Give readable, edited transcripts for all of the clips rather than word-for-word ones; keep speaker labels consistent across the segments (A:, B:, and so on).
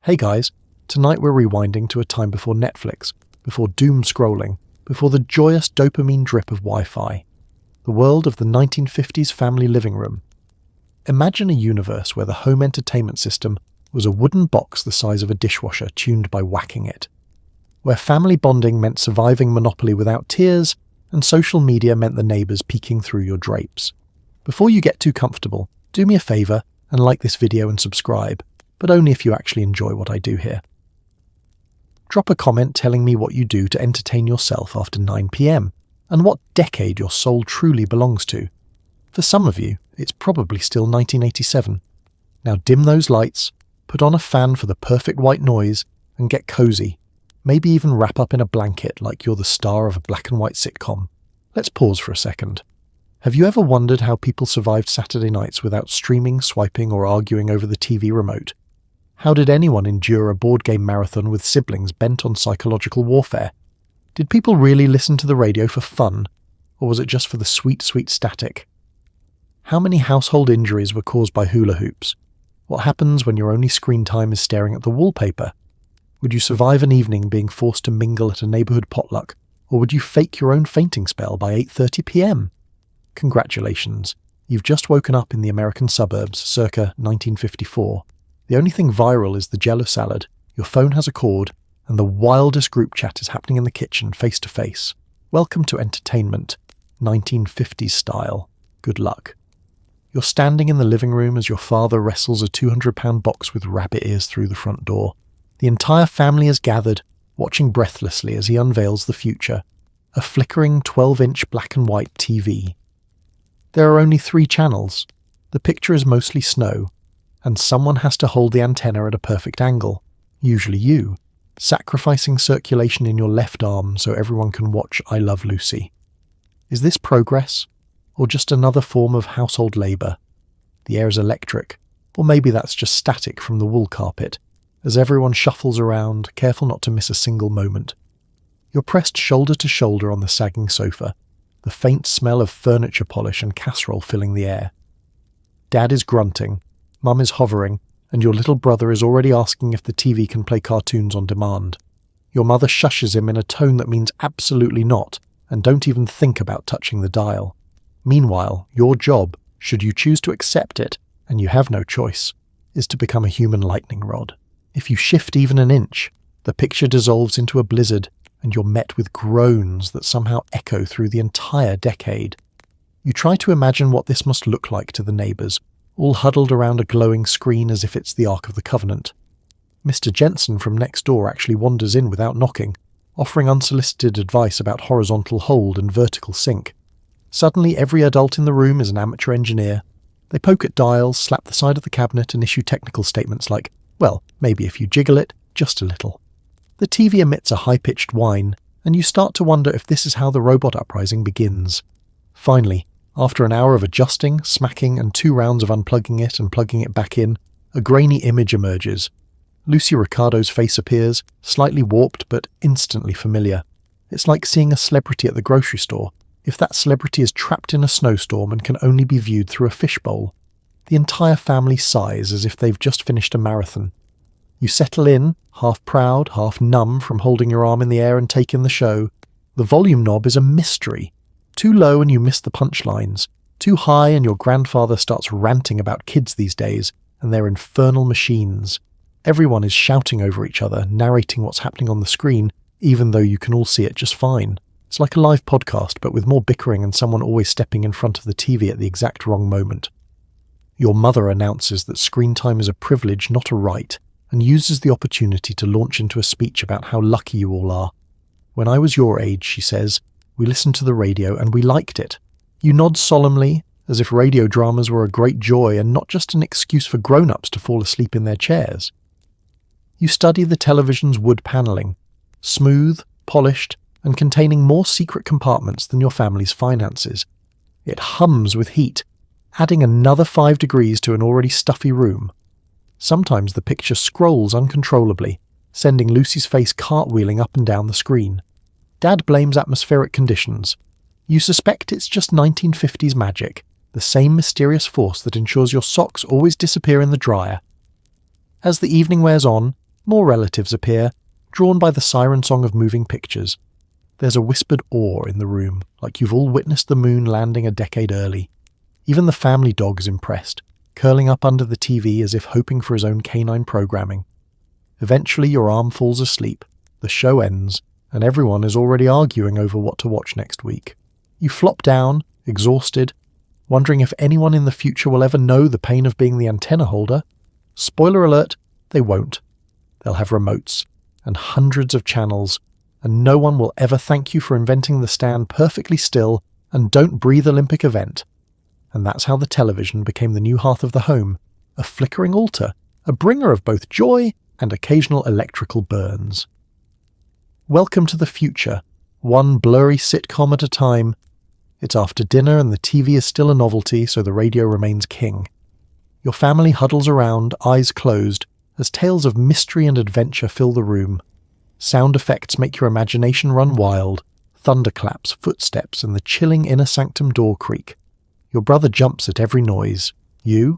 A: Hey guys, tonight we're rewinding to a time before Netflix, before doom scrolling, before the joyous dopamine drip of Wi-Fi. The world of the 1950s family living room. Imagine a universe where the home entertainment system was a wooden box the size of a dishwasher tuned by whacking it. Where family bonding meant surviving Monopoly without tears, and social media meant the neighbours peeking through your drapes. Before you get too comfortable, do me a favour and like this video and subscribe, but only if you actually enjoy what I do here. Drop a comment telling me what you do to entertain yourself after 9 PM, and what decade your soul truly belongs to. For some of you, it's probably still 1987. Now dim those lights, put on a fan for the perfect white noise, and get cozy. Maybe even wrap up in a blanket like you're the star of a black and white sitcom. Let's pause for a second. Have you ever wondered how people survived Saturday nights without streaming, swiping, or arguing over the TV remote? How did anyone endure a board game marathon with siblings bent on psychological warfare? Did people really listen to the radio for fun, or was it just for the sweet, sweet static? How many household injuries were caused by hula hoops? What happens when your only screen time is staring at the wallpaper? Would you survive an evening being forced to mingle at a neighbourhood potluck, or would you fake your own fainting spell by 8:30 PM? Congratulations, you've just woken up in the American suburbs circa 1954. The only thing viral is the Jello salad, your phone has a cord, and the wildest group chat is happening in the kitchen face to face. Welcome to entertainment, 1950s style. Good luck. You're standing in the living room as your father wrestles a 200-pound box with rabbit ears through the front door. The entire family is gathered, watching breathlessly as he unveils the future, a flickering 12-inch black and white TV. There are only 3 channels. The picture is mostly snow, and someone has to hold the antenna at a perfect angle, usually you, sacrificing circulation in your left arm so everyone can watch I Love Lucy. Is this progress, or just another form of household labour? The air is electric, or maybe that's just static from the wool carpet, as everyone shuffles around, careful not to miss a single moment. You're pressed shoulder to shoulder on the sagging sofa, the faint smell of furniture polish and casserole filling the air. Dad is grunting, Mum is hovering, and your little brother is already asking if the TV can play cartoons on demand. Your mother shushes him in a tone that means absolutely not, and don't even think about touching the dial. Meanwhile, your job, should you choose to accept it, and you have no choice, is to become a human lightning rod. If you shift even an inch, the picture dissolves into a blizzard, and you're met with groans that somehow echo through the entire decade. You try to imagine what this must look like to the neighbours, all huddled around a glowing screen as if it's the Ark of the Covenant. Mr. Jensen from next door actually wanders in without knocking, offering unsolicited advice about horizontal hold and vertical sync. Suddenly every adult in the room is an amateur engineer. They poke at dials, slap the side of the cabinet and issue technical statements like, well, maybe if you jiggle it, just a little. The TV emits a high-pitched whine, and you start to wonder if this is how the robot uprising begins. Finally, after an hour of adjusting, smacking, and 2 rounds of unplugging it and plugging it back in, a grainy image emerges. Lucy Ricardo's face appears, slightly warped but instantly familiar. It's like seeing a celebrity at the grocery store, if that celebrity is trapped in a snowstorm and can only be viewed through a fishbowl. The entire family sighs as if they've just finished a marathon. You settle in, half proud, half numb from holding your arm in the air and taking the show. The volume knob is a mystery. Too low and you miss the punchlines. Too high and your grandfather starts ranting about kids these days and their infernal machines. Everyone is shouting over each other, narrating what's happening on the screen, even though you can all see it just fine. It's like a live podcast, but with more bickering and someone always stepping in front of the TV at the exact wrong moment. Your mother announces that screen time is a privilege, not a right, and uses the opportunity to launch into a speech about how lucky you all are. When I was your age, she says, we listened to the radio and we liked it. You nod solemnly, as if radio dramas were a great joy and not just an excuse for grown-ups to fall asleep in their chairs. You study the television's wood panelling, smooth, polished, and containing more secret compartments than your family's finances. It hums with heat, adding another 5 degrees to an already stuffy room. Sometimes the picture scrolls uncontrollably, sending Lucy's face cartwheeling up and down the screen. Dad blames atmospheric conditions. You suspect it's just 1950s magic, the same mysterious force that ensures your socks always disappear in the dryer. As the evening wears on, More relatives appear, drawn by the siren song of moving pictures. There's a whispered awe in the room, like you've all witnessed the moon landing a decade early. Even the family dog is impressed, curling up under the TV as if hoping for his own canine programming. Eventually your arm falls asleep, the show ends, and everyone is already arguing over what to watch next week. You flop down, exhausted, wondering if anyone in the future will ever know the pain of being the antenna holder. Spoiler alert, they won't. They'll have remotes, and hundreds of channels, and no one will ever thank you for inventing the stand perfectly still and don't breathe Olympic event. And that's how the television became the new hearth of the home, a flickering altar, a bringer of both joy and occasional electrical burns. Welcome to the future, one blurry sitcom at a time. It's after dinner and the TV is still a novelty, so the radio remains king. Your family huddles around, eyes closed, as tales of mystery and adventure fill the room. Sound effects make your imagination run wild, thunderclaps, footsteps, and the chilling inner sanctum door creak. Your brother jumps at every noise. You're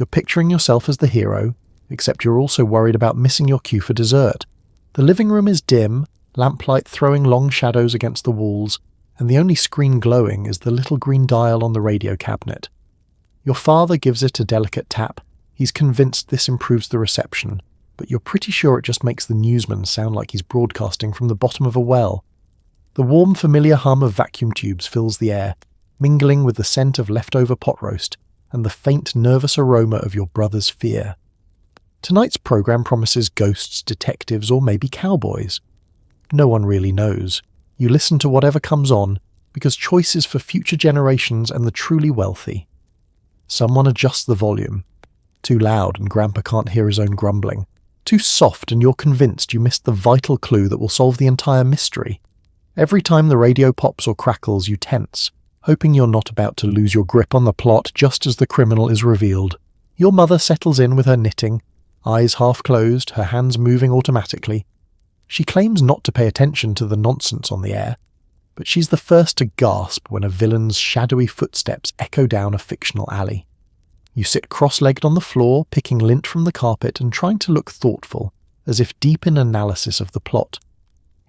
A: picturing yourself as the hero, except you're also worried about missing your cue for dessert. The living room is dim, lamplight throwing long shadows against the walls, and the only screen glowing is the little green dial on the radio cabinet. Your father gives it a delicate tap. He's convinced this improves the reception, but you're pretty sure it just makes the newsman sound like he's broadcasting from the bottom of a well. The warm, familiar hum of vacuum tubes fills the air, mingling with the scent of leftover pot roast and the faint, nervous aroma of your brother's fear. Tonight's program promises ghosts, detectives, or maybe cowboys. No one really knows. You listen to whatever comes on, because choice is for future generations and the truly wealthy. Someone adjusts the volume. Too loud and Grandpa can't hear his own grumbling. Too soft and you're convinced you missed the vital clue that will solve the entire mystery. Every time the radio pops or crackles, you tense, hoping you're not about to lose your grip on the plot just as the criminal is revealed. Your mother settles in with her knitting, eyes half closed, her hands moving automatically. She claims not to pay attention to the nonsense on the air, but she's the first to gasp when a villain's shadowy footsteps echo down a fictional alley. You sit cross-legged on the floor, picking lint from the carpet and trying to look thoughtful, as if deep in analysis of the plot.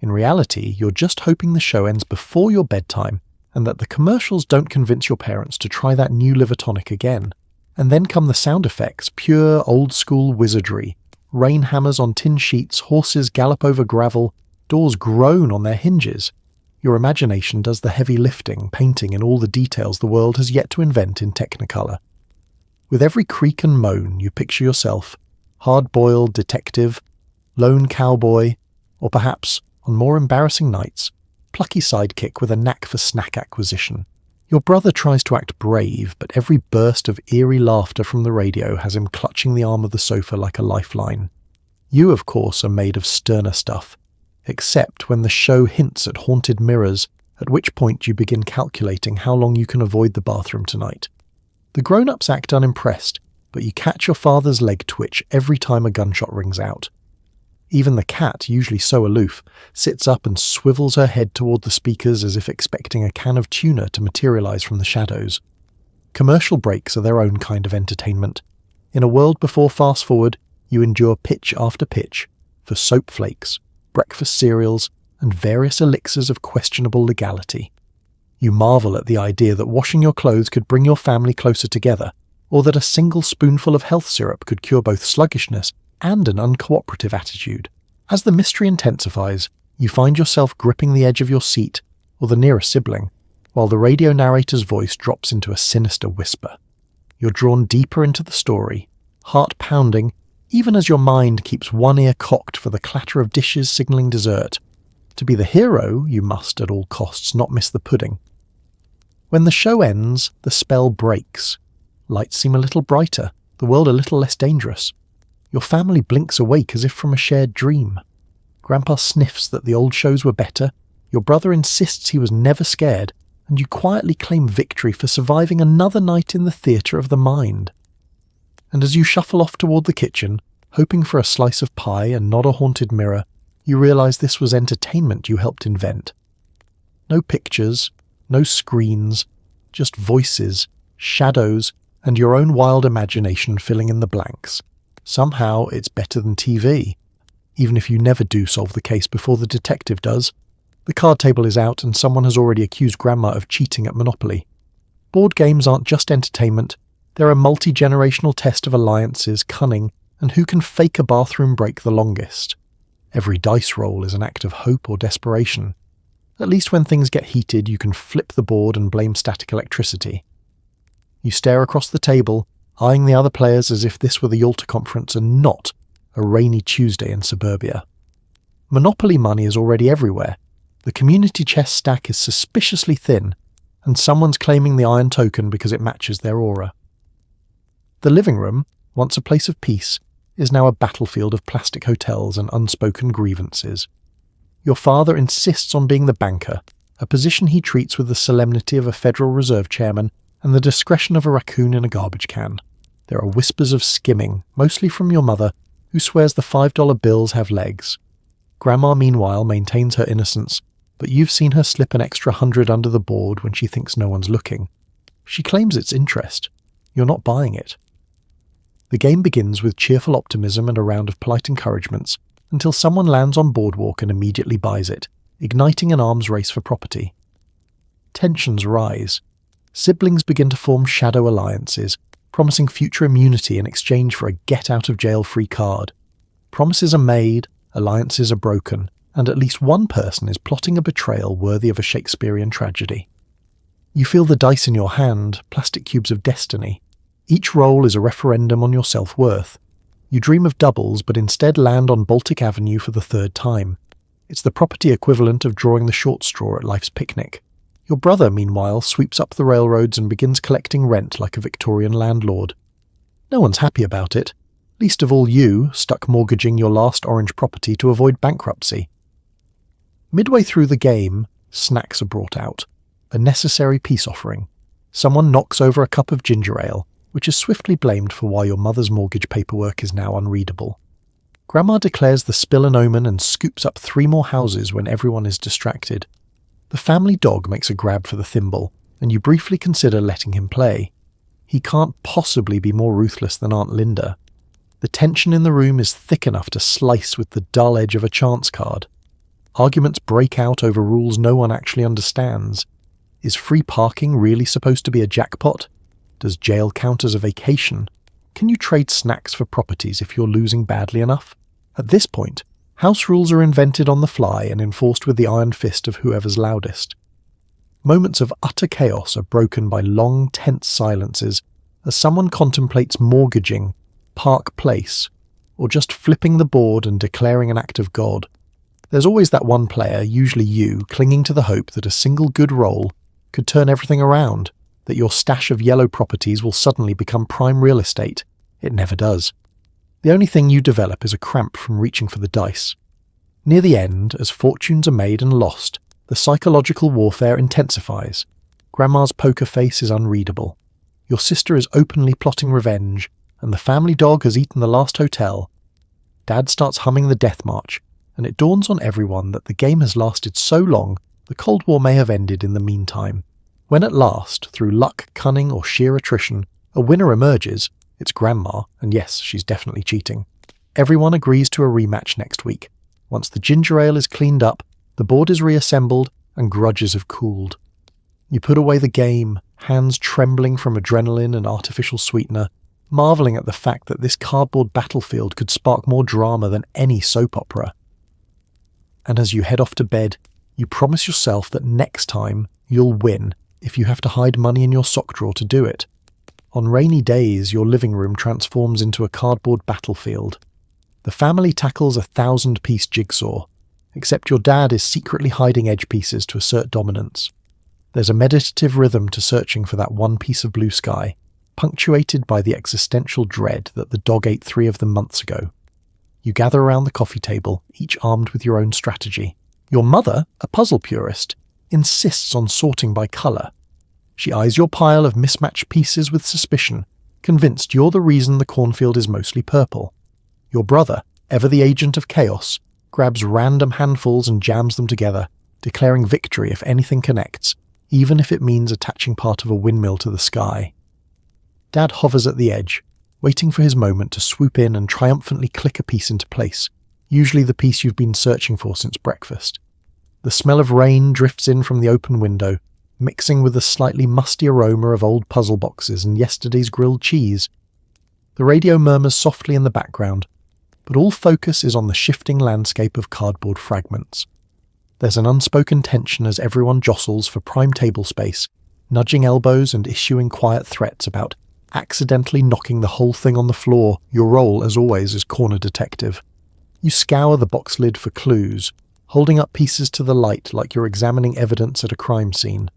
A: In reality, you're just hoping the show ends before your bedtime and that the commercials don't convince your parents to try that new liver tonic again. And then come the sound effects, pure old-school wizardry. Rain hammers on tin sheets, horses gallop over gravel, doors groan on their hinges. Your imagination does the heavy lifting, painting in all the details the world has yet to invent in Technicolor. With every creak and moan, you picture yourself, hard-boiled detective, lone cowboy, or perhaps, on more embarrassing nights, plucky sidekick with a knack for snack acquisition. Your brother tries to act brave, but every burst of eerie laughter from the radio has him clutching the arm of the sofa like a lifeline. You, of course, are made of sterner stuff, except when the show hints at haunted mirrors, at which point you begin calculating how long you can avoid the bathroom tonight. The grown-ups act unimpressed, but you catch your father's leg twitch every time a gunshot rings out. Even the cat, usually so aloof, sits up and swivels her head toward the speakers as if expecting a can of tuna to materialize from the shadows. Commercial breaks are their own kind of entertainment. In a world before fast forward, you endure pitch after pitch for soap flakes, breakfast cereals, and various elixirs of questionable legality. You marvel at the idea that washing your clothes could bring your family closer together, or that a single spoonful of health syrup could cure both sluggishness and an uncooperative attitude. As the mystery intensifies, you find yourself gripping the edge of your seat, or the nearest sibling, while the radio narrator's voice drops into a sinister whisper. You're drawn deeper into the story, heart pounding, even as your mind keeps one ear cocked for the clatter of dishes signalling dessert. To be the hero, you must, at all costs, not miss the pudding. When the show ends, the spell breaks. Lights seem a little brighter, the world a little less dangerous. Your family blinks awake as if from a shared dream. Grandpa sniffs that the old shows were better, your brother insists he was never scared, and you quietly claim victory for surviving another night in the theatre of the mind. And as you shuffle off toward the kitchen, hoping for a slice of pie and not a haunted mirror, you realize this was entertainment you helped invent. No pictures, no screens, just voices, shadows, and your own wild imagination filling in the blanks. Somehow it's better than TV, even if you never do solve the case before the detective does. The card table is out and someone has already accused Grandma of cheating at Monopoly. Board games aren't just entertainment, they're a multi-generational test of alliances, cunning, and who can fake a bathroom break the longest. Every dice roll is an act of hope or desperation. At least when things get heated, you can flip the board and blame static electricity. You stare across the table, eyeing the other players as if this were the Yalta Conference and not a rainy Tuesday in suburbia. Monopoly money is already everywhere. The community chest stack is suspiciously thin, and someone's claiming the iron token because it matches their aura. The living room, once a place of peace, is now a battlefield of plastic hotels and unspoken grievances. Your father insists on being the banker, a position he treats with the solemnity of a Federal Reserve chairman and the discretion of a raccoon in a garbage can. There are whispers of skimming, mostly from your mother, who swears the $5 bills have legs. Grandma, meanwhile, maintains her innocence, but you've seen her slip an extra 100 under the board when she thinks no one's looking. She claims it's interest. You're not buying it. The game begins with cheerful optimism and a round of polite encouragements, until someone lands on Boardwalk and immediately buys it, igniting an arms race for property. Tensions rise. Siblings begin to form shadow alliances, promising future immunity in exchange for a get-out-of-jail-free card. Promises are made, alliances are broken, and at least one person is plotting a betrayal worthy of a Shakespearean tragedy. You feel the dice in your hand, plastic cubes of destiny. Each roll is a referendum on your self-worth. You dream of doubles, but instead land on Baltic Avenue for the third time. It's the property equivalent of drawing the short straw at life's picnic. Your brother, meanwhile, sweeps up the railroads and begins collecting rent like a Victorian landlord. No one's happy about it, least of all you, stuck mortgaging your last orange property to avoid bankruptcy. Midway through the game, snacks are brought out, a necessary peace offering. Someone knocks over a cup of ginger ale, which is swiftly blamed for why your mother's mortgage paperwork is now unreadable. Grandma declares the spill an omen and scoops up 3 more houses when everyone is distracted. The family dog makes a grab for the thimble, and you briefly consider letting him play. He can't possibly be more ruthless than Aunt Linda. The tension in the room is thick enough to slice with the dull edge of a chance card. Arguments break out over rules no one actually understands. Is free parking really supposed to be a jackpot? Does jail count as a vacation? Can you trade snacks for properties if you're losing badly enough? At this point, house rules are invented on the fly and enforced with the iron fist of whoever's loudest. Moments of utter chaos are broken by long, tense silences as someone contemplates mortgaging, Park Place, or just flipping the board and declaring an act of God. There's always that one player, usually you, clinging to the hope that a single good roll could turn everything around, that your stash of yellow properties will suddenly become prime real estate. It never does. The only thing you develop is a cramp from reaching for the dice. Near the end, as fortunes are made and lost, the psychological warfare intensifies. Grandma's poker face is unreadable. Your sister is openly plotting revenge, and the family dog has eaten the last hotel. Dad starts humming the death march, and it dawns on everyone that the game has lasted so long, the Cold War may have ended in the meantime. When at last, through luck, cunning, or sheer attrition, a winner emerges, it's Grandma, and yes, she's definitely cheating. Everyone agrees to a rematch next week. Once the ginger ale is cleaned up, the board is reassembled, and grudges have cooled. You put away the game, hands trembling from adrenaline and artificial sweetener, marvelling at the fact that this cardboard battlefield could spark more drama than any soap opera. And as you head off to bed, you promise yourself that next time you'll win, if you have to hide money in your sock drawer to do it. On rainy days, your living room transforms into a cardboard battlefield. The family tackles a 1,000-piece jigsaw, except your dad is secretly hiding edge pieces to assert dominance. There's a meditative rhythm to searching for that one piece of blue sky, punctuated by the existential dread that the dog ate 3 of them months ago. You gather around the coffee table, each armed with your own strategy. Your mother, a puzzle purist, insists on sorting by colour. She eyes your pile of mismatched pieces with suspicion, convinced you're the reason the cornfield is mostly purple. Your brother, ever the agent of chaos, grabs random handfuls and jams them together, declaring victory if anything connects, even if it means attaching part of a windmill to the sky. Dad hovers at the edge, waiting for his moment to swoop in and triumphantly click a piece into place. usually the piece you've been searching for since breakfast. The smell of rain drifts in from the open window, mixing with the slightly musty aroma of old puzzle boxes and yesterday's grilled cheese. The radio murmurs softly in the background, but all focus is on the shifting landscape of cardboard fragments. There's an unspoken tension as everyone jostles for prime table space, nudging elbows and issuing quiet threats about accidentally knocking the whole thing on the floor. Your role, as always, is corner detective. You scour the box lid for clues, holding up pieces to the light like you're examining evidence at a crime scene.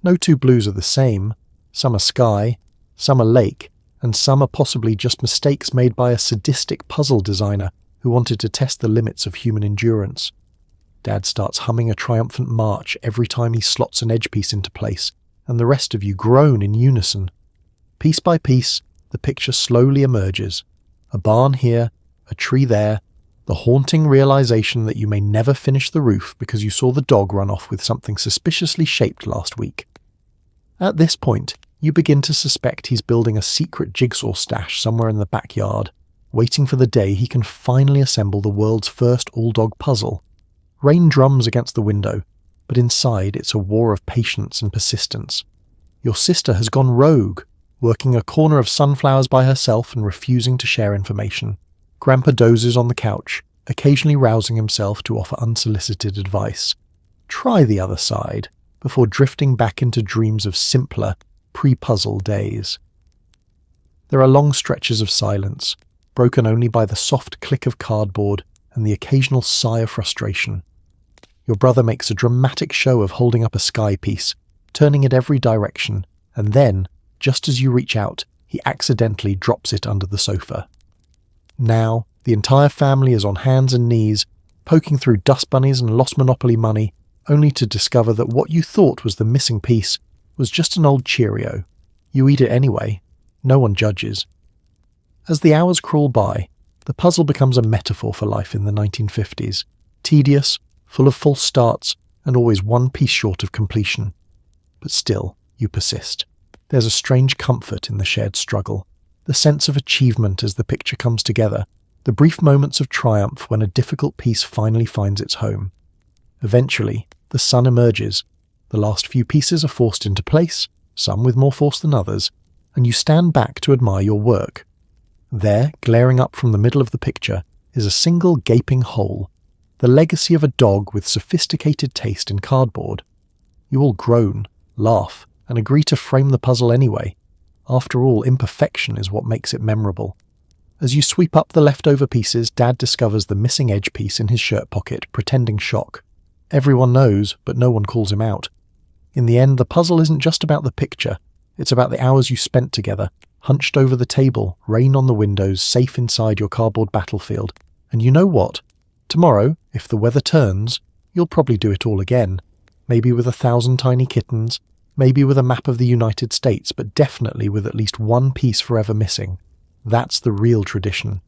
A: No two blues are the same. Some are sky, some are lake, and some are possibly just mistakes made by a sadistic puzzle designer who wanted to test the limits of human endurance. Dad starts humming a triumphant march every time he slots an edge piece into place, and the rest of you groan in unison. Piece by piece, the picture slowly emerges. A barn here, a tree there, the haunting realization that you may never finish the roof because you saw the dog run off with something suspiciously shaped last week. At this point, you begin to suspect he's building a secret jigsaw stash somewhere in the backyard, waiting for the day he can finally assemble the world's first all-dog puzzle. Rain drums against the window, but inside it's a war of patience and persistence. Your sister has gone rogue, working a corner of sunflowers by herself and refusing to share information. Grandpa dozes on the couch, occasionally rousing himself to offer unsolicited advice. Try the other side, before drifting back into dreams of simpler, pre-puzzle days. There are long stretches of silence, broken only by the soft click of cardboard and the occasional sigh of frustration. Your brother makes a dramatic show of holding up a sky piece, turning it every direction, and then, just as you reach out, he accidentally drops it under the sofa. Now, the entire family is on hands and knees, poking through dust bunnies and lost Monopoly money, only to discover that what you thought was the missing piece was just an old Cheerio. You eat it anyway. No one judges. As the hours crawl by, the puzzle becomes a metaphor for life in the 1950s. Tedious, full of false starts, and always one piece short of completion. But still, you persist. There's a strange comfort in the shared struggle, the sense of achievement as the picture comes together, the brief moments of triumph when a difficult piece finally finds its home. Eventually, the sun emerges. The last few pieces are forced into place, some with more force than others, and you stand back to admire your work. There, glaring up from the middle of the picture, is a single gaping hole, the legacy of a dog with sophisticated taste in cardboard. You all groan, laugh, and agree to frame the puzzle anyway. After all, imperfection is what makes it memorable. As you sweep up the leftover pieces, Dad discovers the missing edge piece in his shirt pocket, pretending shock. Everyone knows, but no one calls him out. In the end, the puzzle isn't just about the picture. It's about the hours you spent together, hunched over the table, rain on the windows, safe inside your cardboard battlefield. And you know what? Tomorrow, if the weather turns, you'll probably do it all again. Maybe with 1,000 tiny kittens, maybe with a map of the United States, but definitely with at least one piece forever missing. That's the real tradition.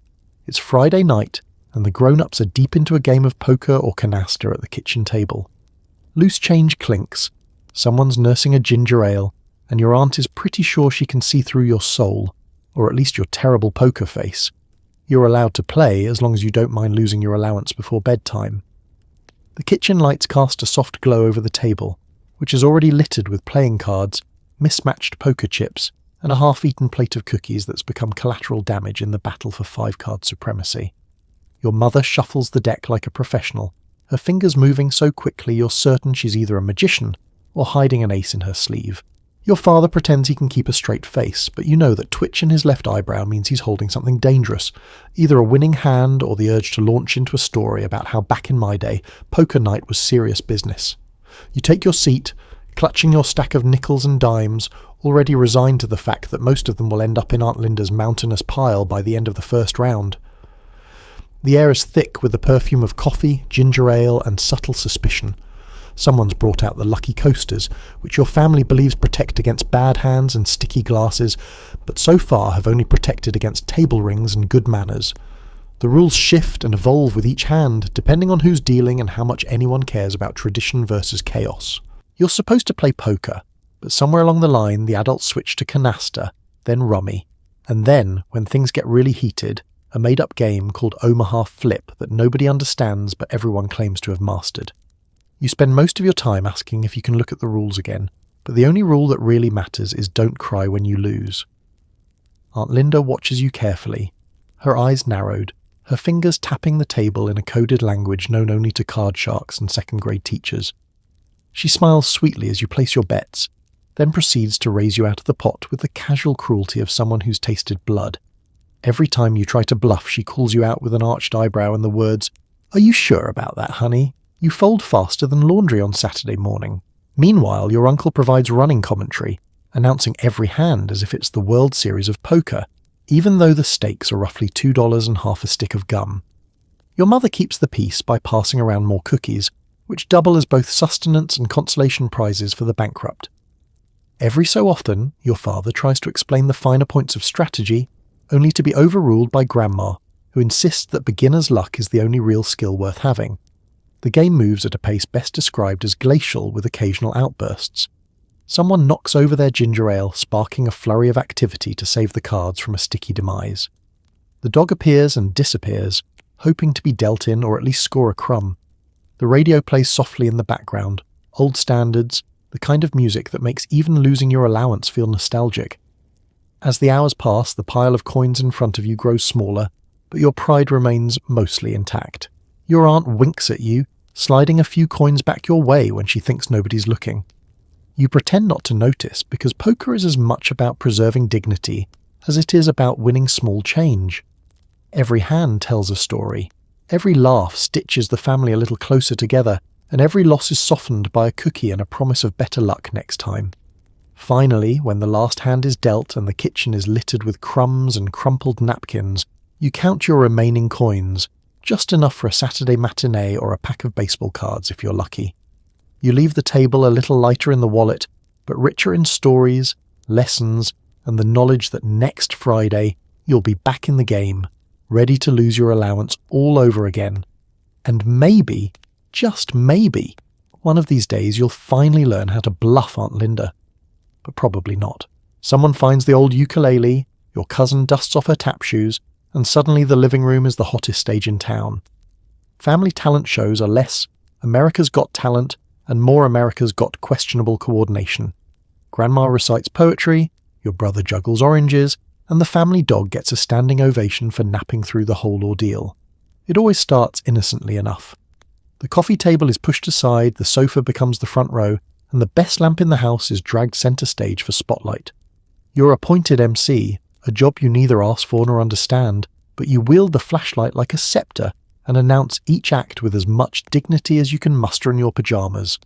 A: It's Friday night, and the grown-ups are deep into a game of poker or canasta at the kitchen table. Loose change clinks, someone's nursing a ginger ale, and your aunt is pretty sure she can see through your soul, or at least your terrible poker face. You're allowed to play as long as you don't mind losing your allowance before bedtime. The kitchen lights cast a soft glow over the table, which is already littered with playing cards, mismatched poker chips, and a half-eaten plate of cookies that's become collateral damage in the battle for 5-card supremacy. Your mother shuffles the deck like a professional, her fingers moving so quickly you're certain she's either a magician or hiding an ace in her sleeve. Your father pretends he can keep a straight face, but you know that twitch in his left eyebrow means he's holding something dangerous, either a winning hand or the urge to launch into a story about how back in my day, poker night was serious business. You take your seat, clutching your stack of nickels and dimes, already resigned to the fact that most of them will end up in Aunt Linda's mountainous pile by the end of the first round. The air is thick with the perfume of coffee, ginger ale, and subtle suspicion. Someone's brought out the lucky coasters, which your family believes protect against bad hands and sticky glasses, but so far have only protected against table rings and good manners. The rules shift and evolve with each hand, depending on who's dealing and how much anyone cares about tradition versus chaos. You're supposed to play poker, but somewhere along the line the adults switch to canasta, then rummy, and then, when things get really heated, a made-up game called Omaha Flip that nobody understands but everyone claims to have mastered. You spend most of your time asking if you can look at the rules again, but the only rule that really matters is don't cry when you lose. Aunt Linda watches you carefully, her eyes narrowed, her fingers tapping the table in a coded language known only to card sharks and second-grade teachers. She smiles sweetly as you place your bets, then proceeds to raise you out of the pot with the casual cruelty of someone who's tasted blood. Every time you try to bluff, she calls you out with an arched eyebrow and the words, "Are you sure about that, honey? You fold faster than laundry on Saturday morning." Meanwhile, your uncle provides running commentary, announcing every hand as if it's the World Series of poker, even though the stakes are roughly $2 and half a stick of gum. Your mother keeps the peace by passing around more cookies, which double as both sustenance and consolation prizes for the bankrupt. Every so often, your father tries to explain the finer points of strategy, only to be overruled by Grandma, who insists that beginner's luck is the only real skill worth having. The game moves at a pace best described as glacial with occasional outbursts. Someone knocks over their ginger ale, sparking a flurry of activity to save the cards from a sticky demise. The dog appears and disappears, hoping to be dealt in or at least score a crumb. The radio plays softly in the background, old standards, the kind of music that makes even losing your allowance feel nostalgic. As the hours pass, the pile of coins in front of you grows smaller, but your pride remains mostly intact. Your aunt winks at you, sliding a few coins back your way when she thinks nobody's looking. You pretend not to notice because poker is as much about preserving dignity as it is about winning small change. Every hand tells a story. Every laugh stitches the family a little closer together, and every loss is softened by a cookie and a promise of better luck next time. Finally, when the last hand is dealt and the kitchen is littered with crumbs and crumpled napkins, you count your remaining coins, just enough for a Saturday matinee or a pack of baseball cards if you're lucky. You leave the table a little lighter in the wallet, but richer in stories, lessons, and the knowledge that next Friday you'll be back in the game, ready to lose your allowance all over again. And maybe, just maybe, one of these days you'll finally learn how to bluff Aunt Linda. But probably not. Someone finds the old ukulele, your cousin dusts off her tap shoes, and suddenly the living room is the hottest stage in town. Family talent shows are less America's Got Talent and more America's Got Questionable Coordination. Grandma recites poetry, your brother juggles oranges, and the family dog gets a standing ovation for napping through the whole ordeal. It always starts innocently enough. The coffee table is pushed aside, the sofa becomes the front row, and the best lamp in the house is dragged centre stage for spotlight. You're appointed MC, a job you neither ask for nor understand, but you wield the flashlight like a sceptre and announce each act with as much dignity as you can muster in your pyjamas.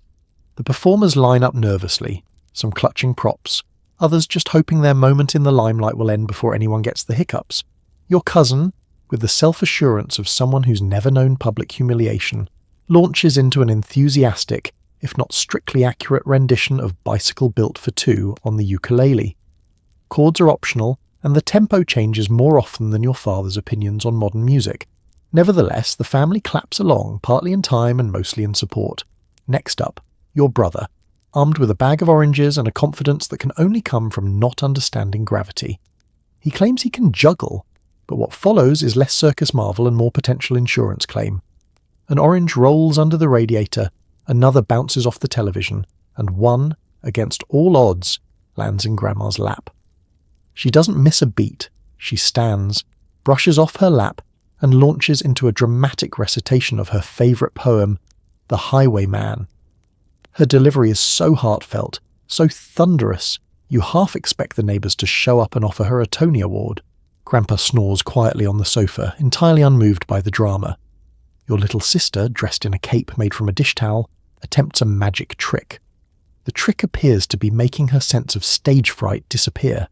A: The performers line up nervously, some clutching props, others just hoping their moment in the limelight will end before anyone gets the hiccups. Your cousin, with the self-assurance of someone who's never known public humiliation, launches into an enthusiastic, if not strictly accurate rendition of Bicycle Built for Two on the ukulele. Chords are optional, and the tempo changes more often than your father's opinions on modern music. Nevertheless, the family claps along, partly in time and mostly in support. Next up, your brother, armed with a bag of oranges and a confidence that can only come from not understanding gravity. He claims he can juggle, but what follows is less circus marvel and more potential insurance claim. An orange rolls under the radiator, another bounces off the television, and one, against all odds, lands in Grandma's lap. She doesn't miss a beat. She stands, brushes off her lap, and launches into a dramatic recitation of her favourite poem, The Highwayman. Her delivery is so heartfelt, so thunderous, you half expect the neighbours to show up and offer her a Tony Award. Grandpa snores quietly on the sofa, entirely unmoved by the drama. Your little sister, dressed in a cape made from a dish towel, attempts a magic trick. The trick appears to be making her sense of stage fright disappear.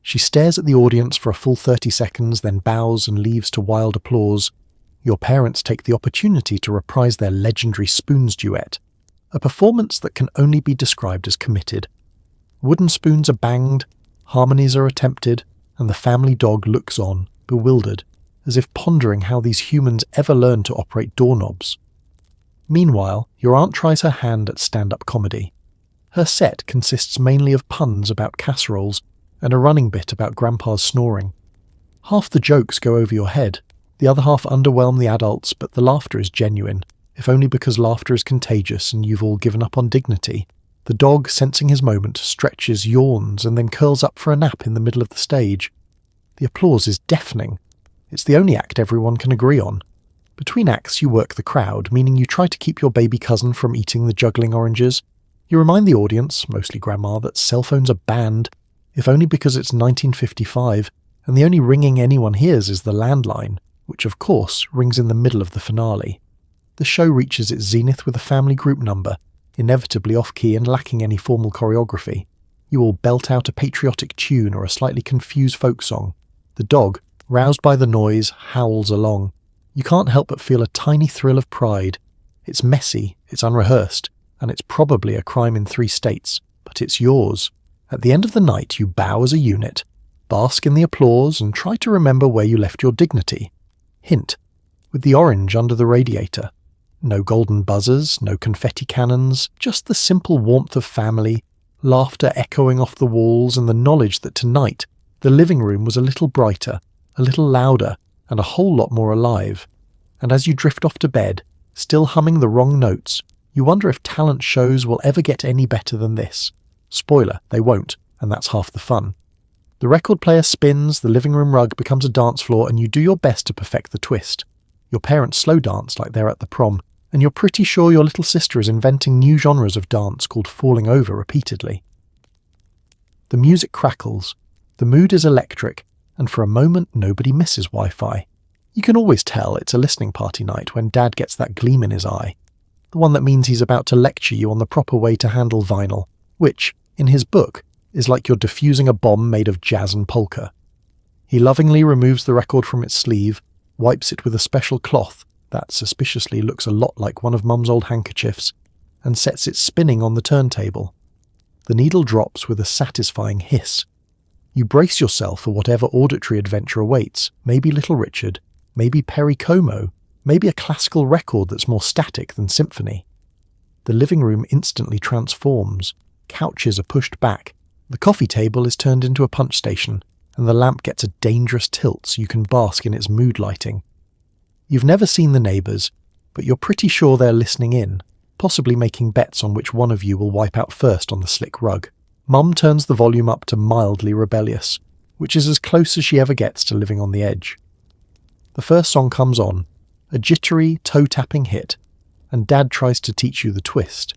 A: She stares at the audience for a full 30 seconds, then bows and leaves to wild applause. Your parents take the opportunity to reprise their legendary Spoons duet, a performance that can only be described as committed. Wooden spoons are banged, harmonies are attempted, and the family dog looks on, bewildered, as if pondering how these humans ever learned to operate doorknobs. Meanwhile, your aunt tries her hand at stand-up comedy. Her set consists mainly of puns about casseroles and a running bit about Grandpa's snoring. Half the jokes go over your head, the other half underwhelm the adults, but the laughter is genuine, if only because laughter is contagious and you've all given up on dignity. The dog, sensing his moment, stretches, yawns, and then curls up for a nap in the middle of the stage. The applause is deafening. It's the only act everyone can agree on. Between acts you work the crowd, meaning you try to keep your baby cousin from eating the juggling oranges. You remind the audience, mostly grandma, that cell phones are banned, if only because it's 1955, and the only ringing anyone hears is the landline, which of course rings in the middle of the finale. The show reaches its zenith with a family group number, inevitably off-key and lacking any formal choreography. You all belt out a patriotic tune or a slightly confused folk song. The dog, roused by the noise, howls along. You can't help but feel a tiny thrill of pride. It's messy, it's unrehearsed, and it's probably a crime in 3 states, but it's yours. At the end of the night, you bow as a unit, bask in the applause, and try to remember where you left your dignity. Hint: with the orange under the radiator. No golden buzzers, no confetti cannons, just the simple warmth of family, laughter echoing off the walls, and the knowledge that tonight the living room was a little brighter, a little louder, and a whole lot more alive. And as you drift off to bed, still humming the wrong notes, you wonder if talent shows will ever get any better than this. Spoiler, they won't, and that's half the fun. The record player spins, the living room rug becomes a dance floor, and you do your best to perfect the twist. Your parents slow dance like they're at the prom, and you're pretty sure your little sister is inventing new genres of dance called falling over repeatedly. The music crackles, the mood is electric, and for a moment nobody misses Wi-Fi. You can always tell it's a listening party night when Dad gets that gleam in his eye, the one that means he's about to lecture you on the proper way to handle vinyl, which, in his book, is like you're diffusing a bomb made of jazz and polka. He lovingly removes the record from its sleeve, wipes it with a special cloth that suspiciously looks a lot like one of Mum's old handkerchiefs, and sets it spinning on the turntable. The needle drops with a satisfying hiss. You brace yourself for whatever auditory adventure awaits, maybe Little Richard, maybe Perry Como, maybe a classical record that's more static than symphony. The living room instantly transforms, couches are pushed back, the coffee table is turned into a punch station, and the lamp gets a dangerous tilt so you can bask in its mood lighting. You've never seen the neighbours, but you're pretty sure they're listening in, possibly making bets on which one of you will wipe out first on the slick rug. Mum turns the volume up to mildly rebellious, which is as close as she ever gets to living on the edge. The first song comes on, a jittery, toe-tapping hit, and Dad tries to teach you the twist.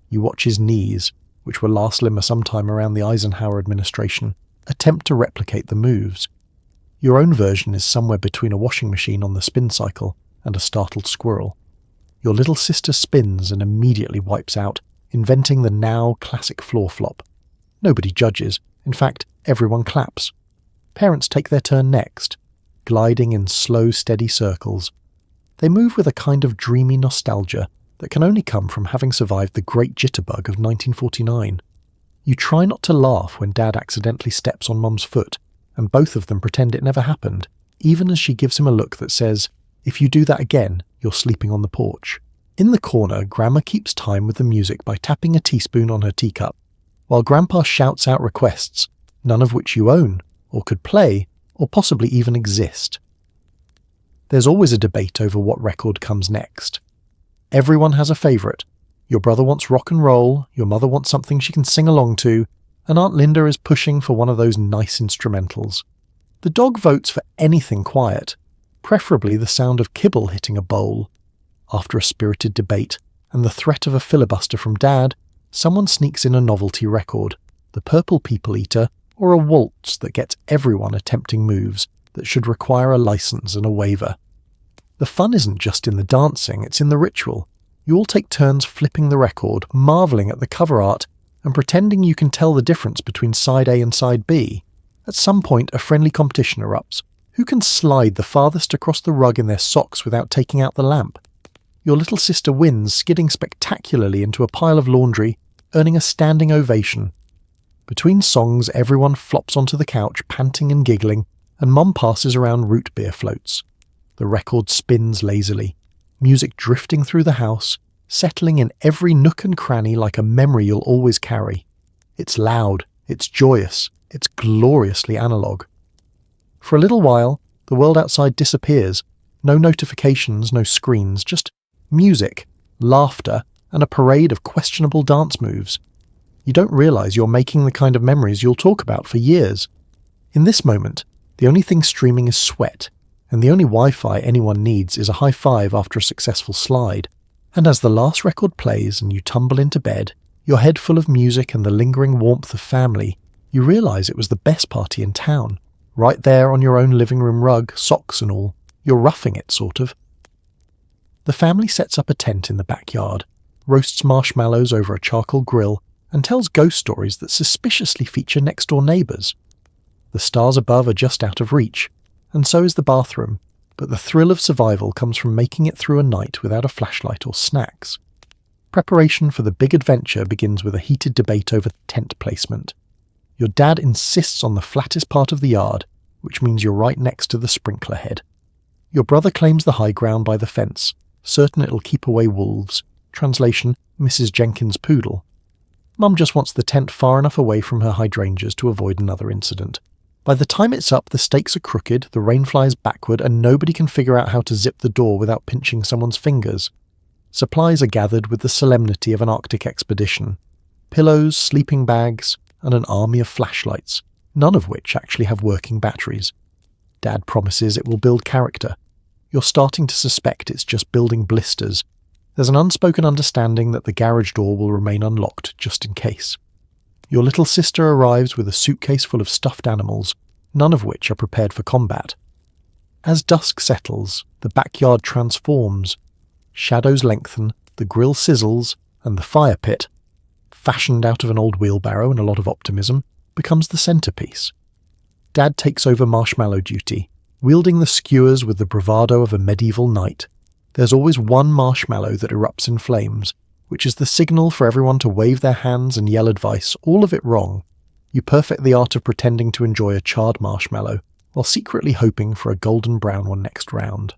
A: You watch his knees, which were last limber sometime around the Eisenhower administration, attempt to replicate the moves. Your own version is somewhere between a washing machine on the spin cycle and a startled squirrel. Your little sister spins and immediately wipes out, inventing the now classic floor flop. Nobody judges. In fact, everyone claps. Parents take their turn next, gliding in slow, steady circles. They move with a kind of dreamy nostalgia that can only come from having survived the great jitterbug of 1949. You try not to laugh when Dad accidentally steps on Mum's foot, and both of them pretend it never happened, even as she gives him a look that says, "If you do that again, you're sleeping on the porch." In the corner, Grandma keeps time with the music by tapping a teaspoon on her teacup, while Grandpa shouts out requests, none of which you own, or could play, or possibly even exist. There's always a debate over what record comes next. Everyone has a favourite. Your brother wants rock and roll, your mother wants something she can sing along to, and Aunt Linda is pushing for one of those nice instrumentals. The dog votes for anything quiet, preferably the sound of kibble hitting a bowl. After a spirited debate, and the threat of a filibuster from Dad, someone sneaks in a novelty record, the Purple People Eater, or a waltz that gets everyone attempting moves that should require a license and a waiver. The fun isn't just in the dancing, it's in the ritual. You all take turns flipping the record, marvelling at the cover art, and pretending you can tell the difference between side A and side B. At some point, a friendly competition erupts. Who can slide the farthest across the rug in their socks without taking out the lamp? Your little sister wins, skidding spectacularly into a pile of laundry, earning a standing ovation. Between songs, everyone flops onto the couch, panting and giggling, and Mum passes around root beer floats. The record spins lazily, music drifting through the house, settling in every nook and cranny like a memory you'll always carry. It's loud, it's joyous, it's gloriously analogue. For a little while, the world outside disappears. No notifications, no screens, just music, laughter, and a parade of questionable dance moves. You don't realize you're making the kind of memories you'll talk about for years. In this moment, the only thing streaming is sweat, and the only Wi-Fi anyone needs is a high five after a successful slide. And as the last record plays and you tumble into bed, your head full of music and the lingering warmth of family, you realize it was the best party in town. Right there on your own living room rug, socks and all. You're roughing it, sort of. The family sets up a tent in the backyard, roasts marshmallows over a charcoal grill, and tells ghost stories that suspiciously feature next-door neighbours. The stars above are just out of reach, and so is the bathroom, but the thrill of survival comes from making it through a night without a flashlight or snacks. Preparation for the big adventure begins with a heated debate over tent placement. Your dad insists on the flattest part of the yard, which means you're right next to the sprinkler head. Your brother claims the high ground by the fence, certain it'll keep away wolves. Translation, Mrs. Jenkins' poodle. Mum just wants the tent far enough away from her hydrangeas to avoid another incident. By the time it's up, the stakes are crooked, the rain flies backward, and nobody can figure out how to zip the door without pinching someone's fingers. Supplies are gathered with the solemnity of an Arctic expedition. Pillows, sleeping bags, and an army of flashlights, none of which actually have working batteries. Dad promises it will build character. You're starting to suspect it's just building blisters. There's an unspoken understanding that the garage door will remain unlocked just in case. Your little sister arrives with a suitcase full of stuffed animals, none of which are prepared for combat. As dusk settles, the backyard transforms. Shadows lengthen, the grill sizzles, and the fire pit, fashioned out of an old wheelbarrow and a lot of optimism, becomes the centerpiece. Dad takes over marshmallow duty, wielding the skewers with the bravado of a medieval knight. There's always one marshmallow that erupts in flames, which is the signal for everyone to wave their hands and yell advice, all of it wrong. You perfect the art of pretending to enjoy a charred marshmallow, while secretly hoping for a golden brown one next round.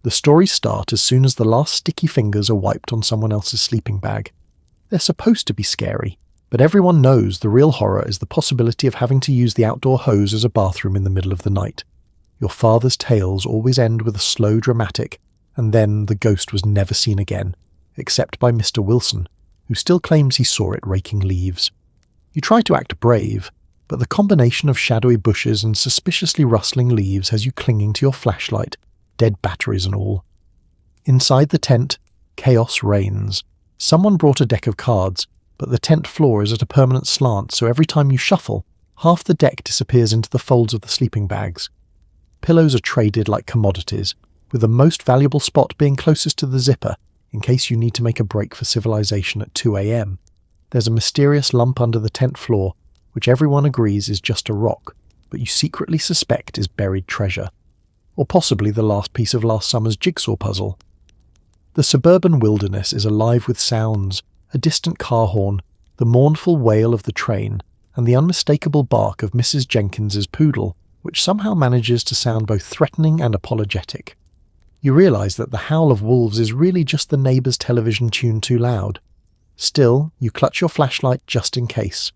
A: The stories start as soon as the last sticky fingers are wiped on someone else's sleeping bag. They're supposed to be scary, but everyone knows the real horror is the possibility of having to use the outdoor hose as a bathroom in the middle of the night. Your father's tales always end with a slow dramatic, and then the ghost was never seen again, except by Mr. Wilson, who still claims he saw it raking leaves. You try to act brave, but the combination of shadowy bushes and suspiciously rustling leaves has you clinging to your flashlight, dead batteries and all. Inside the tent, chaos reigns. Someone brought a deck of cards, but the tent floor is at a permanent slant, so every time you shuffle, half the deck disappears into the folds of the sleeping bags. Pillows are traded like commodities, with the most valuable spot being closest to the zipper, in case you need to make a break for civilization at 2 a.m. There's a mysterious lump under the tent floor, which everyone agrees is just a rock, but you secretly suspect is buried treasure. Or possibly the last piece of last summer's jigsaw puzzle. The suburban wilderness is alive with sounds, a distant car horn, the mournful wail of the train, and the unmistakable bark of Mrs. Jenkins's poodle, which somehow manages to sound both threatening and apologetic. You realise that the howl of wolves is really just the neighbour's television tuned too loud. Still, you clutch your flashlight just in case.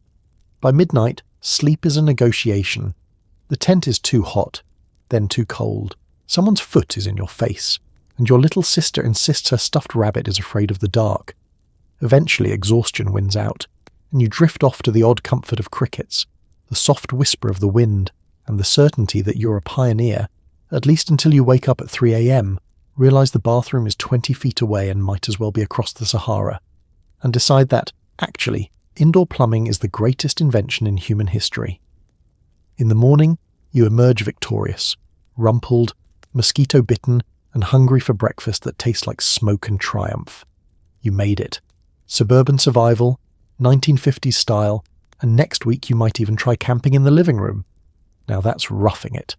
A: By midnight, sleep is a negotiation. The tent is too hot, then too cold. Someone's foot is in your face, and your little sister insists her stuffed rabbit is afraid of the dark. Eventually, exhaustion wins out, and you drift off to the odd comfort of crickets, the soft whisper of the wind, and the certainty that you're a pioneer, at least until you wake up at 3 a.m., realise the bathroom is 20 feet away and might as well be across the Sahara, and decide that, actually, indoor plumbing is the greatest invention in human history. In the morning, you emerge victorious, rumpled, mosquito-bitten, and hungry for breakfast that tastes like smoke and triumph. You made it. Suburban survival, 1950s style, and next week you might even try camping in the living room. Now that's roughing it.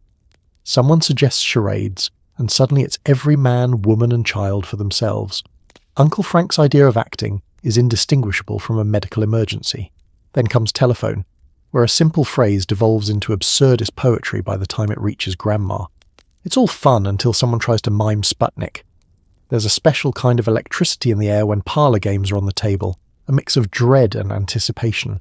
A: Someone suggests charades, and suddenly it's every man, woman and child for themselves. Uncle Frank's idea of acting is indistinguishable from a medical emergency. Then comes telephone, where a simple phrase devolves into absurdist poetry by the time it reaches grandma. It's all fun until someone tries to mime Sputnik. There's a special kind of electricity in the air when parlor games are on the table, a mix of dread and anticipation.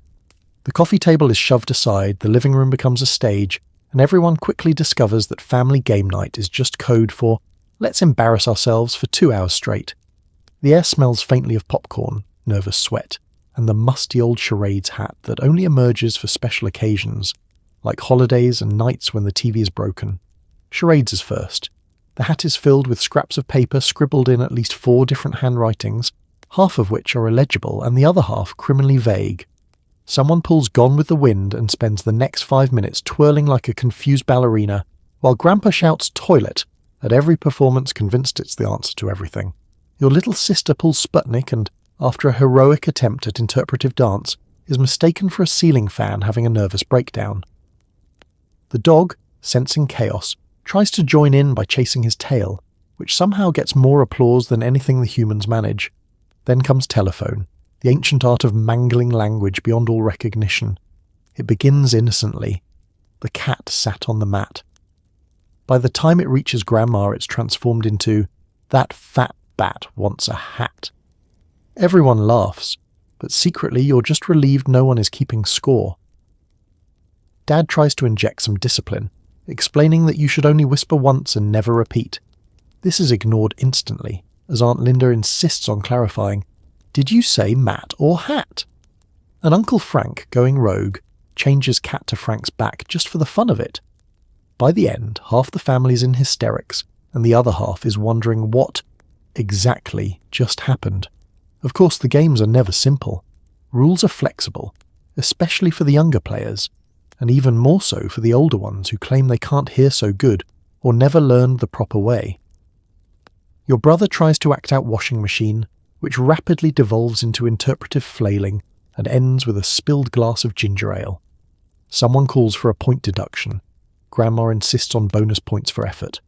A: The coffee table is shoved aside, the living room becomes a stage, and everyone quickly discovers that family game night is just code for let's embarrass ourselves for 2 hours straight. The air smells faintly of popcorn, nervous sweat, and the musty old charades hat that only emerges for special occasions, like holidays and nights when the TV is broken. Charades is first. The hat is filled with scraps of paper scribbled in at least 4 different handwritings, half of which are illegible and the other half criminally vague. Someone pulls Gone with the Wind and spends the next 5 minutes twirling like a confused ballerina, while Grandpa shouts toilet at every performance, convinced it's the answer to everything. Your little sister pulls Sputnik and, after a heroic attempt at interpretive dance, is mistaken for a ceiling fan having a nervous breakdown. The dog, sensing chaos, tries to join in by chasing his tail, which somehow gets more applause than anything the humans manage. Then comes telephone, the ancient art of mangling language beyond all recognition. It begins innocently. The cat sat on the mat. By the time it reaches Grandma, it's transformed into, that fat bat wants a hat. Everyone laughs, but secretly you're just relieved no one is keeping score. Dad tries to inject some discipline, explaining that you should only whisper once and never repeat. This is ignored instantly, as Aunt Linda insists on clarifying, did you say mat or hat? And Uncle Frank, going rogue, changes cat to Frank's back just for the fun of it. By the end, half the family's in hysterics, and the other half is wondering what exactly just happened. Of course, the games are never simple. Rules are flexible, especially for the younger players, and even more so for the older ones who claim they can't hear so good or never learned the proper way. Your brother tries to act out washing machine, which rapidly devolves into interpretive flailing and ends with a spilled glass of ginger ale. Someone calls for a point deduction. Grandma insists on bonus points for effort.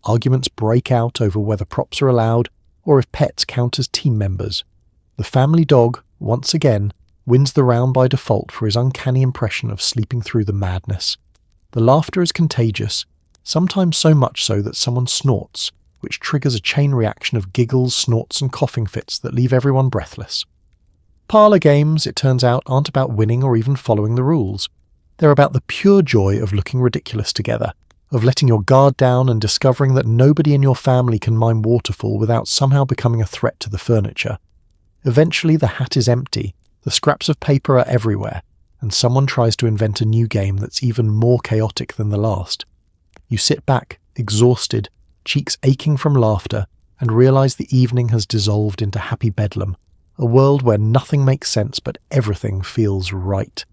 A: Arguments break out over whether props are allowed or if pets count as team members. The family dog, once again, wins the round by default for his uncanny impression of sleeping through the madness. The laughter is contagious, sometimes so much so that someone snorts, which triggers a chain reaction of giggles, snorts and coughing fits that leave everyone breathless. Parlor games, it turns out, aren't about winning or even following the rules. They're about the pure joy of looking ridiculous together, of letting your guard down and discovering that nobody in your family can mime waterfall without somehow becoming a threat to the furniture. Eventually the hat is empty, the scraps of paper are everywhere, and someone tries to invent a new game that's even more chaotic than the last. You sit back, exhausted, cheeks aching from laughter, and realize the evening has dissolved into happy bedlam, a world where nothing makes sense but everything feels right.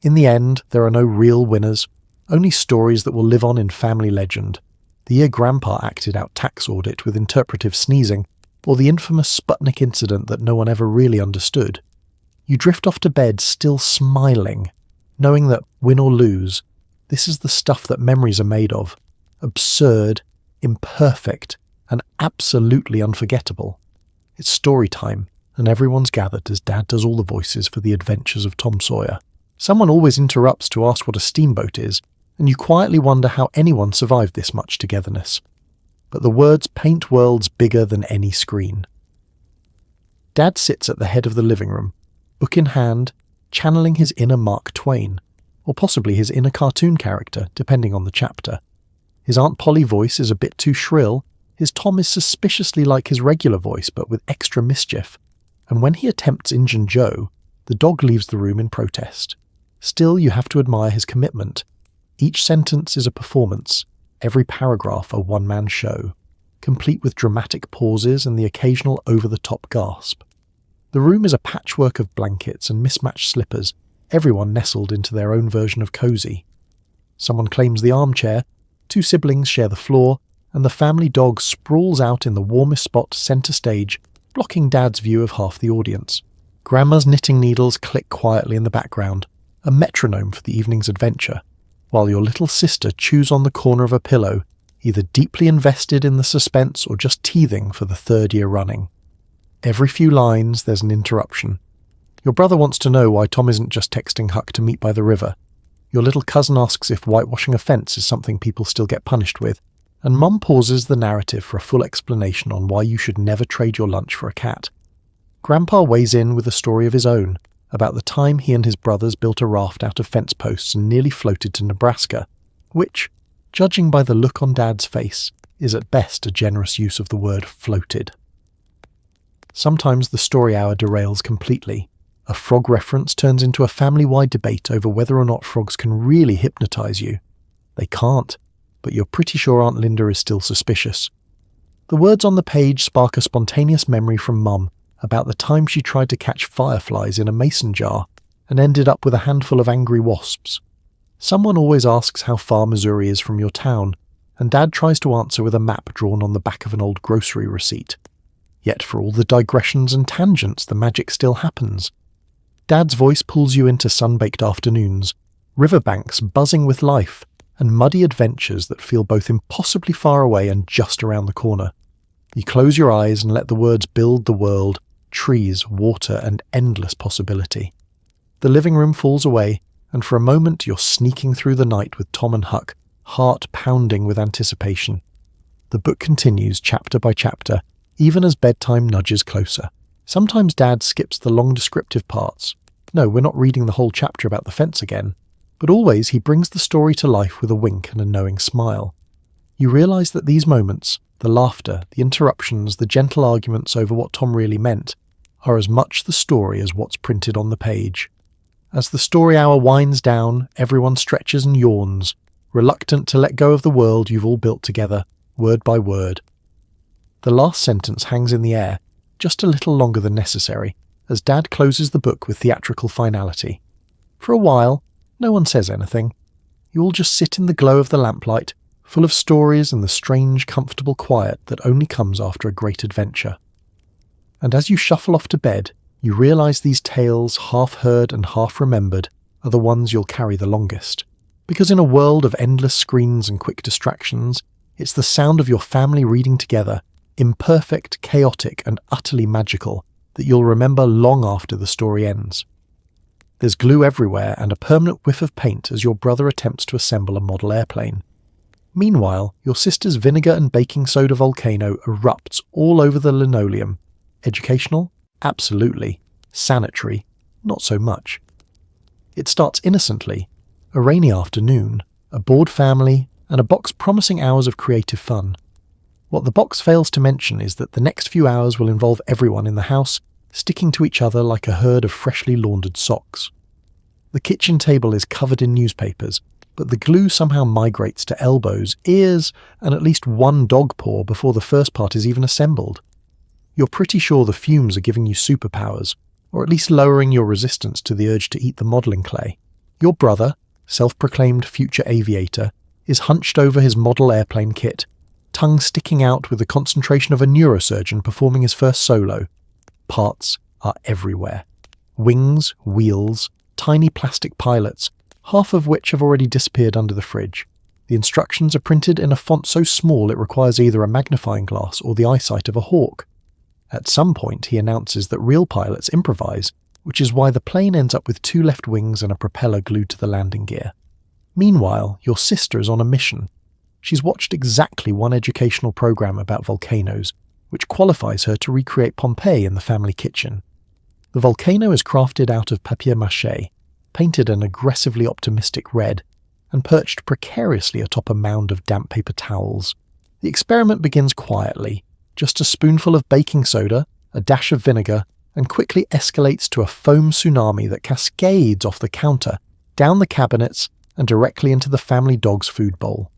A: In the end, there are no real winners, only stories that will live on in family legend. The year Grandpa acted out tax audit with interpretive sneezing, or the infamous Sputnik incident that no one ever really understood. You drift off to bed still smiling, knowing that, win or lose, this is the stuff that memories are made of. Absurd, imperfect, and absolutely unforgettable. It's story time, and everyone's gathered as Dad does all the voices for the adventures of Tom Sawyer. Someone always interrupts to ask what a steamboat is, and you quietly wonder how anyone survived this much togetherness. But the words paint worlds bigger than any screen. Dad sits at the head of the living room, book in hand, channeling his inner Mark Twain, or possibly his inner cartoon character, depending on the chapter. His Aunt Polly voice is a bit too shrill, his Tom is suspiciously like his regular voice but with extra mischief, and when he attempts Injun Joe, the dog leaves the room in protest. Still, you have to admire his commitment. Each sentence is a performance, every paragraph a one-man show, complete with dramatic pauses and the occasional over-the-top gasp. The room is a patchwork of blankets and mismatched slippers, everyone nestled into their own version of cozy. Someone claims the armchair, 2 siblings share the floor, and the family dog sprawls out in the warmest spot centre stage, blocking Dad's view of half the audience. Grandma's knitting needles click quietly in the background, a metronome for the evening's adventure, while your little sister chews on the corner of a pillow, either deeply invested in the suspense or just teething for the 3rd year running. Every few lines there's an interruption. Your brother wants to know why Tom isn't just texting Huck to meet by the river. Your little cousin asks if whitewashing a fence is something people still get punished with, and Mum pauses the narrative for a full explanation on why you should never trade your lunch for a cat. Grandpa weighs in with a story of his own, about the time he and his brothers built a raft out of fence posts and nearly floated to Nebraska, which, judging by the look on Dad's face, is at best a generous use of the word floated. Sometimes the story hour derails completely. A frog reference turns into a family-wide debate over whether or not frogs can really hypnotize you. They can't, but you're pretty sure Aunt Linda is still suspicious. The words on the page spark a spontaneous memory from Mum about the time she tried to catch fireflies in a mason jar and ended up with a handful of angry wasps. Someone always asks how far Missouri is from your town, and Dad tries to answer with a map drawn on the back of an old grocery receipt. Yet for all the digressions and tangents, the magic still happens. Dad's voice pulls you into sun-baked afternoons, riverbanks buzzing with life, and muddy adventures that feel both impossibly far away and just around the corner. You close your eyes and let the words build the world, trees, water, and endless possibility. The living room falls away, and for a moment you're sneaking through the night with Tom and Huck, heart pounding with anticipation. The book continues chapter by chapter, even as bedtime nudges closer. Sometimes Dad skips the long descriptive parts. No, we're not reading the whole chapter about the fence again. But always he brings the story to life with a wink and a knowing smile. You realise that these moments, the laughter, the interruptions, the gentle arguments over what Tom really meant, are as much the story as what's printed on the page. As the story hour winds down, everyone stretches and yawns, reluctant to let go of the world you've all built together, word by word. The last sentence hangs in the air, just a little longer than necessary, as Dad closes the book with theatrical finality. For a while, no one says anything. You all just sit in the glow of the lamplight, full of stories and the strange, comfortable quiet that only comes after a great adventure. And as you shuffle off to bed, you realise these tales, half heard and half remembered, are the ones you'll carry the longest. Because in a world of endless screens and quick distractions, it's the sound of your family reading together, imperfect, chaotic, and utterly magical, that you'll remember long after the story ends. There's glue everywhere and a permanent whiff of paint as your brother attempts to assemble a model airplane. Meanwhile, your sister's vinegar and baking soda volcano erupts all over the linoleum. Educational? Absolutely. Sanitary? Not so much. It starts innocently. A rainy afternoon, a bored family, and a box promising hours of creative fun. What the box fails to mention is that the next few hours will involve everyone in the house sticking to each other like a herd of freshly laundered socks. The kitchen table is covered in newspapers, but the glue somehow migrates to elbows, ears, and at least one dog paw before the first part is even assembled. You're pretty sure the fumes are giving you superpowers, or at least lowering your resistance to the urge to eat the modelling clay. Your brother, self-proclaimed future aviator, is hunched over his model airplane kit, tongue sticking out with the concentration of a neurosurgeon performing his first solo. Parts are everywhere. Wings, wheels, tiny plastic pilots, half of which have already disappeared under the fridge. The instructions are printed in a font so small it requires either a magnifying glass or the eyesight of a hawk. At some point he announces that real pilots improvise, which is why the plane ends up with 2 left wings and a propeller glued to the landing gear. Meanwhile, your sister is on a mission. She's watched exactly one educational program about volcanoes, which qualifies her to recreate Pompeii in the family kitchen. The volcano is crafted out of papier-mâché, painted an aggressively optimistic red, and perched precariously atop a mound of damp paper towels. The experiment begins quietly, just a spoonful of baking soda, a dash of vinegar, and quickly escalates to a foam tsunami that cascades off the counter, down the cabinets, and directly into the family dog's food bowl.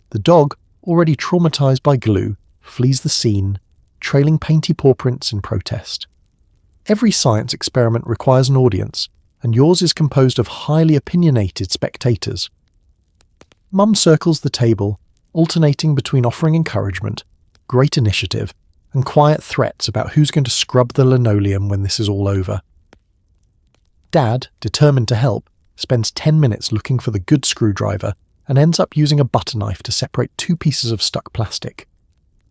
A: The dog, already traumatized by glue, flees the scene, trailing painty paw prints in protest. Every science experiment requires an audience, and yours is composed of highly opinionated spectators. Mum circles the table, alternating between offering encouragement, great initiative, and quiet threats about who's going to scrub the linoleum when this is all over. Dad, determined to help, spends 10 minutes looking for the good screwdriver and ends up using a butter knife to separate 2 pieces of stuck plastic.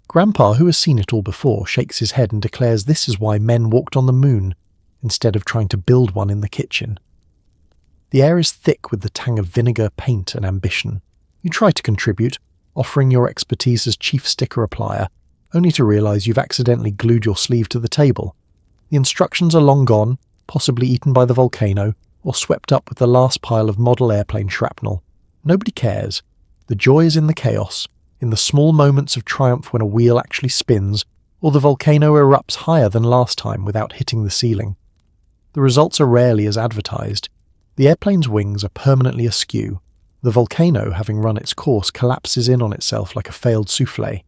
A: Grandpa, who has seen it all before, shakes his head and declares this is why men walked on the moon, instead of trying to build one in the kitchen. The air is thick with the tang of vinegar, paint, and ambition. You try to contribute, offering your expertise as chief sticker applier, only to realise you've accidentally glued your sleeve to the table. The instructions are long gone, possibly eaten by the volcano, or swept up with the last pile of model airplane shrapnel. Nobody cares. The joy is in the chaos, in the small moments of triumph when a wheel actually spins, or the volcano erupts higher than last time without hitting the ceiling. The results are rarely as advertised. The airplane's wings are permanently askew. The volcano, having run its course, collapses in on itself like a failed soufflé.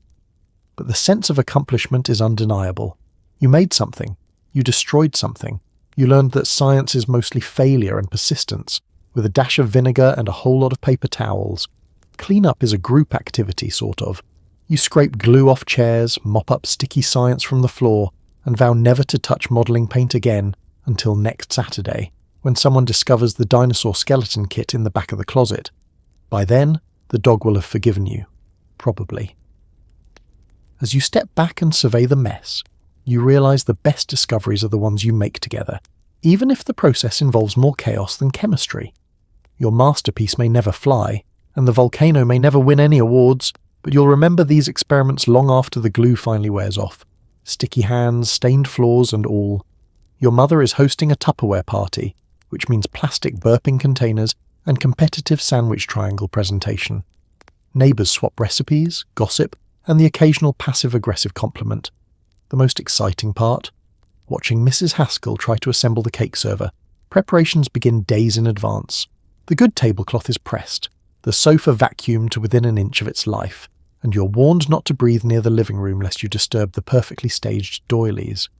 A: But the sense of accomplishment is undeniable. You made something. You destroyed something. You learned that science is mostly failure and persistence, with a dash of vinegar and a whole lot of paper towels. Cleanup is a group activity, sort of. You scrape glue off chairs, mop up sticky science from the floor, and vow never to touch modelling paint again until next Saturday, when someone discovers the dinosaur skeleton kit in the back of the closet. By then, the dog will have forgiven you. Probably. As you step back and survey the mess, you realise the best discoveries are the ones you make together, even if the process involves more chaos than chemistry. Your masterpiece may never fly, and the volcano may never win any awards, but you'll remember these experiments long after the glue finally wears off. Sticky hands, stained floors and all. Your mother is hosting a Tupperware party, which means plastic burping containers and competitive sandwich triangle presentation. Neighbours swap recipes, gossip, and the occasional passive-aggressive compliment. The most exciting part? Watching Mrs. Haskell try to assemble the cake server. Preparations begin days in advance. The good tablecloth is pressed, the sofa vacuumed to within an inch of its life, and you're warned not to breathe near the living room lest you disturb the perfectly staged doilies.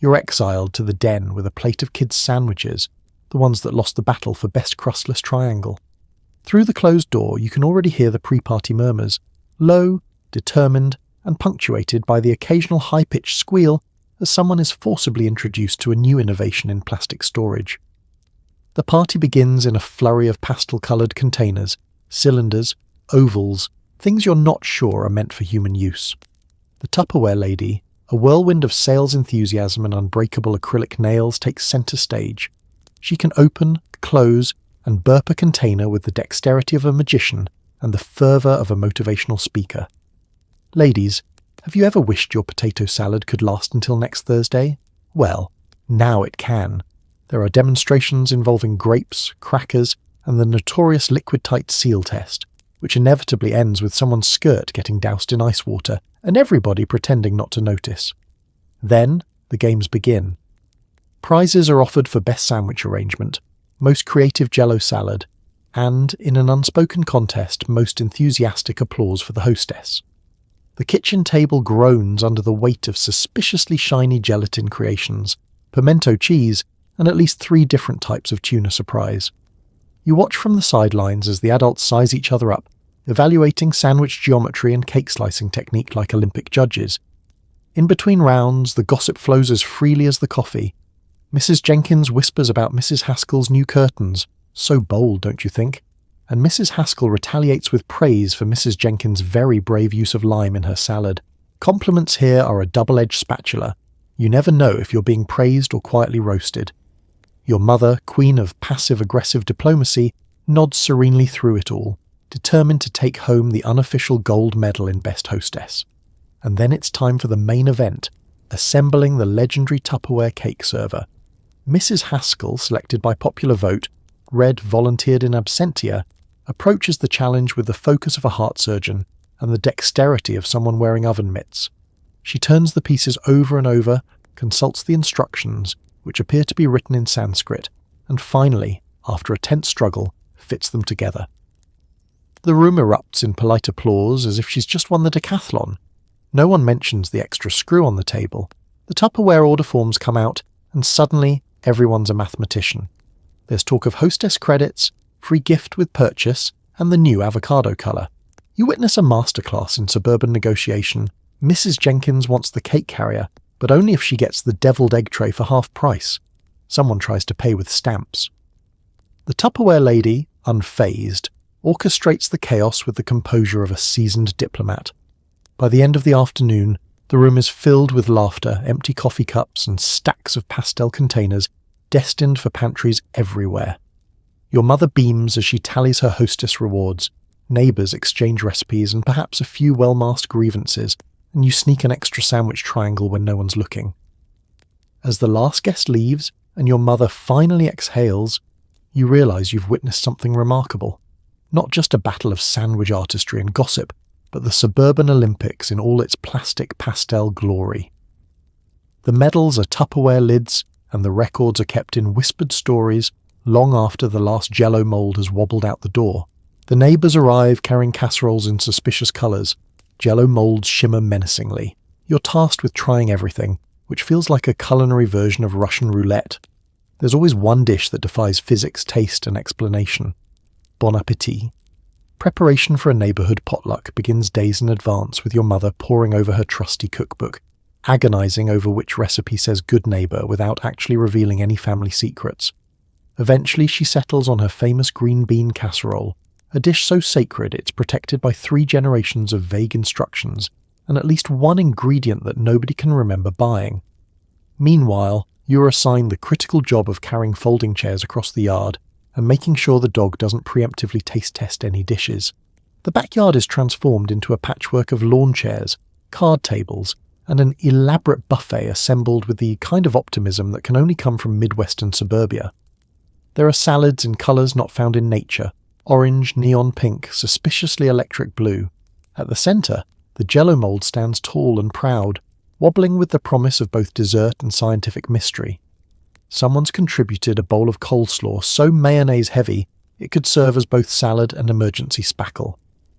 A: You're exiled to the den with a plate of kids' sandwiches, the ones that lost the battle for best crustless triangle. Through the closed door you can already hear the pre-party murmurs, low, determined, and punctuated by the occasional high-pitched squeal as someone is forcibly introduced to a new innovation in plastic storage. The party begins in a flurry of pastel-coloured containers, cylinders, ovals, things you're not sure are meant for human use. The Tupperware lady, a whirlwind of sales enthusiasm and unbreakable acrylic nails, takes centre stage. She can open, close, and burp a container with the dexterity of a magician and the fervour of a motivational speaker. Ladies, have you ever wished your potato salad could last until next Thursday? Well, now it can. There are demonstrations involving grapes, crackers, and the notorious liquid-tight seal test, which inevitably ends with someone's skirt getting doused in ice water and everybody pretending not to notice. Then, the games begin. Prizes are offered for best sandwich arrangement, most creative jello salad, and, in an unspoken contest, most enthusiastic applause for the hostess. The kitchen table groans under the weight of suspiciously shiny gelatin creations, pimento cheese, and at least 3 different types of tuna surprise. You watch from the sidelines as the adults size each other up, evaluating sandwich geometry and cake slicing technique like Olympic judges. In between rounds, the gossip flows as freely as the coffee. Mrs. Jenkins whispers about Mrs. Haskell's new curtains. So bold, don't you think? And Mrs. Haskell retaliates with praise for Mrs. Jenkins' very brave use of lime in her salad. Compliments here are a double-edged spatula. You never know if you're being praised or quietly roasted. Your mother, queen of passive-aggressive diplomacy, nods serenely through it all, determined to take home the unofficial gold medal in Best Hostess. And then it's time for the main event, assembling the legendary Tupperware cake server. Mrs. Haskell, selected by popular vote, Red volunteered in absentia, approaches the challenge with the focus of a heart surgeon and the dexterity of someone wearing oven mitts. She turns the pieces over and over, consults the instructions, which appear to be written in Sanskrit, and finally, after a tense struggle, fits them together. The room erupts in polite applause as if she's just won the decathlon. No one mentions the extra screw on the table. The Tupperware order forms come out, and suddenly everyone's a mathematician. There's talk of hostess credits, free gift with purchase, and the new avocado colour. You witness a masterclass in suburban negotiation. Mrs. Jenkins wants the cake carrier, but only if she gets the devilled egg tray for half price. Someone tries to pay with stamps. The Tupperware lady, unfazed, orchestrates the chaos with the composure of a seasoned diplomat. By the end of the afternoon, the room is filled with laughter, empty coffee cups, and stacks of pastel containers destined for pantries everywhere. Your mother beams as she tallies her hostess rewards. Neighbours exchange recipes and perhaps a few well-masked grievances, and you sneak an extra sandwich triangle when no one's looking. As the last guest leaves, and your mother finally exhales, you realize you've witnessed something remarkable. Not just a battle of sandwich artistry and gossip, but the suburban Olympics in all its plastic pastel glory. The medals are Tupperware lids, and the records are kept in whispered stories long after the last Jell-O mould has wobbled out the door. The neighbours arrive carrying casseroles in suspicious colours. Jell-O moulds shimmer menacingly. You're tasked with trying everything, which feels like a culinary version of Russian roulette. There's always one dish that defies physics, taste and explanation. Bon appétit. Preparation for a neighbourhood potluck begins days in advance with your mother poring over her trusty cookbook, agonising over which recipe says good neighbour without actually revealing any family secrets. Eventually she settles on her famous green bean casserole, a dish so sacred it's protected by 3 generations of vague instructions and at least one ingredient that nobody can remember buying. Meanwhile, you are assigned the critical job of carrying folding chairs across the yard and making sure the dog doesn't preemptively taste test any dishes. The backyard is transformed into a patchwork of lawn chairs, card tables, and an elaborate buffet assembled with the kind of optimism that can only come from Midwestern suburbia. There are salads in colours not found in nature: orange, neon pink, suspiciously electric blue. At the centre, the Jell-O mould stands tall and proud, wobbling with the promise of both dessert and scientific mystery. Someone's contributed a bowl of coleslaw so mayonnaise-heavy it could serve as both salad and emergency spackle.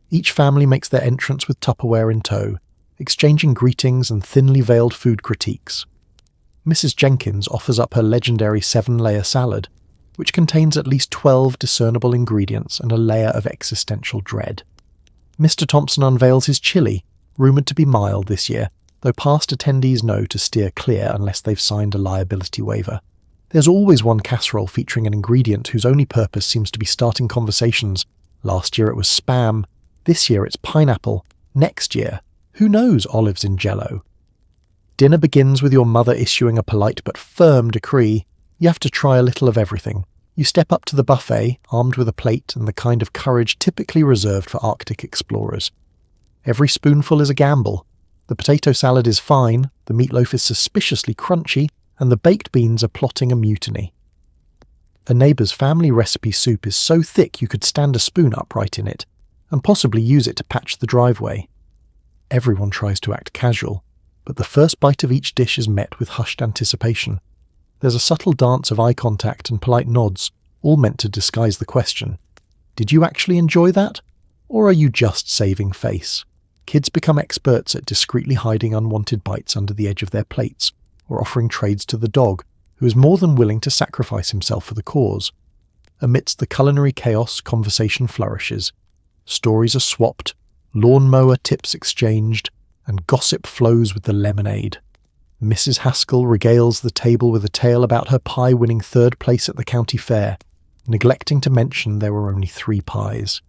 A: Each family makes their entrance with Tupperware in tow, exchanging greetings and thinly veiled food critiques. Mrs. Jenkins offers up her legendary 7-layer salad, which contains at least 12 discernible ingredients and a layer of existential dread. Mr. Thompson unveils his chili, rumoured to be mild this year, though past attendees know to steer clear unless they've signed a liability waiver. There's always one casserole featuring an ingredient whose only purpose seems to be starting conversations. Last year it was spam, this year it's pineapple, next year, who knows, olives in Jell-O. Dinner begins with your mother issuing a polite but firm decree. You have to try a little of everything. You step up to the buffet, armed with a plate and the kind of courage typically reserved for Arctic explorers. Every spoonful is a gamble. The potato salad is fine, the meatloaf is suspiciously crunchy, and the baked beans are plotting a mutiny. A neighbour's family recipe soup is so thick you could stand a spoon upright in it, and possibly use it to patch the driveway. Everyone tries to act casual, but the first bite of each dish is met with hushed anticipation. There's a subtle dance of eye contact and polite nods, all meant to disguise the question. Did you actually enjoy that? Or are you just saving face? Kids become experts at discreetly hiding unwanted bites under the edge of their plates, or offering trades to the dog, who is more than willing to sacrifice himself for the cause. Amidst the culinary chaos, conversation flourishes. Stories are swapped, lawnmower tips exchanged, and gossip flows with the lemonade. Mrs. Haskell regales the table with a tale about her pie winning 3rd place at the county fair, neglecting to mention there were only 3 pies.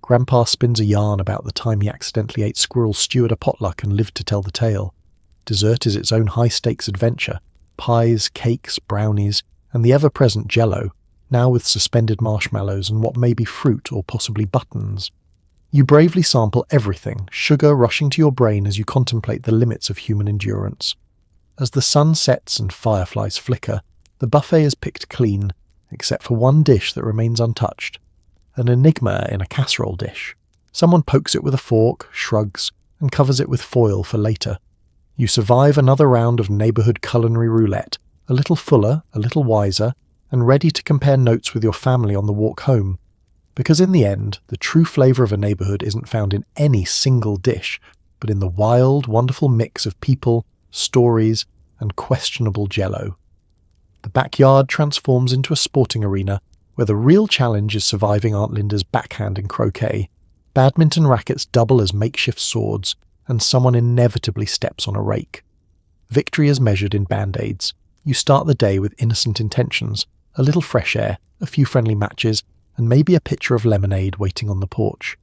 A: Grandpa spins a yarn about the time he accidentally ate squirrel stew at a potluck and lived to tell the tale. Dessert is its own high-stakes adventure. Pies, cakes, brownies, and the ever-present Jell-O, now with suspended marshmallows and what may be fruit or possibly buttons. You bravely sample everything, sugar rushing to your brain as you contemplate the limits of human endurance. As the sun sets and fireflies flicker, the buffet is picked clean, except for one dish that remains untouched. An enigma in a casserole dish. Someone pokes it with a fork, shrugs, and covers it with foil for later. You survive another round of neighbourhood culinary roulette, a little fuller, a little wiser, and ready to compare notes with your family on the walk home. Because in the end, the true flavour of a neighbourhood isn't found in any single dish, but in the wild, wonderful mix of people, stories, and questionable Jell-O. The backyard transforms into a sporting arena, where the real challenge is surviving Aunt Linda's backhand in croquet. Badminton rackets double as makeshift swords, and someone inevitably steps on a rake. Victory is measured in band-aids. You start the day with innocent intentions, a little fresh air, a few friendly matches, and maybe a pitcher of lemonade waiting on the porch.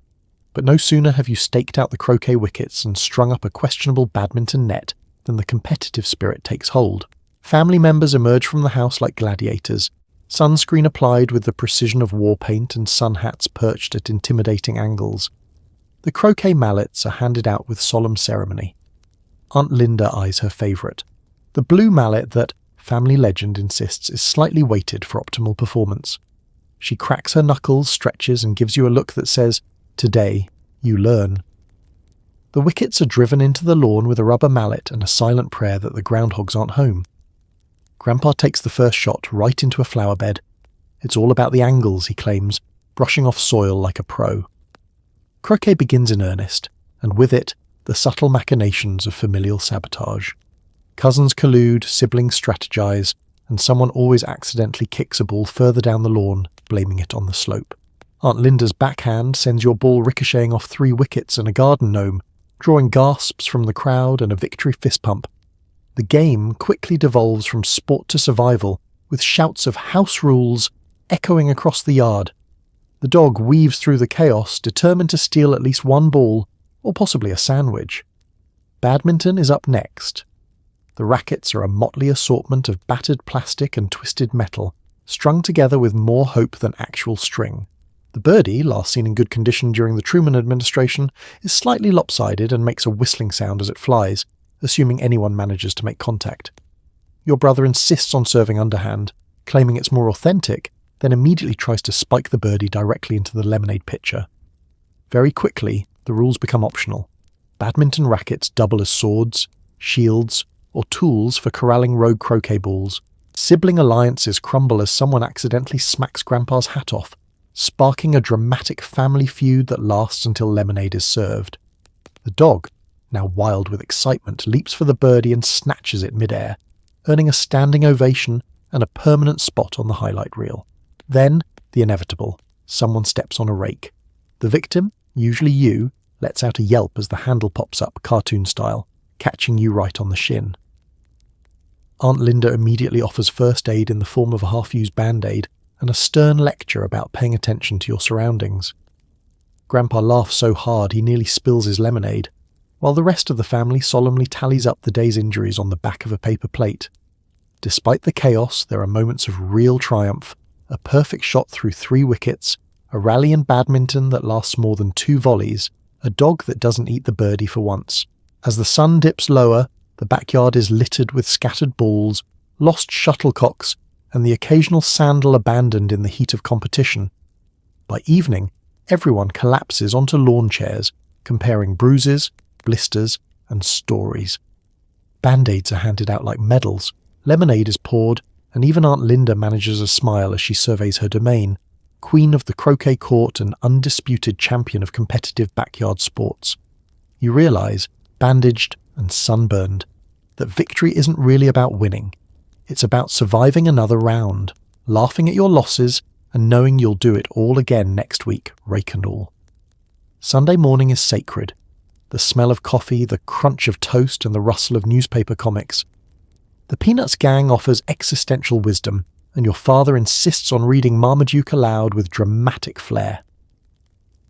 A: But no sooner have you staked out the croquet wickets and strung up a questionable badminton net than the competitive spirit takes hold. Family members emerge from the house like gladiators, sunscreen applied with the precision of war paint and sun hats perched at intimidating angles. The croquet mallets are handed out with solemn ceremony. Aunt Linda eyes her favourite, the blue mallet that, family legend insists is slightly weighted for optimal performance. She cracks her knuckles, stretches, and gives you a look that says, "Today, you learn." The wickets are driven into the lawn with a rubber mallet and a silent prayer that the groundhogs aren't home. Grandpa takes the first shot right into a flower bed. It's all about the angles, he claims, brushing off soil like a pro. Croquet begins in earnest, and with it, the subtle machinations of familial sabotage. Cousins collude, siblings strategize, and someone always accidentally kicks a ball further down the lawn, blaming it on the slope. Aunt Linda's backhand sends your ball ricocheting off 3 wickets and a garden gnome, drawing gasps from the crowd and a victory fist pump. The game quickly devolves from sport to survival, with shouts of house rules echoing across the yard. The dog weaves through the chaos, determined to steal at least one ball, or possibly a sandwich. Badminton is up next. The rackets are a motley assortment of battered plastic and twisted metal, strung together with more hope than actual string. The birdie, last seen in good condition during the Truman administration, is slightly lopsided and makes a whistling sound as it flies, assuming anyone manages to make contact. Your brother insists on serving underhand, claiming it's more authentic, then immediately tries to spike the birdie directly into the lemonade pitcher. Very quickly, the rules become optional. Badminton rackets double as swords, shields, or tools for corralling rogue croquet balls. Sibling alliances crumble as someone accidentally smacks Grandpa's hat off, sparking a dramatic family feud that lasts until lemonade is served. The dog, now wild with excitement, leaps for the birdie and snatches it mid-air, earning a standing ovation and a permanent spot on the highlight reel. Then, the inevitable. Someone steps on a rake. The victim, usually you, lets out a yelp as the handle pops up, cartoon style, catching you right on the shin. Aunt Linda immediately offers first aid in the form of a half-used band-aid and a stern lecture about paying attention to your surroundings. Grandpa laughs so hard he nearly spills his lemonade, while the rest of the family solemnly tallies up the day's injuries on the back of a paper plate. Despite the chaos, there are moments of real triumph, a perfect shot through 3 wickets, a rally in badminton that lasts more than 2 volleys, a dog that doesn't eat the birdie for once. As the sun dips lower, the backyard is littered with scattered balls, lost shuttlecocks, and the occasional sandal abandoned in the heat of competition. By evening, everyone collapses onto lawn chairs, comparing bruises, blisters, and stories. Band-aids are handed out like medals, lemonade is poured, and even Aunt Linda manages a smile as she surveys her domain, queen of the croquet court and undisputed champion of competitive backyard sports. You realise, bandaged and sunburned, that victory isn't really about winning. It's about surviving another round, laughing at your losses, and knowing you'll do it all again next week, rake and all. Sunday morning is sacred. The smell of coffee, the crunch of toast, and the rustle of newspaper comics. The Peanuts gang offers existential wisdom, and your father insists on reading Marmaduke aloud with dramatic flair.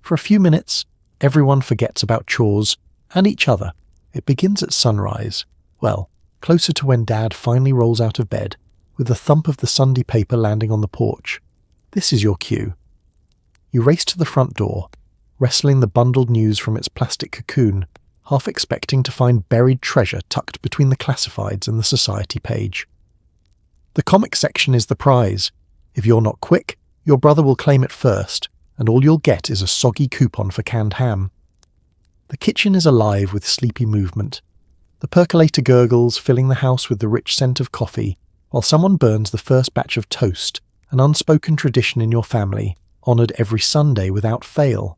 A: For a few minutes, everyone forgets about chores and each other. It begins at sunrise. Well, closer to when Dad finally rolls out of bed, with the thump of the Sunday paper landing on the porch. This is your cue. You race to the front door, wrestling the bundled news from its plastic cocoon, half expecting to find buried treasure tucked between the classifieds and the society page. The comic section is the prize. If you're not quick, your brother will claim it first, and all you'll get is a soggy coupon for canned ham. The kitchen is alive with sleepy movement. The percolator gurgles, filling the house with the rich scent of coffee, while someone burns the first batch of toast, an unspoken tradition in your family, honoured every Sunday without fail.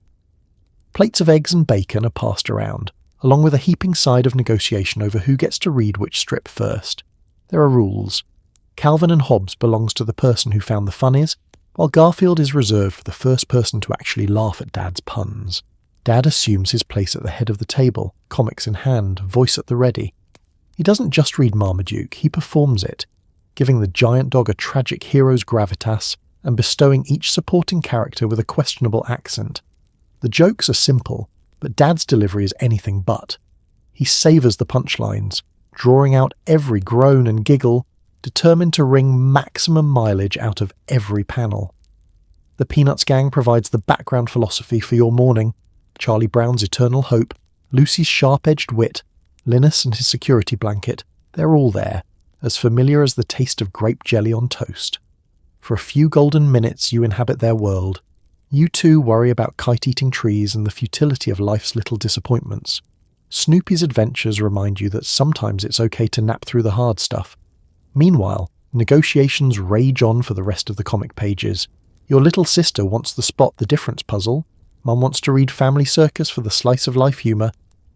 A: Plates of eggs and bacon are passed around, along with a heaping side of negotiation over who gets to read which strip first. There are rules. Calvin and Hobbes belongs to the person who found the funnies, while Garfield is reserved for the first person to actually laugh at Dad's puns. Dad assumes his place at the head of the table, comics in hand, voice at the ready. He doesn't just read Marmaduke, he performs it, giving the giant dog a tragic hero's gravitas and bestowing each supporting character with a questionable accent. The jokes are simple, but Dad's delivery is anything but. He savours the punchlines, drawing out every groan and giggle, determined to wring maximum mileage out of every panel. The Peanuts gang provides the background philosophy for your morning, Charlie Brown's eternal hope, Lucy's sharp-edged wit, Linus and his security blanket, they're all there, as familiar as the taste of grape jelly on toast. For a few golden minutes you inhabit their world. You too worry about kite-eating trees and the futility of life's little disappointments. Snoopy's adventures remind you that sometimes it's okay to nap through the hard stuff. Meanwhile, negotiations rage on for the rest of the comic pages. Your little sister wants the spot the difference puzzle, Mum wants to read Family Circus for the slice-of-life humour,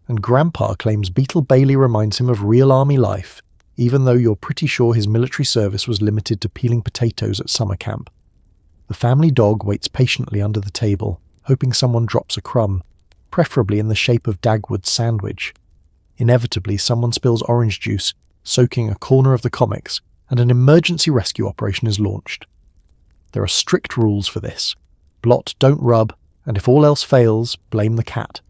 A: and Grandpa claims Beetle Bailey reminds him of real army life, even though you're pretty sure his military service was limited to peeling potatoes at summer camp. The family dog waits patiently under the table, hoping someone drops a crumb, preferably in the shape of Dagwood's sandwich. Inevitably, someone spills orange juice, soaking a corner of the comics, and an emergency rescue operation is launched. There are strict rules for this. Blot, don't rub, and if all else fails, blame the cat.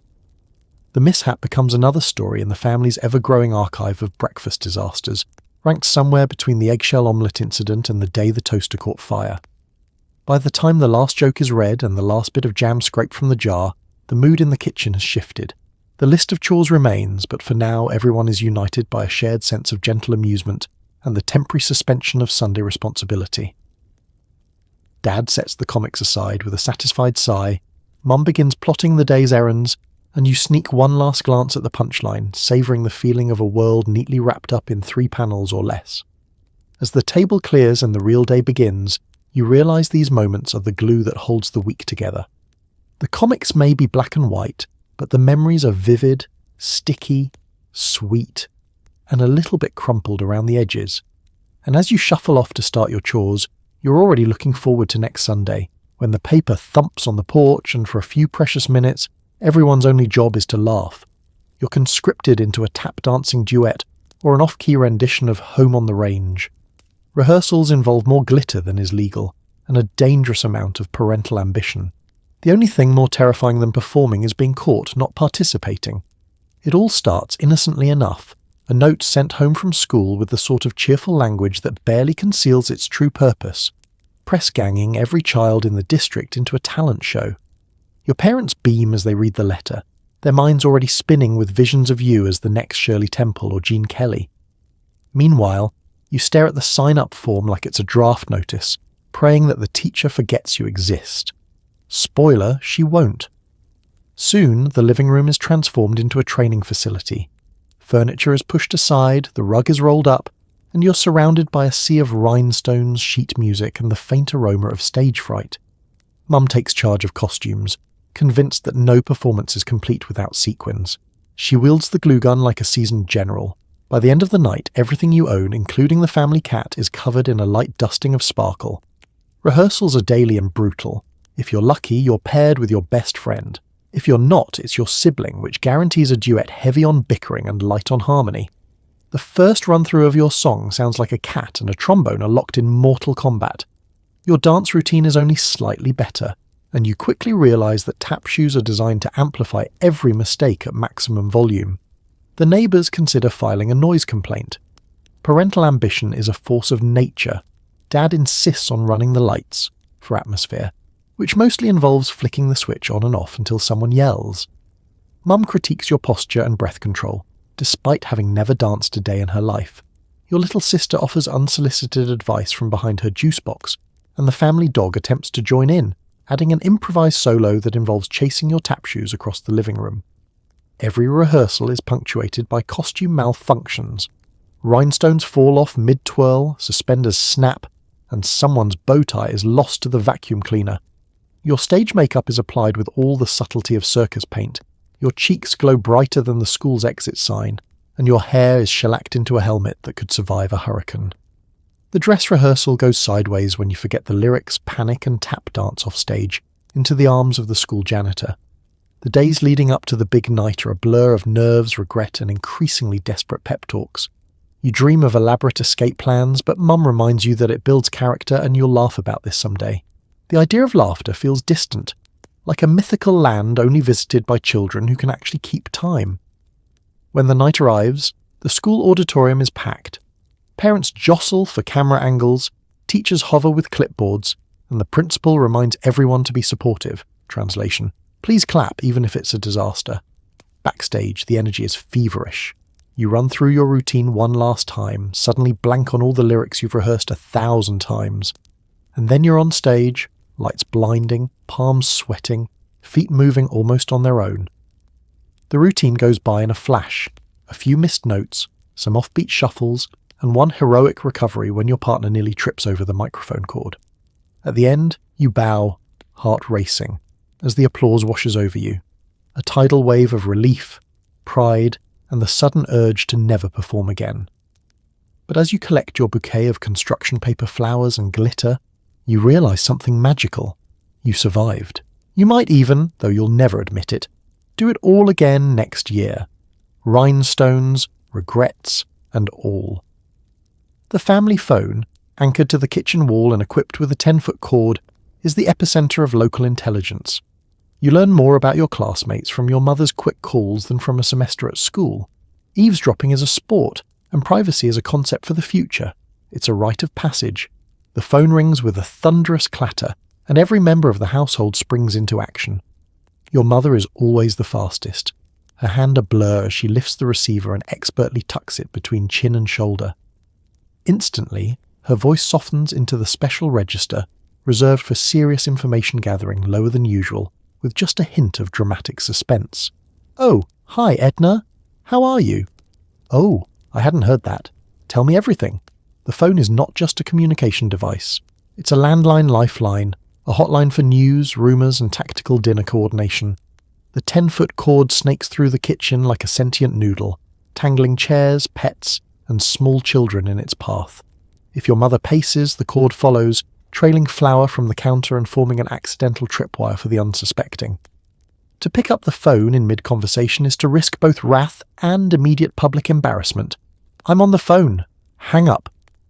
A: The mishap becomes another story in the family's ever-growing archive of breakfast disasters, ranked somewhere between the eggshell omelette incident and the day the toaster caught fire. By the time the last joke is read and the last bit of jam scraped from the jar, the mood in the kitchen has shifted. The list of chores remains, but for now everyone is united by a shared sense of gentle amusement and the temporary suspension of Sunday responsibility. Dad sets the comics aside with a satisfied sigh, Mum begins plotting the day's errands, and you sneak one last glance at the punchline, savouring the feeling of a world neatly wrapped up in 3 panels or less. As the table clears and the real day begins, you realise these moments are the glue that holds the week together. The comics may be black and white, but the memories are vivid, sticky, sweet, and a little bit crumpled around the edges. And as you shuffle off to start your chores, you're already looking forward to next Sunday, when the paper thumps on the porch and for a few precious minutes, everyone's only job is to laugh. You're conscripted into a tap-dancing duet or an off-key rendition of Home on the Range. Rehearsals involve more glitter than is legal, and a dangerous amount of parental ambition. The only thing more terrifying than performing is being caught not participating. It all starts innocently enough, a note sent home from school with the sort of cheerful language that barely conceals its true purpose, press-ganging every child in the district into a talent show. Your parents beam as they read the letter, their minds already spinning with visions of you as the next Shirley Temple or Gene Kelly. Meanwhile, you stare at the sign-up form like it's a draft notice, praying that the teacher forgets you exist. Spoiler, she won't. Soon, the living room is transformed into a training facility. Furniture is pushed aside, the rug is rolled up, and you're surrounded by a sea of rhinestones, sheet music, and the faint aroma of stage fright. Mum takes charge of costumes, convinced that no performance is complete without sequins. She wields the glue gun like a seasoned general. By the end of the night, everything you own, including the family cat, is covered in a light dusting of sparkle. Rehearsals are daily and brutal. If you're lucky, you're paired with your best friend. If you're not, it's your sibling, which guarantees a duet heavy on bickering and light on harmony. The first run-through of your song sounds like a cat and a trombone are locked in mortal combat. Your dance routine is only slightly better, and you quickly realise that tap shoes are designed to amplify every mistake at maximum volume. The neighbours consider filing a noise complaint. Parental ambition is a force of nature. Dad insists on running the lights, for atmosphere, which mostly involves flicking the switch on and off until someone yells. Mum critiques your posture and breath control, despite having never danced a day in her life. Your little sister offers unsolicited advice from behind her juice box, and the family dog attempts to join in, adding an improvised solo that involves chasing your tap shoes across the living room. Every rehearsal is punctuated by costume malfunctions. Rhinestones fall off mid-twirl, suspenders snap, and someone's bow tie is lost to the vacuum cleaner. Your stage makeup is applied with all the subtlety of circus paint. Your cheeks glow brighter than the school's exit sign, and your hair is shellacked into a helmet that could survive a hurricane. The dress rehearsal goes sideways when you forget the lyrics, panic and tap dance off stage, into the arms of the school janitor. The days leading up to the big night are a blur of nerves, regret and increasingly desperate pep talks. You dream of elaborate escape plans, but Mum reminds you that it builds character and you'll laugh about this someday. The idea of laughter feels distant, like a mythical land only visited by children who can actually keep time. When the night arrives, the school auditorium is packed. Parents jostle for camera angles, teachers hover with clipboards, and the principal reminds everyone to be supportive. Translation: please clap even if it's a disaster. Backstage, the energy is feverish. You run through your routine one last time, suddenly blank on all the lyrics you've rehearsed 1,000 times. And then you're on stage, lights blinding, palms sweating, feet moving almost on their own. The routine goes by in a flash, a few missed notes, some offbeat shuffles, and one heroic recovery when your partner nearly trips over the microphone cord. At the end, you bow, heart racing, as the applause washes over you. A tidal wave of relief, pride, and the sudden urge to never perform again. But as you collect your bouquet of construction paper flowers and glitter, you realise something magical. You survived. You might even, though you'll never admit it, do it all again next year. Rhinestones, regrets, and all. The family phone, anchored to the kitchen wall and equipped with a 10-foot cord, is the epicentre of local intelligence. You learn more about your classmates from your mother's quick calls than from a semester at school. Eavesdropping is a sport, and privacy is a concept for the future. It's a rite of passage. The phone rings with a thunderous clatter, and every member of the household springs into action. Your mother is always the fastest. Her hand a blur as she lifts the receiver and expertly tucks it between chin and shoulder. Instantly, her voice softens into the special register, reserved for serious information gathering lower than usual, with just a hint of dramatic suspense. "Oh, hi, Edna. How are you?" "Oh, I hadn't heard that. Tell me everything." The phone is not just a communication device. It's a landline lifeline, a hotline for news, rumours, and tactical dinner coordination. The 10-foot cord snakes through the kitchen like a sentient noodle, tangling chairs, pets, and small children in its path. If your mother paces, the cord follows, trailing flour from the counter and forming an accidental tripwire for the unsuspecting. To pick up the phone in mid-conversation is to risk both wrath and immediate public embarrassment. "I'm on the phone." Hang up.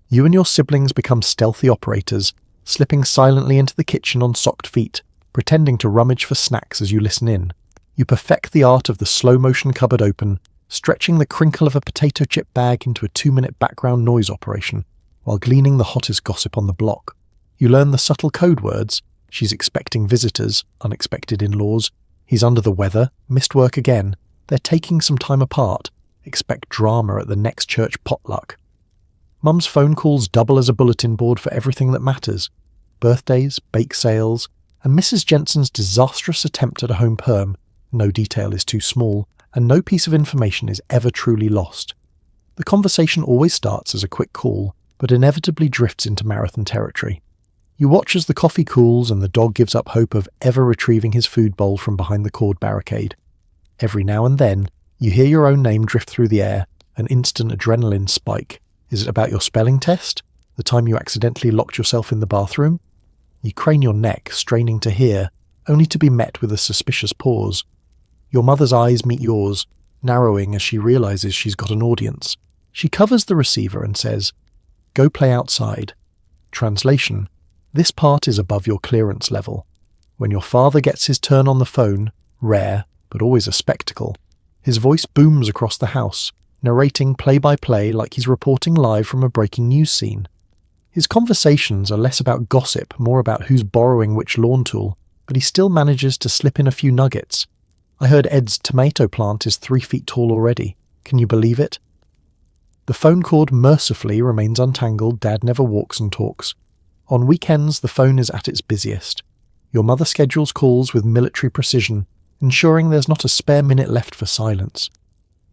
A: You and your siblings become stealthy operators, slipping silently into the kitchen on socked feet, pretending to rummage for snacks as you listen in. You perfect the art of the slow-motion cupboard open, stretching the crinkle of a potato chip bag into a 2-minute background noise operation, while gleaning the hottest gossip on the block. You learn the subtle code words: she's expecting visitors, unexpected in-laws, he's under the weather, missed work again, they're taking some time apart, expect drama at the next church potluck. Mum's phone calls double as a bulletin board for everything that matters: birthdays, bake sales, and Mrs. Jensen's disastrous attempt at a home perm. No detail is too small, and no piece of information is ever truly lost. The conversation always starts as a quick call, but inevitably drifts into marathon territory. You watch as the coffee cools and the dog gives up hope of ever retrieving his food bowl from behind the cord barricade. Every now and then, you hear your own name drift through the air, an instant adrenaline spike. Is it about your spelling test? The time you accidentally locked yourself in the bathroom? You crane your neck, straining to hear, only to be met with a suspicious pause. Your mother's eyes meet yours, narrowing as she realizes she's got an audience. She covers the receiver and says, "Go play outside." Translation: this part is above your clearance level. When your father gets his turn on the phone, rare, but always a spectacle, his voice booms across the house, narrating play-by-play like he's reporting live from a breaking news scene. His conversations are less about gossip, more about who's borrowing which lawn tool, but he still manages to slip in a few nuggets. "I heard Ed's tomato plant is 3 feet tall already. Can you believe it?" The phone cord mercifully remains untangled. Dad never walks and talks. On weekends, the phone is at its busiest. Your mother schedules calls with military precision, ensuring there's not a spare minute left for silence.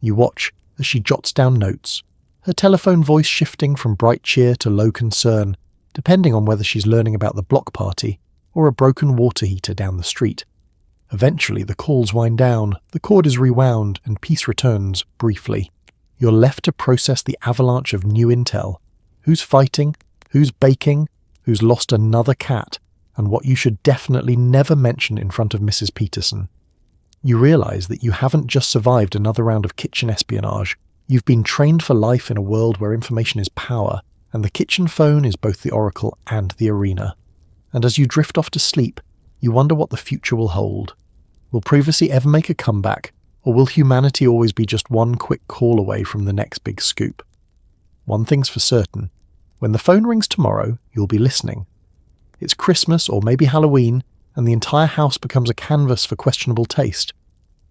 A: You watch as she jots down notes, her telephone voice shifting from bright cheer to low concern, depending on whether she's learning about the block party or a broken water heater down the street. Eventually, the calls wind down, the cord is rewound, and peace returns, briefly. You're left to process the avalanche of new intel. Who's fighting? Who's baking? Who's lost another cat? And what you should definitely never mention in front of Mrs. Peterson. You realise that you haven't just survived another round of kitchen espionage. You've been trained for life in a world where information is power, and the kitchen phone is both the oracle and the arena. And as you drift off to sleep, you wonder what the future will hold. Will privacy ever make a comeback, or will humanity always be just one quick call away from the next big scoop? One thing's for certain. When the phone rings tomorrow, you'll be listening. It's Christmas or maybe Halloween, and the entire house becomes a canvas for questionable taste.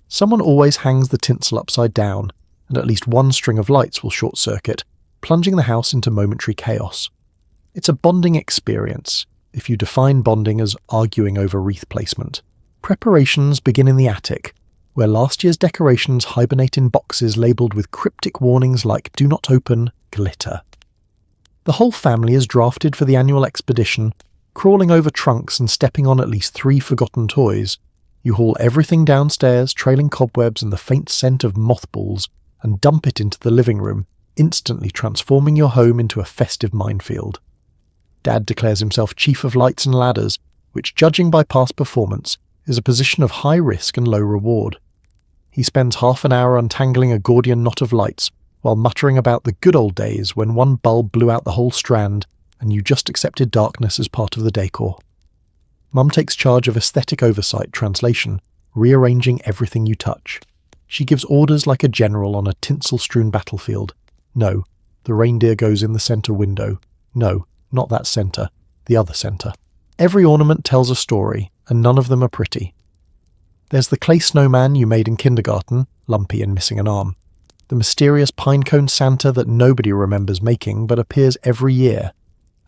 A: Someone always hangs the tinsel upside down, and at least one string of lights will short-circuit, plunging the house into momentary chaos. It's a bonding experience, if you define bonding as arguing over wreath placement. Preparations begin in the attic, where last year's decorations hibernate in boxes labelled with cryptic warnings like "Do not open, glitter." The whole family is drafted for the annual expedition, crawling over trunks and stepping on at least 3 forgotten toys. You haul everything downstairs, trailing cobwebs and the faint scent of mothballs, and dump it into the living room, instantly transforming your home into a festive minefield. Dad declares himself chief of lights and ladders, which, judging by past performance, is a position of high risk and low reward. He spends half an hour untangling a Gordian knot of lights, while muttering about the good old days when one bulb blew out the whole strand and you just accepted darkness as part of the decor. Mum takes charge of aesthetic oversight translation, rearranging everything you touch. She gives orders like a general on a tinsel-strewn battlefield. No, the reindeer goes in the centre window. No, not that centre, the other centre. Every ornament tells a story, and none of them are pretty. There's the clay snowman you made in kindergarten, lumpy and missing an arm. The mysterious pinecone Santa that nobody remembers making but appears every year,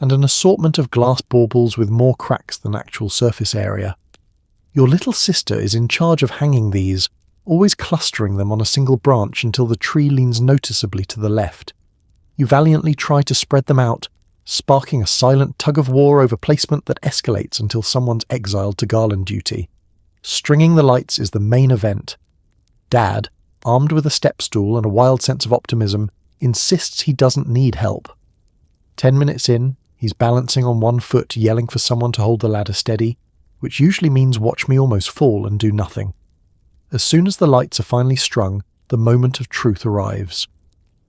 A: and an assortment of glass baubles with more cracks than actual surface area. Your little sister is in charge of hanging these, always clustering them on a single branch until the tree leans noticeably to the left. You valiantly try to spread them out, sparking a silent tug-of-war over placement that escalates until someone's exiled to garland duty. Stringing the lights is the main event. Dad, armed with a step stool and a wild sense of optimism, insists he doesn't need help. 10 minutes in, he's balancing on one foot, yelling for someone to hold the ladder steady, which usually means watch me almost fall and do nothing. As soon as the lights are finally strung, the moment of truth arrives.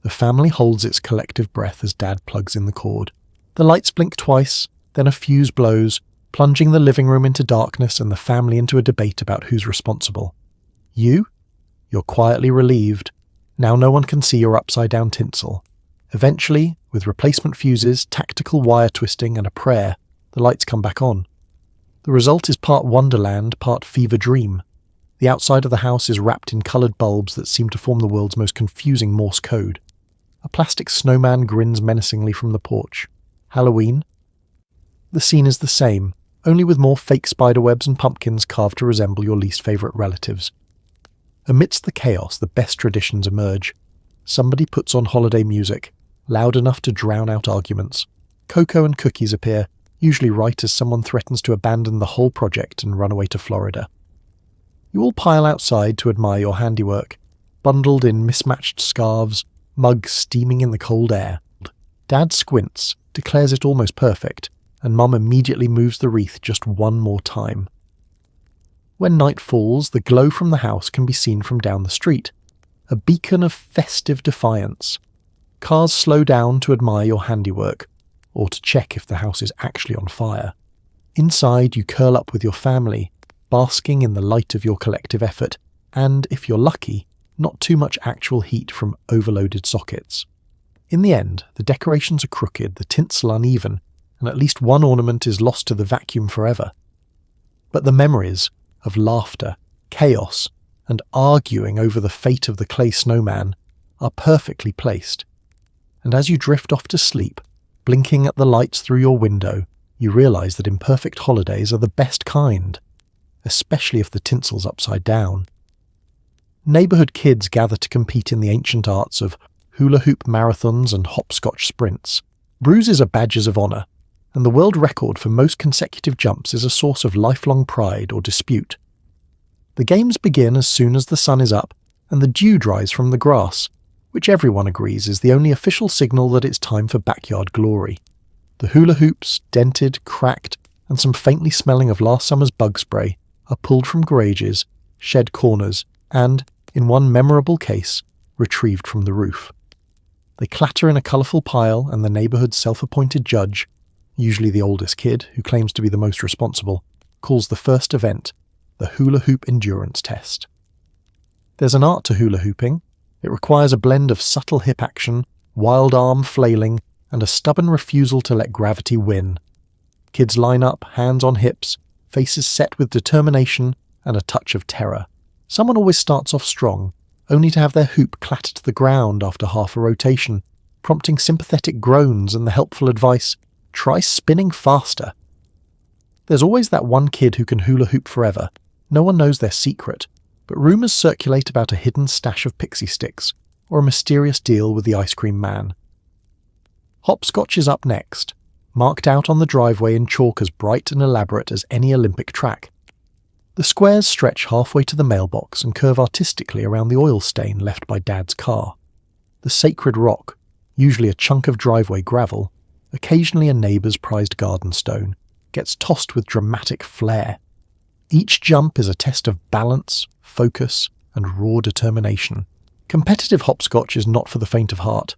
A: The family holds its collective breath as Dad plugs in the cord. The lights blink twice, then a fuse blows, plunging the living room into darkness and the family into a debate about who's responsible. You? You're quietly relieved. Now no one can see your upside-down tinsel. Eventually, with replacement fuses, tactical wire twisting and a prayer, the lights come back on. The result is part wonderland, part fever dream. The outside of the house is wrapped in coloured bulbs that seem to form the world's most confusing Morse code. A plastic snowman grins menacingly from the porch. Halloween? The scene is the same, only with more fake spiderwebs and pumpkins carved to resemble your least favourite relatives. Amidst the chaos, the best traditions emerge. Somebody puts on holiday music, loud enough to drown out arguments. Cocoa and cookies appear, usually right as someone threatens to abandon the whole project and run away to Florida. You all pile outside to admire your handiwork, bundled in mismatched scarves, mugs steaming in the cold air. Dad squints, declares it almost perfect, and Mum immediately moves the wreath just one more time. When night falls, the glow from the house can be seen from down the street, a beacon of festive defiance. Cars slow down to admire your handiwork, or to check if the house is actually on fire. Inside, you curl up with your family, basking in the light of your collective effort, and, if you're lucky, not too much actual heat from overloaded sockets. In the end, the decorations are crooked, the tinsel uneven, and at least one ornament is lost to the vacuum forever. But the memories of laughter, chaos, and arguing over the fate of the clay snowman are perfectly placed. And as you drift off to sleep, blinking at the lights through your window, you realise that imperfect holidays are the best kind, especially if the tinsel's upside down. Neighbourhood kids gather to compete in the ancient arts of hula hoop marathons and hopscotch sprints. Bruises are badges of honour, and the world record for most consecutive jumps is a source of lifelong pride or dispute. The games begin as soon as the sun is up and the dew dries from the grass, which everyone agrees is the only official signal that it's time for backyard glory. The hula hoops, dented, cracked, and some faintly smelling of last summer's bug spray, are pulled from garages, shed corners, and, in one memorable case, retrieved from the roof. They clatter in a colourful pile, and the neighbourhood's self-appointed judge, usually the oldest kid who claims to be the most responsible, calls the first event the hula hoop endurance test. There's an art to hula hooping. It requires a blend of subtle hip action, wild arm flailing, and a stubborn refusal to let gravity win. Kids line up, hands on hips, faces set with determination and a touch of terror. Someone always starts off strong, only to have their hoop clatter to the ground after half a rotation, prompting sympathetic groans and the helpful advice, "Try spinning faster." There's always that one kid who can hula hoop forever. No one knows their secret, but rumours circulate about a hidden stash of pixie sticks, or a mysterious deal with the ice cream man. Hopscotch is up next, marked out on the driveway in chalk as bright and elaborate as any Olympic track. The squares stretch halfway to the mailbox and curve artistically around the oil stain left by Dad's car. The sacred rock, usually a chunk of driveway gravel, occasionally a neighbour's prized garden stone, gets tossed with dramatic flair. Each jump is a test of balance, focus, and raw determination. Competitive hopscotch is not for the faint of heart.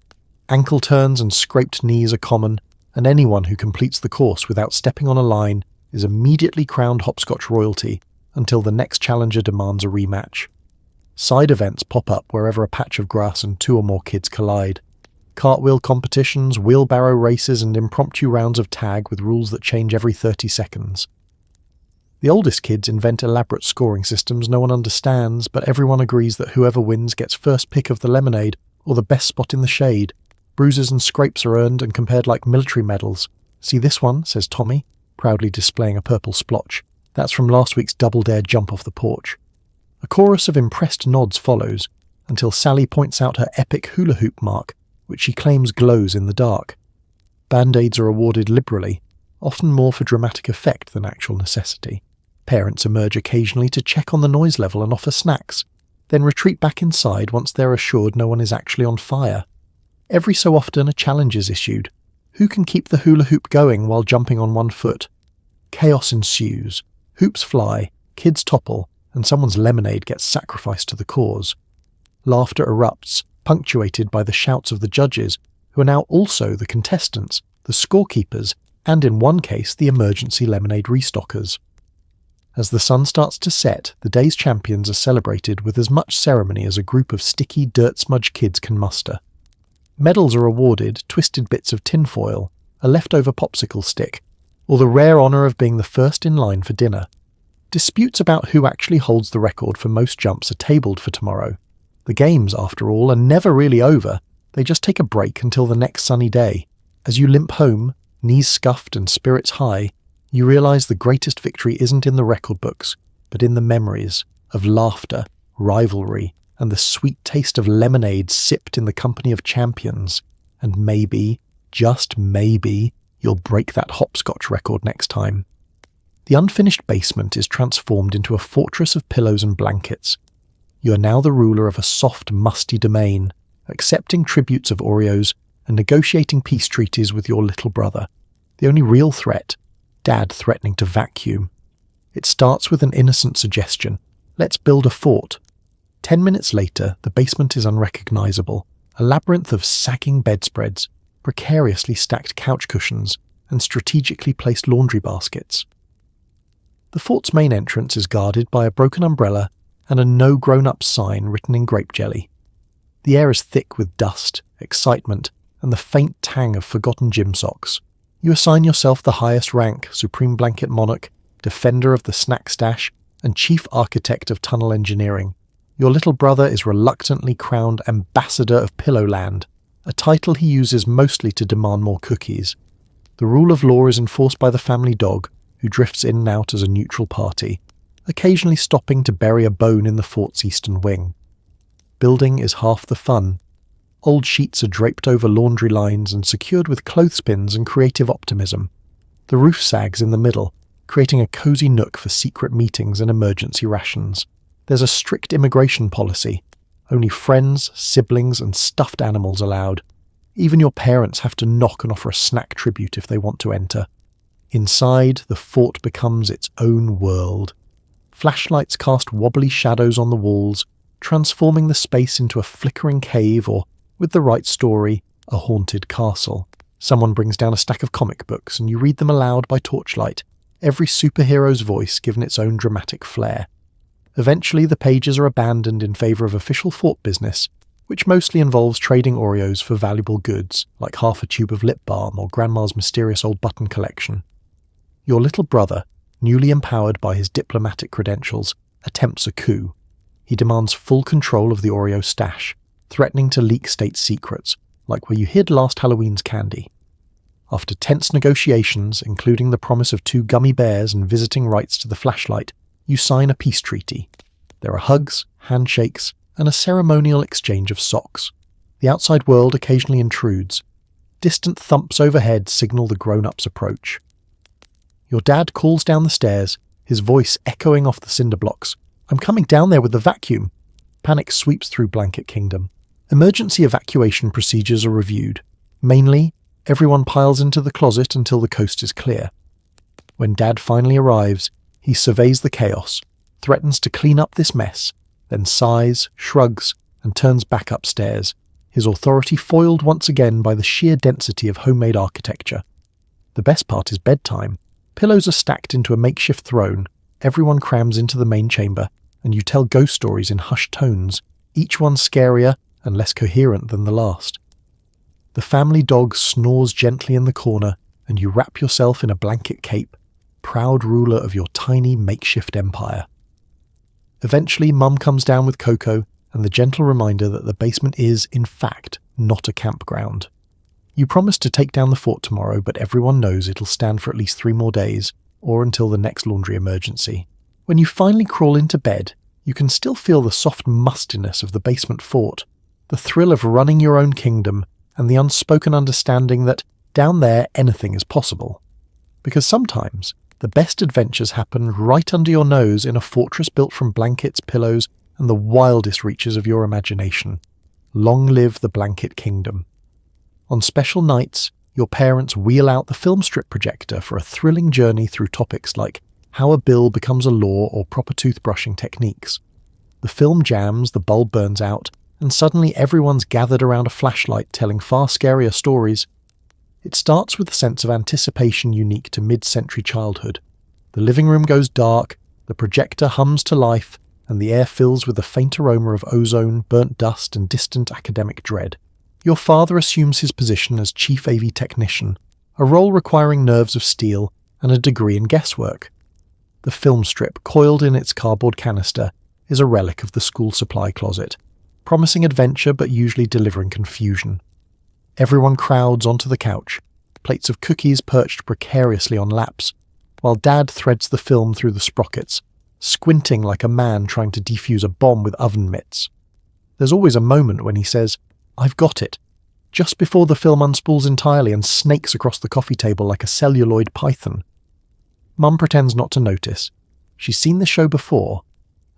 A: Ankle turns and scraped knees are common, and anyone who completes the course without stepping on a line is immediately crowned hopscotch royalty until the next challenger demands a rematch. Side events pop up wherever a patch of grass and two or more kids collide. Cartwheel competitions, wheelbarrow races, and impromptu rounds of tag with rules that change every 30 seconds. The oldest kids invent elaborate scoring systems no one understands, but everyone agrees that whoever wins gets first pick of the lemonade or the best spot in the shade. Bruises and scrapes are earned and compared like military medals. "See this one," says Tommy, proudly displaying a purple splotch. "That's from last week's double dare jump off the porch." A chorus of impressed nods follows, until Sally points out her epic hula hoop mark, which she claims glows in the dark. Band-aids are awarded liberally, often more for dramatic effect than actual necessity. Parents emerge occasionally to check on the noise level and offer snacks, then retreat back inside once they're assured no one is actually on fire. Every so often a challenge is issued. Who can keep the hula hoop going while jumping on one foot? Chaos ensues. Hoops fly, kids topple, and someone's lemonade gets sacrificed to the cause. Laughter erupts, punctuated by the shouts of the judges, who are now also the contestants, the scorekeepers, and in one case the emergency lemonade restockers. As the sun starts to set, the day's champions are celebrated with as much ceremony as a group of sticky, dirt-smudged kids can muster. Medals are awarded, twisted bits of tinfoil, a leftover popsicle stick, or the rare honour of being the first in line for dinner. Disputes about who actually holds the record for most jumps are tabled for tomorrow. The games, after all, are never really over. They just take a break until the next sunny day. As you limp home, knees scuffed and spirits high, you realise the greatest victory isn't in the record books, but in the memories of laughter, rivalry, and the sweet taste of lemonade sipped in the company of champions. And maybe, just maybe, you'll break that hopscotch record next time. The unfinished basement is transformed into a fortress of pillows and blankets. You are now the ruler of a soft, musty domain, accepting tributes of Oreos and negotiating peace treaties with your little brother. The only real threat, Dad threatening to vacuum. It starts with an innocent suggestion. Let's build a fort. 10 minutes later, the basement is unrecognisable, a labyrinth of sagging bedspreads, precariously stacked couch cushions, and strategically placed laundry baskets. The fort's main entrance is guarded by a broken umbrella and a "No Grown-Up" sign written in grape jelly. The air is thick with dust, excitement, and the faint tang of forgotten gym socks. You assign yourself the highest rank, Supreme Blanket Monarch, Defender of the Snack Stash, and Chief Architect of Tunnel Engineering. Your little brother is reluctantly crowned Ambassador of Pillowland, a title he uses mostly to demand more cookies. The rule of law is enforced by the family dog, who drifts in and out as a neutral party, occasionally stopping to bury a bone in the fort's eastern wing. Building is half the fun. Old sheets are draped over laundry lines and secured with clothespins and creative optimism. The roof sags in the middle, creating a cosy nook for secret meetings and emergency rations. There's a strict immigration policy. Only friends, siblings, and stuffed animals allowed. Even your parents have to knock and offer a snack tribute if they want to enter. Inside, the fort becomes its own world. Flashlights cast wobbly shadows on the walls, transforming the space into a flickering cave or, with the right story, a haunted castle. Someone brings down a stack of comic books and you read them aloud by torchlight, every superhero's voice given its own dramatic flair. Eventually the pages are abandoned in favour of official fort business, which mostly involves trading Oreos for valuable goods, like half a tube of lip balm or Grandma's mysterious old button collection. Your little brother, newly empowered by his diplomatic credentials, attempts a coup. He demands full control of the Oreo stash, threatening to leak state secrets, like where you hid last Halloween's candy. After tense negotiations, including the promise of 2 gummy bears and visiting rights to the flashlight, you sign a peace treaty. There are hugs, handshakes, and a ceremonial exchange of socks. The outside world occasionally intrudes. Distant thumps overhead signal the grown-ups' approach. Your dad calls down the stairs, his voice echoing off the cinder blocks. "I'm coming down there with the vacuum." Panic sweeps through Blanket Kingdom. Emergency evacuation procedures are reviewed. Mainly, everyone piles into the closet until the coast is clear. When Dad finally arrives, he surveys the chaos, threatens to clean up this mess, then sighs, shrugs, and turns back upstairs, his authority foiled once again by the sheer density of homemade architecture. The best part is bedtime. Pillows are stacked into a makeshift throne, everyone crams into the main chamber, and you tell ghost stories in hushed tones, each one scarier and less coherent than the last. The family dog snores gently in the corner, and you wrap yourself in a blanket cape, proud ruler of your tiny makeshift empire. Eventually, Mum comes down with Coco and the gentle reminder that the basement is, in fact, not a campground. You promise to take down the fort tomorrow, but everyone knows it'll stand for at least 3 more days, or until the next laundry emergency. When you finally crawl into bed, you can still feel the soft mustiness of the basement fort, the thrill of running your own kingdom, and the unspoken understanding that down there anything is possible. Because sometimes, the best adventures happen right under your nose in a fortress built from blankets, pillows, and the wildest reaches of your imagination. Long live the Blanket Kingdom. On special nights, your parents wheel out the film strip projector for a thrilling journey through topics like how a bill becomes a law or proper toothbrushing techniques. The film jams, the bulb burns out, and suddenly everyone's gathered around a flashlight telling far scarier stories. It starts with a sense of anticipation unique to mid-century childhood. The living room goes dark, the projector hums to life, and the air fills with a faint aroma of ozone, burnt dust, and distant academic dread. Your father assumes his position as chief AV technician, a role requiring nerves of steel and a degree in guesswork. The film strip, coiled in its cardboard canister, is a relic of the school supply closet, promising adventure but usually delivering confusion. Everyone crowds onto the couch, plates of cookies perched precariously on laps, while Dad threads the film through the sprockets, squinting like a man trying to defuse a bomb with oven mitts. There's always a moment when he says, "I've got it," just before the film unspools entirely and snakes across the coffee table like a celluloid python. Mum pretends not to notice. She's seen the show before.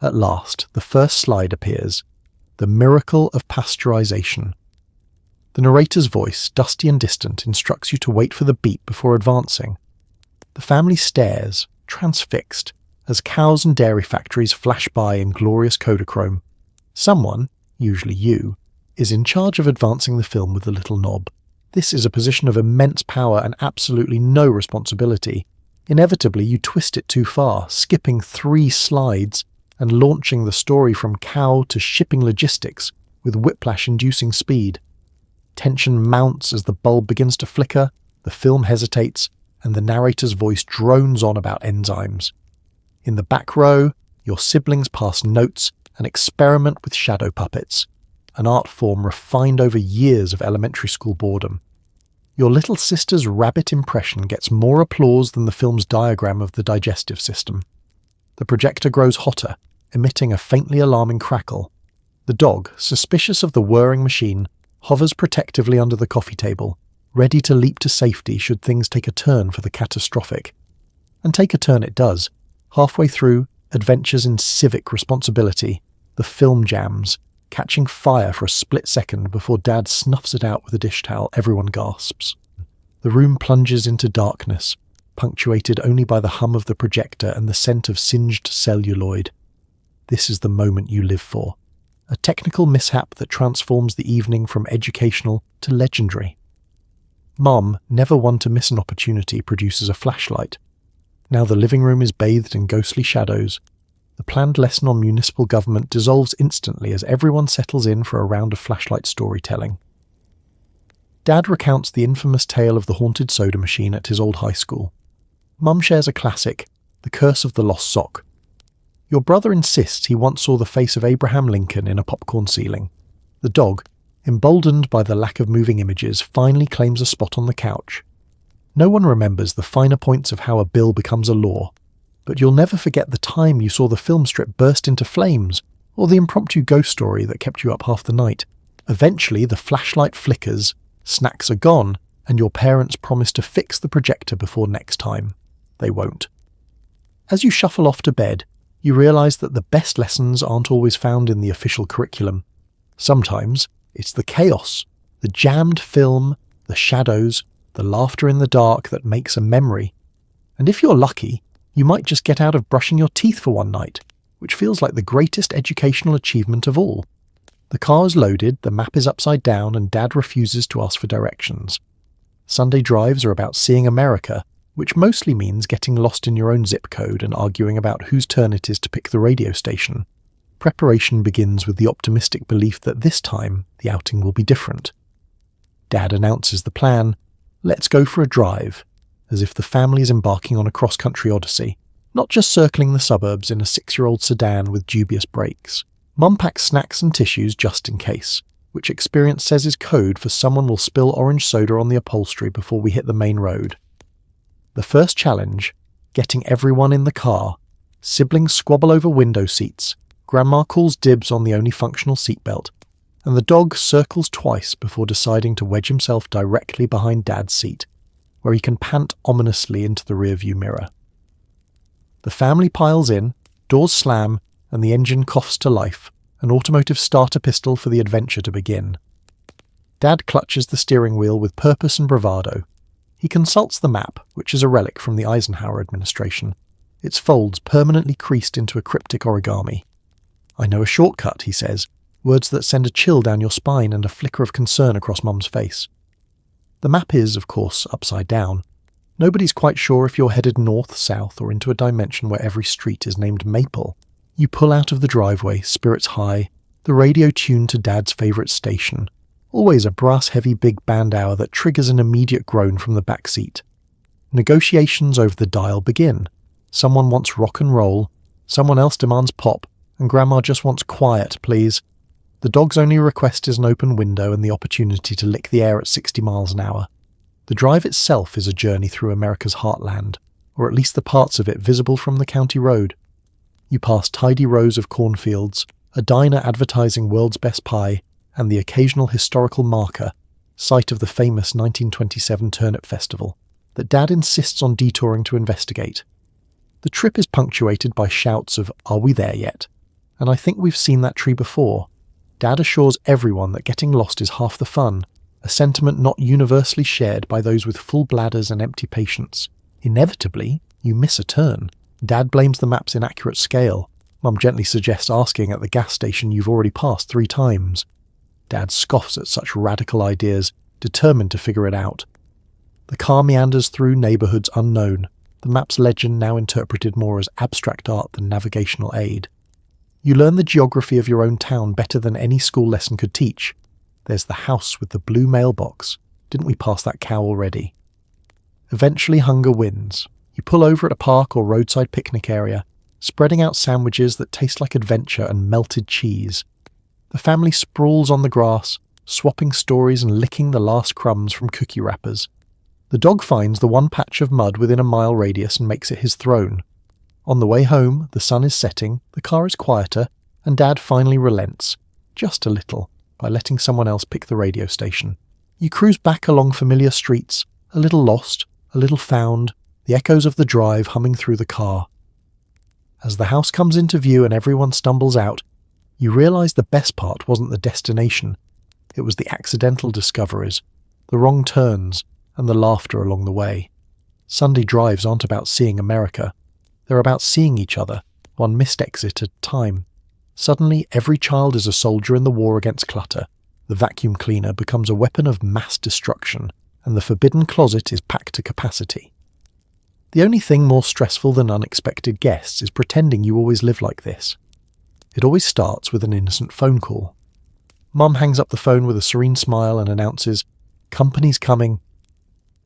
A: At last, the first slide appears. The miracle of pasteurization. The narrator's voice, dusty and distant, instructs you to wait for the beep before advancing. The family stares, transfixed, as cows and dairy factories flash by in glorious Kodachrome. Someone, usually you, is in charge of advancing the film with the little knob. This is a position of immense power and absolutely no responsibility. Inevitably, you twist it too far, skipping 3 slides and launching the story from cow to shipping logistics with whiplash-inducing speed. Tension mounts as the bulb begins to flicker, the film hesitates, and the narrator's voice drones on about enzymes. In the back row, your siblings pass notes and experiment with shadow puppets, an art form refined over years of elementary school boredom. Your little sister's rabbit impression gets more applause than the film's diagram of the digestive system. The projector grows hotter, emitting a faintly alarming crackle. The dog, suspicious of the whirring machine, hovers protectively under the coffee table, ready to leap to safety should things take a turn for the catastrophic. And take a turn it does. Halfway through, adventures in civic responsibility, the film jams, catching fire for a split second before Dad snuffs it out with a dish towel. Everyone gasps. The room plunges into darkness, punctuated only by the hum of the projector and the scent of singed celluloid. This is the moment you live for. A technical mishap that transforms the evening from educational to legendary. Mom, never one to miss an opportunity, produces a flashlight. Now the living room is bathed in ghostly shadows. The planned lesson on municipal government dissolves instantly as everyone settles in for a round of flashlight storytelling. Dad recounts the infamous tale of the haunted soda machine at his old high school. Mum shares a classic, The Curse of the Lost Sock. Your brother insists he once saw the face of Abraham Lincoln in a popcorn ceiling. The dog, emboldened by the lack of moving images, finally claims a spot on the couch. No one remembers the finer points of how a bill becomes a law, but you'll never forget the time you saw the film strip burst into flames, or the impromptu ghost story that kept you up half the night. Eventually, the flashlight flickers, snacks are gone, and your parents promise to fix the projector before next time. They won't. As you shuffle off to bed, you realise that the best lessons aren't always found in the official curriculum. Sometimes it's the chaos, the jammed film, the shadows, the laughter in the dark that makes a memory. And if you're lucky, you might just get out of brushing your teeth for one night, which feels like the greatest educational achievement of all. The car is loaded, the map is upside down, and Dad refuses to ask for directions. Sunday drives are about seeing America, which mostly means getting lost in your own zip code and arguing about whose turn it is to pick the radio station. Preparation begins with the optimistic belief that this time the outing will be different. Dad announces the plan, let's go for a drive, as if the family is embarking on a cross-country odyssey, not just circling the suburbs in a 6-year-old sedan with dubious brakes. Mum packs snacks and tissues just in case, which experience says is code for someone will spill orange soda on the upholstery before we hit the main road. The first challenge, getting everyone in the car. Siblings squabble over window seats, Grandma calls dibs on the only functional seatbelt, and the dog circles twice before deciding to wedge himself directly behind Dad's seat, where he can pant ominously into the rearview mirror. The family piles in, doors slam, and the engine coughs to life, an automotive starter pistol for the adventure to begin. Dad clutches the steering wheel with purpose and bravado. He consults the map, which is a relic from the Eisenhower administration, its folds permanently creased into a cryptic origami. I know a shortcut, he says, words that send a chill down your spine and a flicker of concern across Mum's face. The map is, of course, upside down. Nobody's quite sure if you're headed north, south, or into a dimension where every street is named Maple. You pull out of the driveway, spirits high, the radio tuned to Dad's favourite station. Always a brass-heavy big band hour that triggers an immediate groan from the back seat. Negotiations over the dial begin. Someone wants rock and roll, someone else demands pop, and Grandma just wants quiet, please. The dog's only request is an open window and the opportunity to lick the air at 60 miles an hour. The drive itself is a journey through America's heartland, or at least the parts of it visible from the county road. You pass tidy rows of cornfields, a diner advertising world's best pie, and the occasional historical marker, site of the famous 1927 Turnip Festival, that Dad insists on detouring to investigate. The trip is punctuated by shouts of, "Are we there yet?" And I think we've seen that tree before. Dad assures everyone that getting lost is half the fun, a sentiment not universally shared by those with full bladders and empty patience. Inevitably, you miss a turn. Dad blames the map's inaccurate scale. Mum gently suggests asking at the gas station you've already passed 3 times. Dad scoffs at such radical ideas, determined to figure it out. The car meanders through neighbourhoods unknown, the map's legend now interpreted more as abstract art than navigational aid. You learn the geography of your own town better than any school lesson could teach. There's the house with the blue mailbox. Didn't we pass that cow already? Eventually hunger wins. You pull over at a park or roadside picnic area, spreading out sandwiches that taste like adventure and melted cheese. The family sprawls on the grass, swapping stories and licking the last crumbs from cookie wrappers. The dog finds the one patch of mud within a mile radius and makes it his throne. On the way home, the sun is setting, the car is quieter, and Dad finally relents, just a little, by letting someone else pick the radio station. You cruise back along familiar streets, a little lost, a little found, the echoes of the drive humming through the car. As the house comes into view and everyone stumbles out, you realise the best part wasn't the destination. It was the accidental discoveries, the wrong turns, and the laughter along the way. Sunday drives aren't about seeing America. They're about seeing each other, one missed exit at a time. Suddenly, every child is a soldier in the war against clutter. The vacuum cleaner becomes a weapon of mass destruction, and the forbidden closet is packed to capacity. The only thing more stressful than unexpected guests is pretending you always live like this. It always starts with an innocent phone call. Mum hangs up the phone with a serene smile and announces, "Company's coming."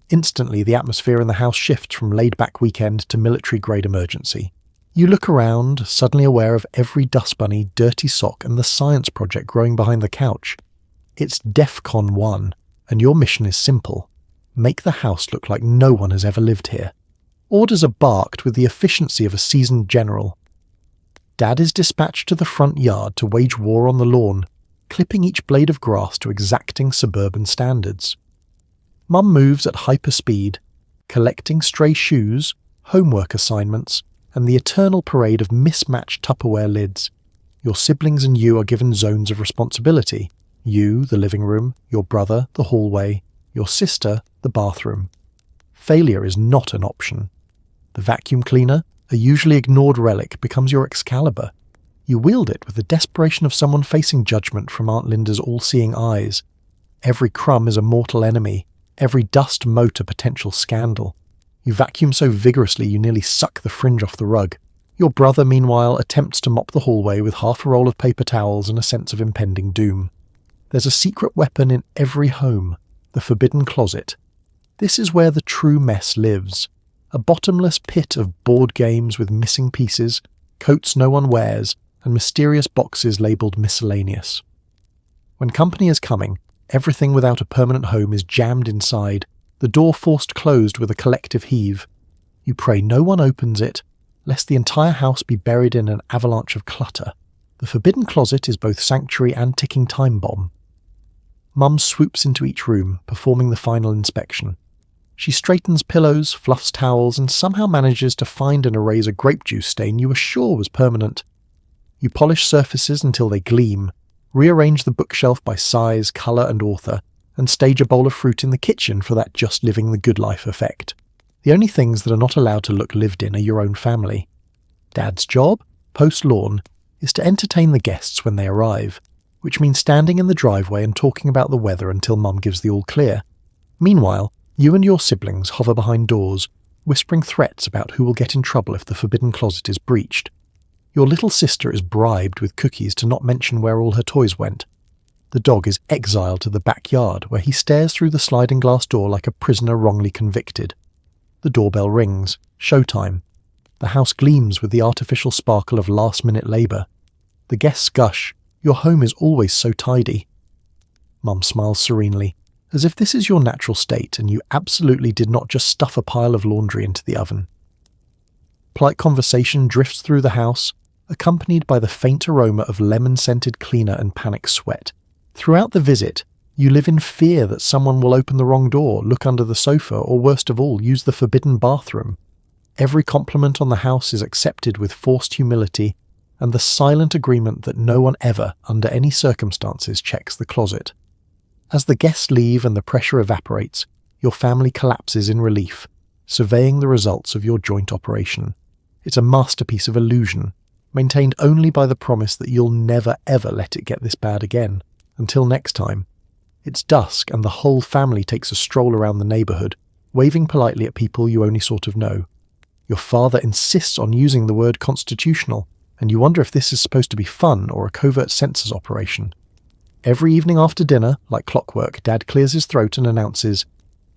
A: Instantly, the atmosphere in the house shifts from laid-back weekend to military-grade emergency. You look around, suddenly aware of every dust bunny, dirty sock, and the science project growing behind the couch. It's DEFCON 1, and your mission is simple. Make the house look like no one has ever lived here. Orders are barked with the efficiency of a seasoned general. Dad is dispatched to the front yard to wage war on the lawn, clipping each blade of grass to exacting suburban standards. Mum moves at hyperspeed, collecting stray shoes, homework assignments, and the eternal parade of mismatched Tupperware lids. Your siblings and you are given zones of responsibility. You, the living room, your brother, the hallway, your sister, the bathroom. Failure is not an option. The vacuum cleaner, a usually ignored relic, becomes your Excalibur. You wield it with the desperation of someone facing judgment from Aunt Linda's all-seeing eyes. Every crumb is a mortal enemy, every dust mote a potential scandal. You vacuum so vigorously you nearly suck the fringe off the rug. Your brother, meanwhile, attempts to mop the hallway with half a roll of paper towels and a sense of impending doom. There's a secret weapon in every home, the forbidden closet. This is where the true mess lives. A bottomless pit of board games with missing pieces, coats no one wears, and mysterious boxes labelled miscellaneous. When company is coming, everything without a permanent home is jammed inside, the door forced closed with a collective heave. You pray no one opens it, lest the entire house be buried in an avalanche of clutter. The forbidden closet is both sanctuary and ticking time bomb. Mum swoops into each room, performing the final inspection. She straightens pillows, fluffs towels, and somehow manages to find and erase a grape juice stain you were sure was permanent. You polish surfaces until they gleam, rearrange the bookshelf by size, colour and author, and stage a bowl of fruit in the kitchen for that just living the good life effect. The only things that are not allowed to look lived in are your own family. Dad's job, post-lawn, is to entertain the guests when they arrive, which means standing in the driveway and talking about the weather until Mum gives the all clear. Meanwhile, you and your siblings hover behind doors, whispering threats about who will get in trouble if the forbidden closet is breached. Your little sister is bribed with cookies to not mention where all her toys went. The dog is exiled to the backyard, where he stares through the sliding glass door like a prisoner wrongly convicted. The doorbell rings. Showtime. The house gleams with the artificial sparkle of last-minute labour. The guests gush. Your home is always so tidy. Mum smiles serenely, as if this is your natural state and you absolutely did not just stuff a pile of laundry into the oven. Polite conversation drifts through the house, accompanied by the faint aroma of lemon-scented cleaner and panic sweat. Throughout the visit, you live in fear that someone will open the wrong door, look under the sofa, or worst of all, use the forbidden bathroom. Every compliment on the house is accepted with forced humility and the silent agreement that no one ever, under any circumstances, checks the closet. As the guests leave and the pressure evaporates, your family collapses in relief, surveying the results of your joint operation. It's a masterpiece of illusion, maintained only by the promise that you'll never ever let it get this bad again. Until next time. It's dusk and the whole family takes a stroll around the neighbourhood, waving politely at people you only sort of know. Your father insists on using the word constitutional, and you wonder if this is supposed to be fun or a covert census operation. Every evening after dinner, like clockwork, Dad clears his throat and announces,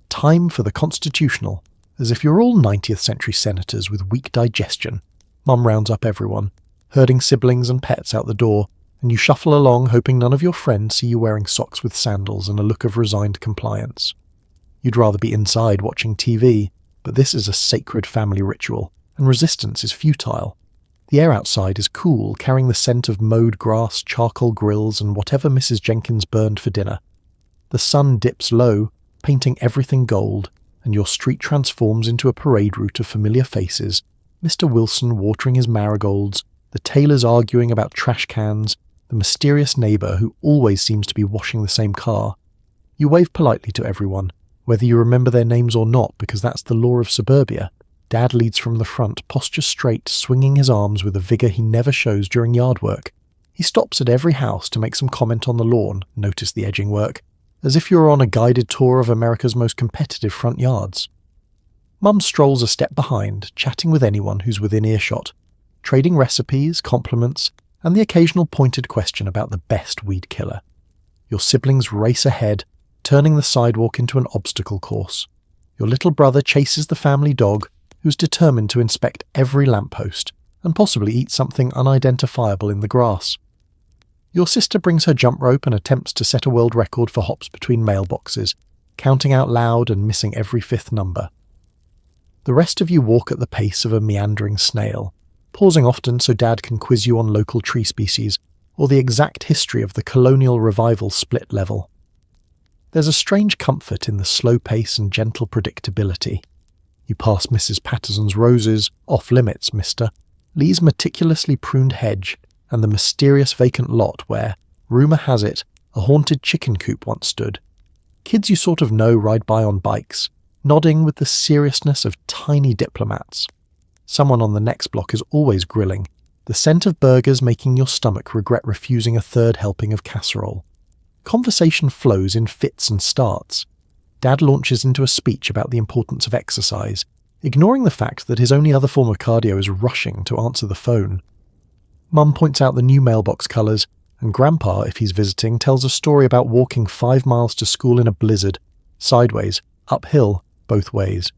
A: "Time for the constitutional," as if you're all 20th century senators with weak digestion. Mum rounds up everyone, herding siblings and pets out the door, and you shuffle along hoping none of your friends see you wearing socks with sandals and a look of resigned compliance. You'd rather be inside watching TV, but this is a sacred family ritual, and resistance is futile. The air outside is cool, carrying the scent of mowed grass, charcoal grills, and whatever Mrs. Jenkins burned for dinner. The sun dips low, painting everything gold, and your street transforms into a parade route of familiar faces, Mr. Wilson watering his marigolds, the tailors arguing about trash cans, the mysterious neighbour who always seems to be washing the same car. You wave politely to everyone, whether you remember their names or not, because that's the law of suburbia. Dad leads from the front, posture straight, swinging his arms with a vigour he never shows during yard work. He stops at every house to make some comment on the lawn, notice the edging work, as if you're on a guided tour of America's most competitive front yards. Mum strolls a step behind, chatting with anyone who's within earshot, trading recipes, compliments, and the occasional pointed question about the best weed killer. Your siblings race ahead, turning the sidewalk into an obstacle course. Your little brother chases the family dog, who's determined to inspect every lamppost, and possibly eat something unidentifiable in the grass. Your sister brings her jump rope and attempts to set a world record for hops between mailboxes, counting out loud and missing every fifth number. The rest of you walk at the pace of a meandering snail, pausing often so Dad can quiz you on local tree species or the exact history of the colonial revival split level. There's a strange comfort in the slow pace and gentle predictability. You pass Mrs. Patterson's roses, off-limits, mister, Lee's meticulously pruned hedge, and the mysterious vacant lot where, rumour has it, a haunted chicken coop once stood. Kids you sort of know ride by on bikes, nodding with the seriousness of tiny diplomats. Someone on the next block is always grilling, the scent of burgers making your stomach regret refusing a third helping of casserole. Conversation flows in fits and starts. Dad launches into a speech about the importance of exercise, ignoring the fact that his only other form of cardio is rushing to answer the phone. Mum points out the new mailbox colours, and Grandpa, if he's visiting, tells a story about walking 5 miles to school in a blizzard, sideways, uphill, both ways.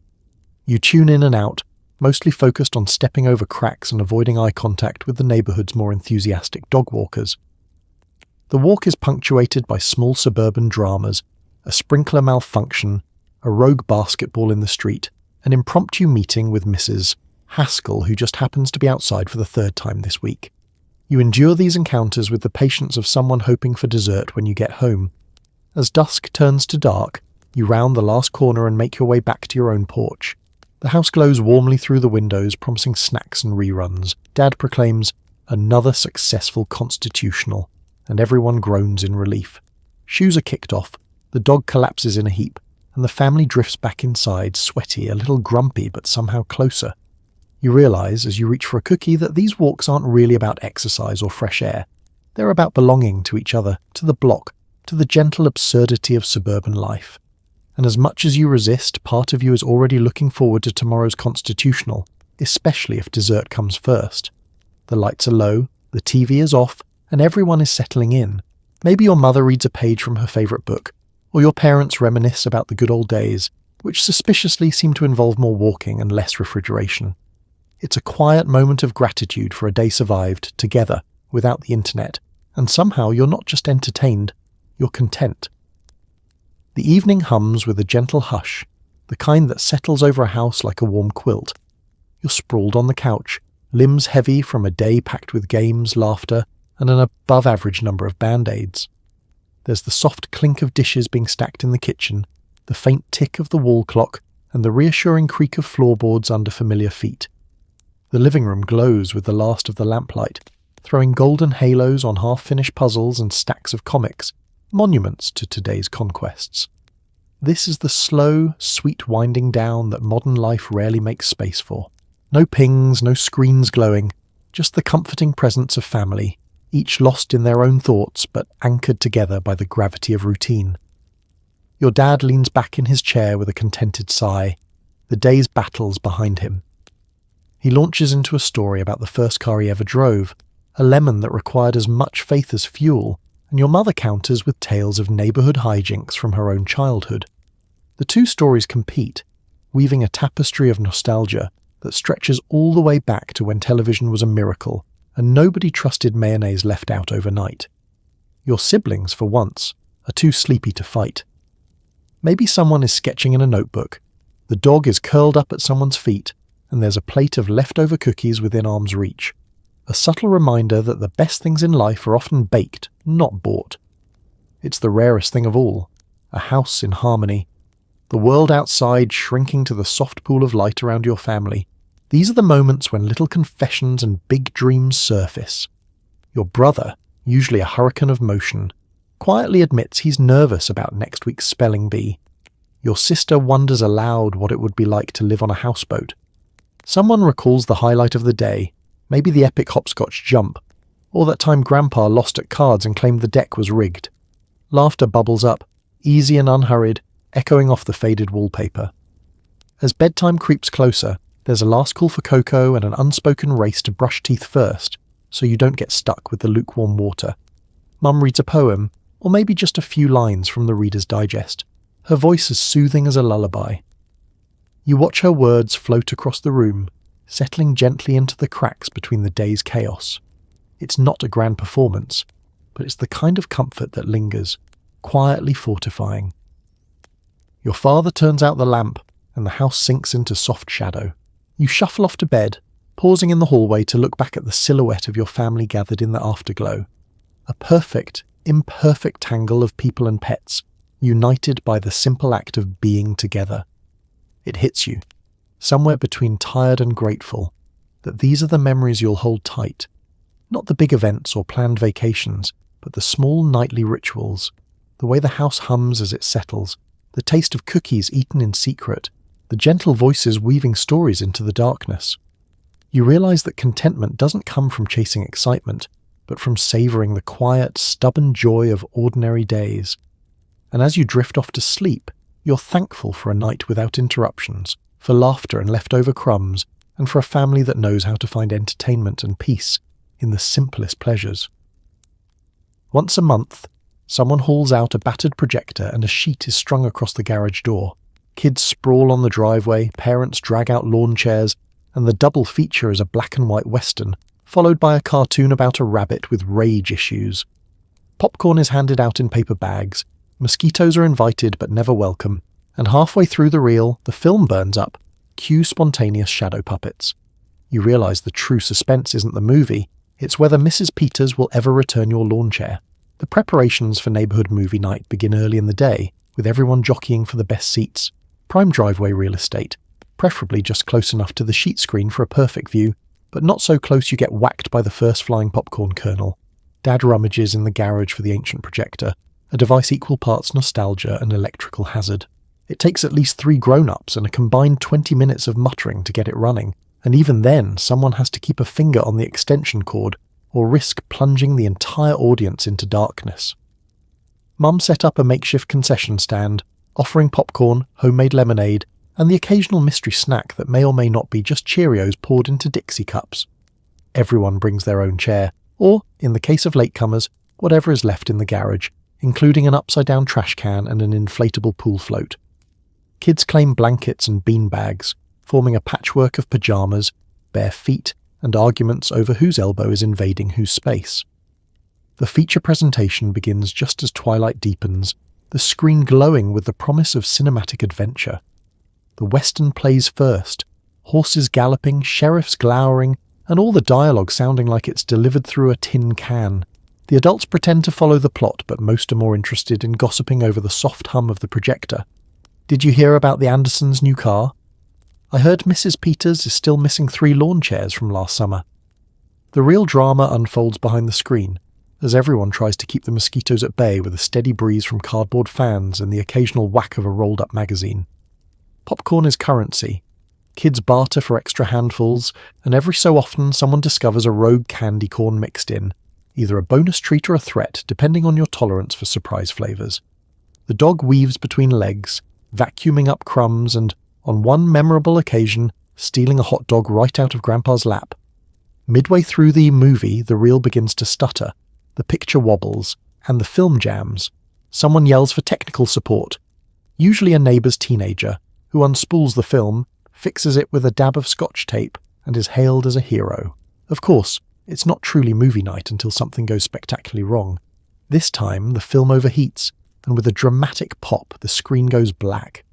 A: You tune in and out, mostly focused on stepping over cracks and avoiding eye contact with the neighbourhood's more enthusiastic dog walkers. The walk is punctuated by small suburban dramas, a sprinkler malfunction, a rogue basketball in the street, an impromptu meeting with Mrs. Haskell, who just happens to be outside for the 3rd time this week. You endure these encounters with the patience of someone hoping for dessert when you get home. As dusk turns to dark, you round the last corner and make your way back to your own porch. The house glows warmly through the windows, promising snacks and reruns. Dad proclaims, "Another successful constitutional," and everyone groans in relief. Shoes are kicked off, the dog collapses in a heap, and the family drifts back inside, sweaty, a little grumpy, but somehow closer. You realise, as you reach for a cookie, that these walks aren't really about exercise or fresh air. They're about belonging to each other, to the block, to the gentle absurdity of suburban life. And as much as you resist, part of you is already looking forward to tomorrow's constitutional, especially if dessert comes first. The lights are low, the TV is off, and everyone is settling in. Maybe your mother reads a page from her favourite book, or your parents reminisce about the good old days, which suspiciously seem to involve more walking and less refrigeration. It's a quiet moment of gratitude for a day survived, together, without the internet, and somehow you're not just entertained, you're content. The evening hums with a gentle hush, the kind that settles over a house like a warm quilt. You're sprawled on the couch, limbs heavy from a day packed with games, laughter, and an above-average number of Band-Aids. There's the soft clink of dishes being stacked in the kitchen, the faint tick of the wall clock, and the reassuring creak of floorboards under familiar feet. The living room glows with the last of the lamplight, throwing golden halos on half-finished puzzles and stacks of comics, monuments to today's conquests. This is the slow, sweet winding down that modern life rarely makes space for. No pings, no screens glowing, just the comforting presence of family, each lost in their own thoughts but anchored together by the gravity of routine. Your dad leans back in his chair with a contented sigh, the day's battles behind him. He launches into a story about the first car he ever drove, a lemon that required as much faith as fuel, and your mother counters with tales of neighbourhood hijinks from her own childhood. The two stories compete, weaving a tapestry of nostalgia that stretches all the way back to when television was a miracle and nobody trusted mayonnaise left out overnight. Your siblings, for once, are too sleepy to fight. Maybe someone is sketching in a notebook, the dog is curled up at someone's feet, and there's a plate of leftover cookies within arm's reach. A subtle reminder that the best things in life are often baked, not bought. It's the rarest thing of all, a house in harmony. The world outside shrinking to the soft pool of light around your family. These are the moments when little confessions and big dreams surface. Your brother, usually a hurricane of motion, quietly admits he's nervous about next week's spelling bee. Your sister wonders aloud what it would be like to live on a houseboat. Someone recalls the highlight of the day, maybe the epic hopscotch jump, or that time Grandpa lost at cards and claimed the deck was rigged. Laughter bubbles up, easy and unhurried, echoing off the faded wallpaper. As bedtime creeps closer, there's a last call for cocoa and an unspoken race to brush teeth first, so you don't get stuck with the lukewarm water. Mum reads a poem, or maybe just a few lines from the Reader's Digest, her voice as soothing as a lullaby. You watch her words float across the room, settling gently into the cracks between the day's chaos. It's not a grand performance, but it's the kind of comfort that lingers, quietly fortifying. Your father turns out the lamp, and the house sinks into soft shadow. You shuffle off to bed, pausing in the hallway to look back at the silhouette of your family gathered in the afterglow. A perfect, imperfect tangle of people and pets, united by the simple act of being together. It hits you, somewhere between tired and grateful, that these are the memories you'll hold tight. Not the big events or planned vacations, but the small nightly rituals, the way the house hums as it settles, the taste of cookies eaten in secret, the gentle voices weaving stories into the darkness. You realize that contentment doesn't come from chasing excitement, but from savoring the quiet, stubborn joy of ordinary days. And as you drift off to sleep, you're thankful for a night without interruptions, for laughter and leftover crumbs, and for a family that knows how to find entertainment and peace in the simplest pleasures. Once a month, someone hauls out a battered projector and a sheet is strung across the garage door. Kids sprawl on the driveway, parents drag out lawn chairs, and the double feature is a black and white western, followed by a cartoon about a rabbit with rage issues. Popcorn is handed out in paper bags, mosquitoes are invited but never welcome, and halfway through the reel, the film burns up. Cue spontaneous shadow puppets. You realise the true suspense isn't the movie, it's whether Mrs. Peters will ever return your lawn chair. The preparations for neighbourhood movie night begin early in the day, with everyone jockeying for the best seats. Prime driveway real estate, preferably just close enough to the sheet screen for a perfect view, but not so close you get whacked by the first flying popcorn kernel. Dad rummages in the garage for the ancient projector, a device equal parts nostalgia and electrical hazard. It takes at least 3 grown-ups and a combined 20 minutes of muttering to get it running, and even then someone has to keep a finger on the extension cord or risk plunging the entire audience into darkness. Mum set up a makeshift concession stand, offering popcorn, homemade lemonade, and the occasional mystery snack that may or may not be just Cheerios poured into Dixie cups. Everyone brings their own chair, or, in the case of latecomers, whatever is left in the garage, including an upside-down trash can and an inflatable pool float. Kids claim blankets and bean bags, forming a patchwork of pyjamas, bare feet, and arguments over whose elbow is invading whose space. The feature presentation begins just as twilight deepens, the screen glowing with the promise of cinematic adventure. The western plays first, horses galloping, sheriffs glowering, and all the dialogue sounding like it's delivered through a tin can. The adults pretend to follow the plot, but most are more interested in gossiping over the soft hum of the projector. Did you hear about the Andersons' new car? I heard Mrs. Peters is still missing 3 lawn chairs from last summer. The real drama unfolds behind the screen, as everyone tries to keep the mosquitoes at bay with a steady breeze from cardboard fans and the occasional whack of a rolled-up magazine. Popcorn is currency. Kids barter for extra handfuls, and every so often someone discovers a rogue candy corn mixed in, either a bonus treat or a threat, depending on your tolerance for surprise flavours. The dog weaves between legs, vacuuming up crumbs and, on one memorable occasion, stealing a hot dog right out of Grandpa's lap. Midway through the movie, the reel begins to stutter, the picture wobbles, and the film jams. Someone yells for technical support, usually a neighbour's teenager, who unspools the film, fixes it with a dab of scotch tape, and is hailed as a hero. Of course, it's not truly movie night until something goes spectacularly wrong. This time, the film overheats, and with a dramatic pop, the screen goes black.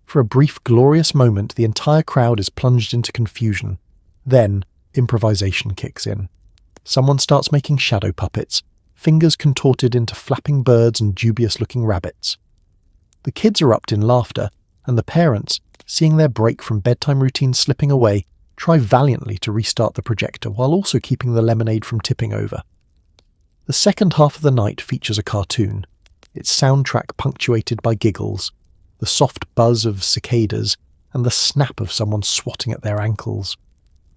A: For a brief, glorious moment, the entire crowd is plunged into confusion. Then, improvisation kicks in. Someone starts making shadow puppets, fingers contorted into flapping birds and dubious-looking rabbits. The kids erupt in laughter, and the parents, seeing their break from bedtime routine slipping away, try valiantly to restart the projector while also keeping the lemonade from tipping over. The second half of the night features a cartoon, its soundtrack punctuated by giggles, the soft buzz of cicadas, and the snap of someone swatting at their ankles.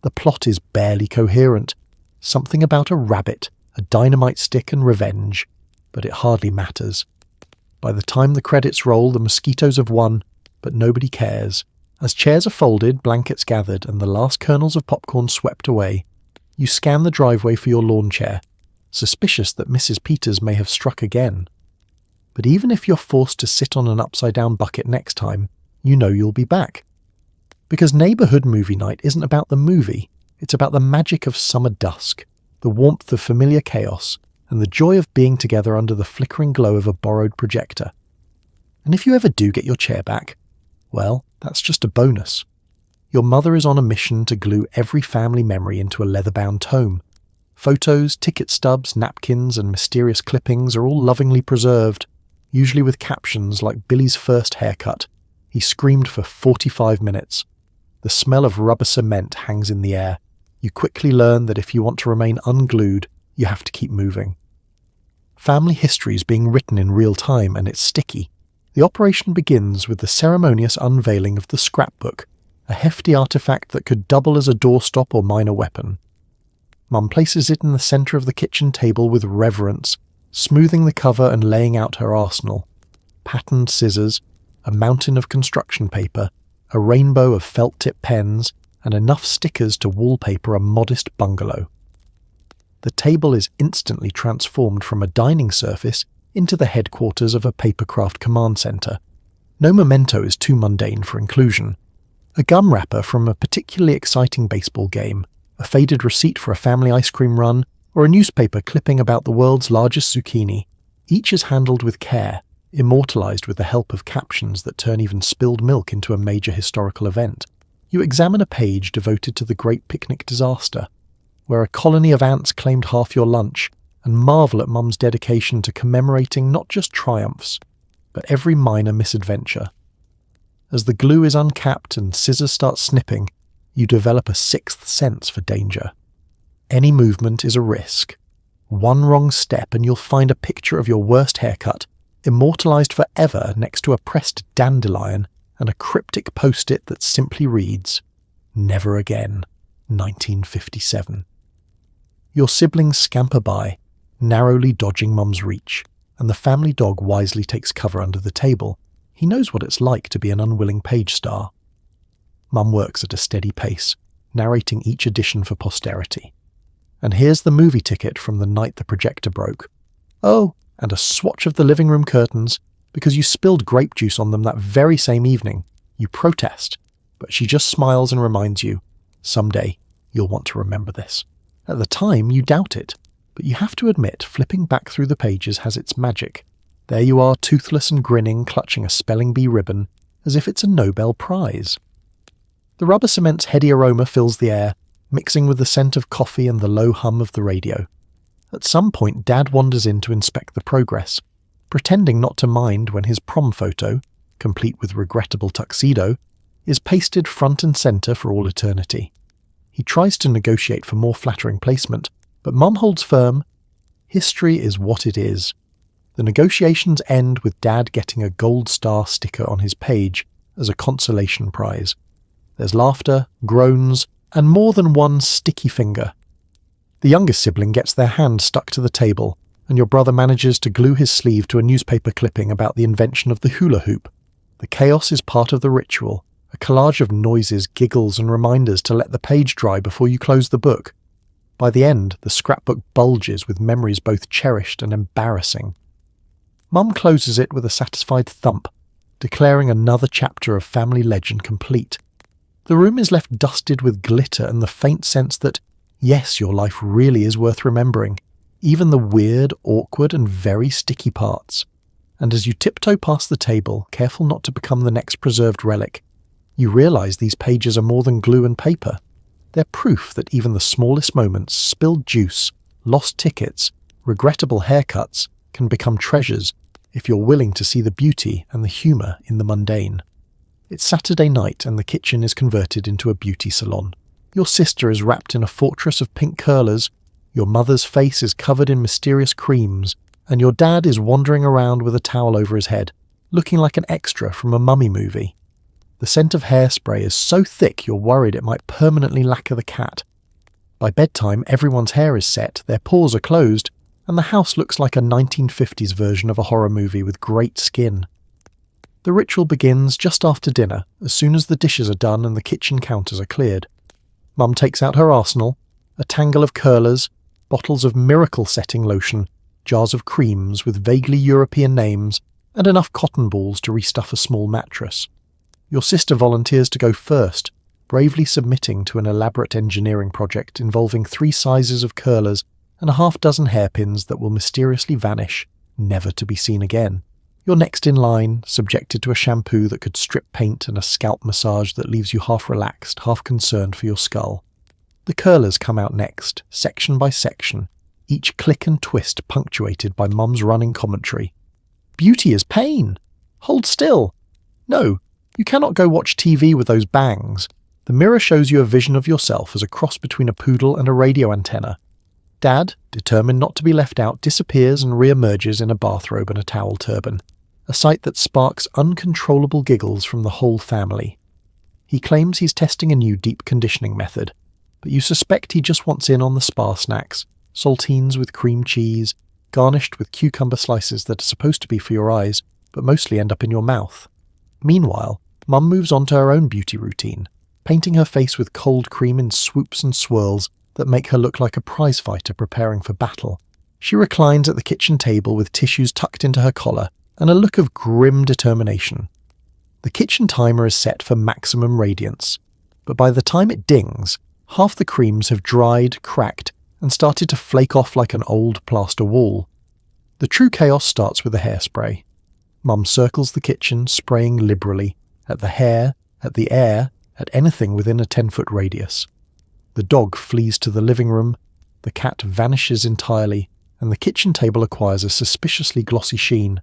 A: The plot is barely coherent, something about a rabbit, a dynamite stick and revenge, but it hardly matters. By the time the credits roll, the mosquitoes have won, but nobody cares. As chairs are folded, blankets gathered, and the last kernels of popcorn swept away, you scan the driveway for your lawn chair, suspicious that Mrs. Peters may have struck again. But even if you're forced to sit on an upside-down bucket next time, you know you'll be back. Because neighbourhood movie night isn't about the movie, it's about the magic of summer dusk, the warmth of familiar chaos, and the joy of being together under the flickering glow of a borrowed projector. And if you ever do get your chair back, well, that's just a bonus. Your mother is on a mission to glue every family memory into a leather-bound tome. Photos, ticket stubs, napkins, and mysterious clippings are all lovingly preserved, usually with captions like Billy's first haircut. He screamed for 45 minutes. The smell of rubber cement hangs in the air. You quickly learn that if you want to remain unglued, you have to keep moving. Family history is being written in real time, and it's sticky. The operation begins with the ceremonious unveiling of the scrapbook, a hefty artifact that could double as a doorstop or minor weapon. Mum places it in the centre of the kitchen table with reverence, smoothing the cover and laying out her arsenal. Patterned scissors, a mountain of construction paper, a rainbow of felt-tip pens, and enough stickers to wallpaper a modest bungalow. The table is instantly transformed from a dining surface into the headquarters of a papercraft command centre. No memento is too mundane for inclusion. A gum wrapper from a particularly exciting baseball game, a faded receipt for a family ice cream run, or a newspaper clipping about the world's largest zucchini. Each is handled with care, immortalised with the help of captions that turn even spilled milk into a major historical event. You examine a page devoted to the Great Picnic Disaster, where a colony of ants claimed half your lunch, and marvel at Mum's dedication to commemorating not just triumphs, but every minor misadventure. As the glue is uncapped and scissors start snipping, you develop a sixth sense for danger. Any movement is a risk. One wrong step and you'll find a picture of your worst haircut, immortalised forever next to a pressed dandelion and a cryptic post-it that simply reads, "Never again, 1957. Your siblings scamper by, narrowly dodging Mum's reach, and the family dog wisely takes cover under the table. He knows what it's like to be an unwilling page star. Mum works at a steady pace, narrating each edition for posterity. And here's the movie ticket from the night the projector broke. Oh, and a swatch of the living room curtains, because you spilled grape juice on them that very same evening. You protest, but she just smiles and reminds you, someday you'll want to remember this. At the time, you doubt it, but you have to admit flipping back through the pages has its magic. There you are, toothless and grinning, clutching a spelling bee ribbon, as if it's a Nobel Prize. The rubber cement's heady aroma fills the air, mixing with the scent of coffee and the low hum of the radio. At some point, Dad wanders in to inspect the progress, pretending not to mind when his prom photo, complete with regrettable tuxedo, is pasted front and centre for all eternity. He tries to negotiate for more flattering placement, but Mum holds firm. History is what it is. The negotiations end with Dad getting a gold star sticker on his page as a consolation prize. There's laughter, groans, and more than one sticky finger. The youngest sibling gets their hand stuck to the table, and your brother manages to glue his sleeve to a newspaper clipping about the invention of the hula hoop. The chaos is part of the ritual, a collage of noises, giggles, and reminders to let the page dry before you close the book. By the end, the scrapbook bulges with memories both cherished and embarrassing. Mum closes it with a satisfied thump, declaring another chapter of family legend complete. The room is left dusted with glitter and the faint sense that, yes, your life really is worth remembering, even the weird, awkward, and very sticky parts. And as you tiptoe past the table, careful not to become the next preserved relic, you realise these pages are more than glue and paper. They're proof that even the smallest moments, spilled juice, lost tickets, regrettable haircuts, can become treasures if you're willing to see the beauty and the humour in the mundane. It's Saturday night and the kitchen is converted into a beauty salon. Your sister is wrapped in a fortress of pink curlers, your mother's face is covered in mysterious creams, and your dad is wandering around with a towel over his head, looking like an extra from a mummy movie. The scent of hairspray is so thick you're worried it might permanently lacquer the cat. By bedtime, everyone's hair is set, their pores are closed, and the house looks like a 1950s version of a horror movie with great skin. The ritual begins just after dinner, as soon as the dishes are done and the kitchen counters are cleared. Mum takes out her arsenal, a tangle of curlers, bottles of miracle-setting lotion, jars of creams with vaguely European names, and enough cotton balls to restuff a small mattress. Your sister volunteers to go first, bravely submitting to an elaborate engineering project involving 3 sizes of curlers and a half-dozen hairpins that will mysteriously vanish, never to be seen again. You're next in line, subjected to a shampoo that could strip paint and a scalp massage that leaves you half relaxed, half concerned for your skull. The curlers come out next, section by section, each click and twist punctuated by Mum's running commentary. "Beauty is pain! Hold still! No, you cannot go watch TV with those bangs. The mirror shows you a vision of yourself as a cross between a poodle and a radio antenna." Dad, determined not to be left out, disappears and re-emerges in a bathrobe and a towel turban, a sight that sparks uncontrollable giggles from the whole family. He claims he's testing a new deep conditioning method, but you suspect he just wants in on the spa snacks, saltines with cream cheese, garnished with cucumber slices that are supposed to be for your eyes, but mostly end up in your mouth. Meanwhile, Mum moves on to her own beauty routine, painting her face with cold cream in swoops and swirls that make her look like a prizefighter preparing for battle. She reclines at the kitchen table with tissues tucked into her collar and a look of grim determination. The kitchen timer is set for maximum radiance, but by the time it dings, half the creams have dried, cracked, and started to flake off like an old plaster wall. The true chaos starts with the hairspray. Mum circles the kitchen, spraying liberally, at the hair, at the air, at anything within a 10-foot radius. The dog flees to the living room, the cat vanishes entirely, and the kitchen table acquires a suspiciously glossy sheen.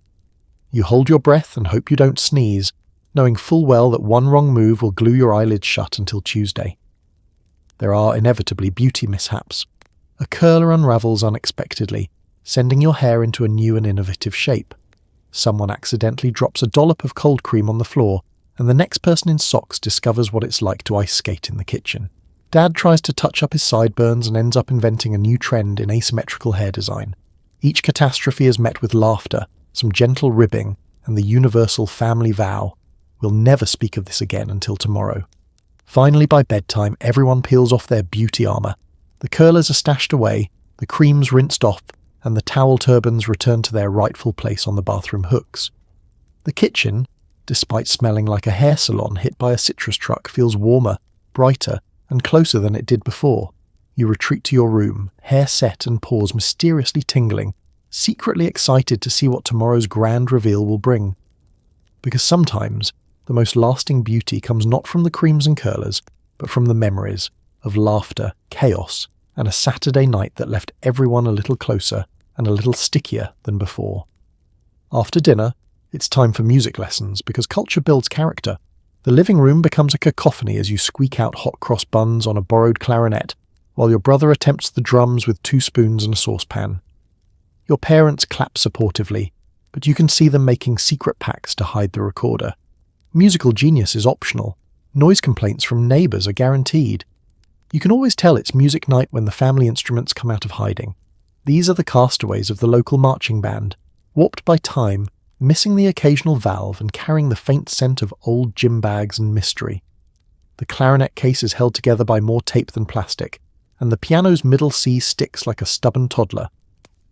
A: You hold your breath and hope you don't sneeze, knowing full well that one wrong move will glue your eyelids shut until Tuesday. There are inevitably beauty mishaps. A curler unravels unexpectedly, sending your hair into a new and innovative shape. Someone accidentally drops a dollop of cold cream on the floor, and the next person in socks discovers what it's like to ice skate in the kitchen. Dad tries to touch up his sideburns and ends up inventing a new trend in asymmetrical hair design. Each catastrophe is met with laughter, some gentle ribbing, and the universal family vow: we'll never speak of this again until tomorrow. Finally, by bedtime, everyone peels off their beauty armour. The curlers are stashed away, the creams rinsed off, and the towel turbans return to their rightful place on the bathroom hooks. The kitchen, despite smelling like a hair salon hit by a citrus truck, feels warmer, brighter, and closer than it did before. You retreat to your room, hair set and paws mysteriously tingling, secretly excited to see what tomorrow's grand reveal will bring. Because sometimes, the most lasting beauty comes not from the creams and curlers, but from the memories of laughter, chaos, and a Saturday night that left everyone a little closer and a little stickier than before. After dinner, it's time for music lessons because culture builds character. The living room becomes a cacophony as you squeak out hot cross buns on a borrowed clarinet, while your brother attempts the drums with 2 spoons and a saucepan. Your parents clap supportively, but you can see them making secret pacts to hide the recorder. Musical genius is optional. Noise complaints from neighbours are guaranteed. You can always tell it's music night when the family instruments come out of hiding. These are the castaways of the local marching band, warped by time, missing the occasional valve and carrying the faint scent of old gym bags and mystery. The clarinet case is held together by more tape than plastic, and the piano's middle C sticks like a stubborn toddler.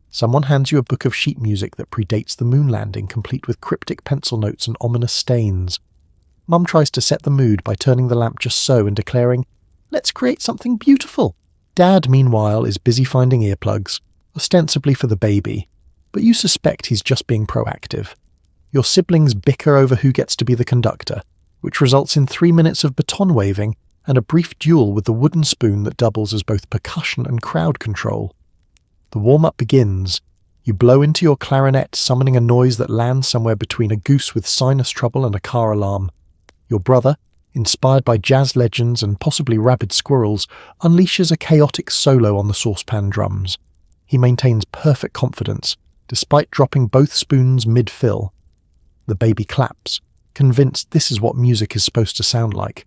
A: Someone hands you a book of sheet music that predates the moon landing, complete with cryptic pencil notes and ominous stains. Mum tries to set the mood by turning the lamp just so and declaring, "Let's create something beautiful." Dad, meanwhile, is busy finding earplugs, ostensibly for the baby, but you suspect he's just being proactive. Your siblings bicker over who gets to be the conductor, which results in 3 minutes of baton waving and a brief duel with the wooden spoon that doubles as both percussion and crowd control. The warm-up begins. You blow into your clarinet, summoning a noise that lands somewhere between a goose with sinus trouble and a car alarm. Your brother, inspired by jazz legends and possibly rabid squirrels, unleashes a chaotic solo on the saucepan drums. He maintains perfect confidence, despite dropping both spoons mid-fill. The baby claps, convinced this is what music is supposed to sound like.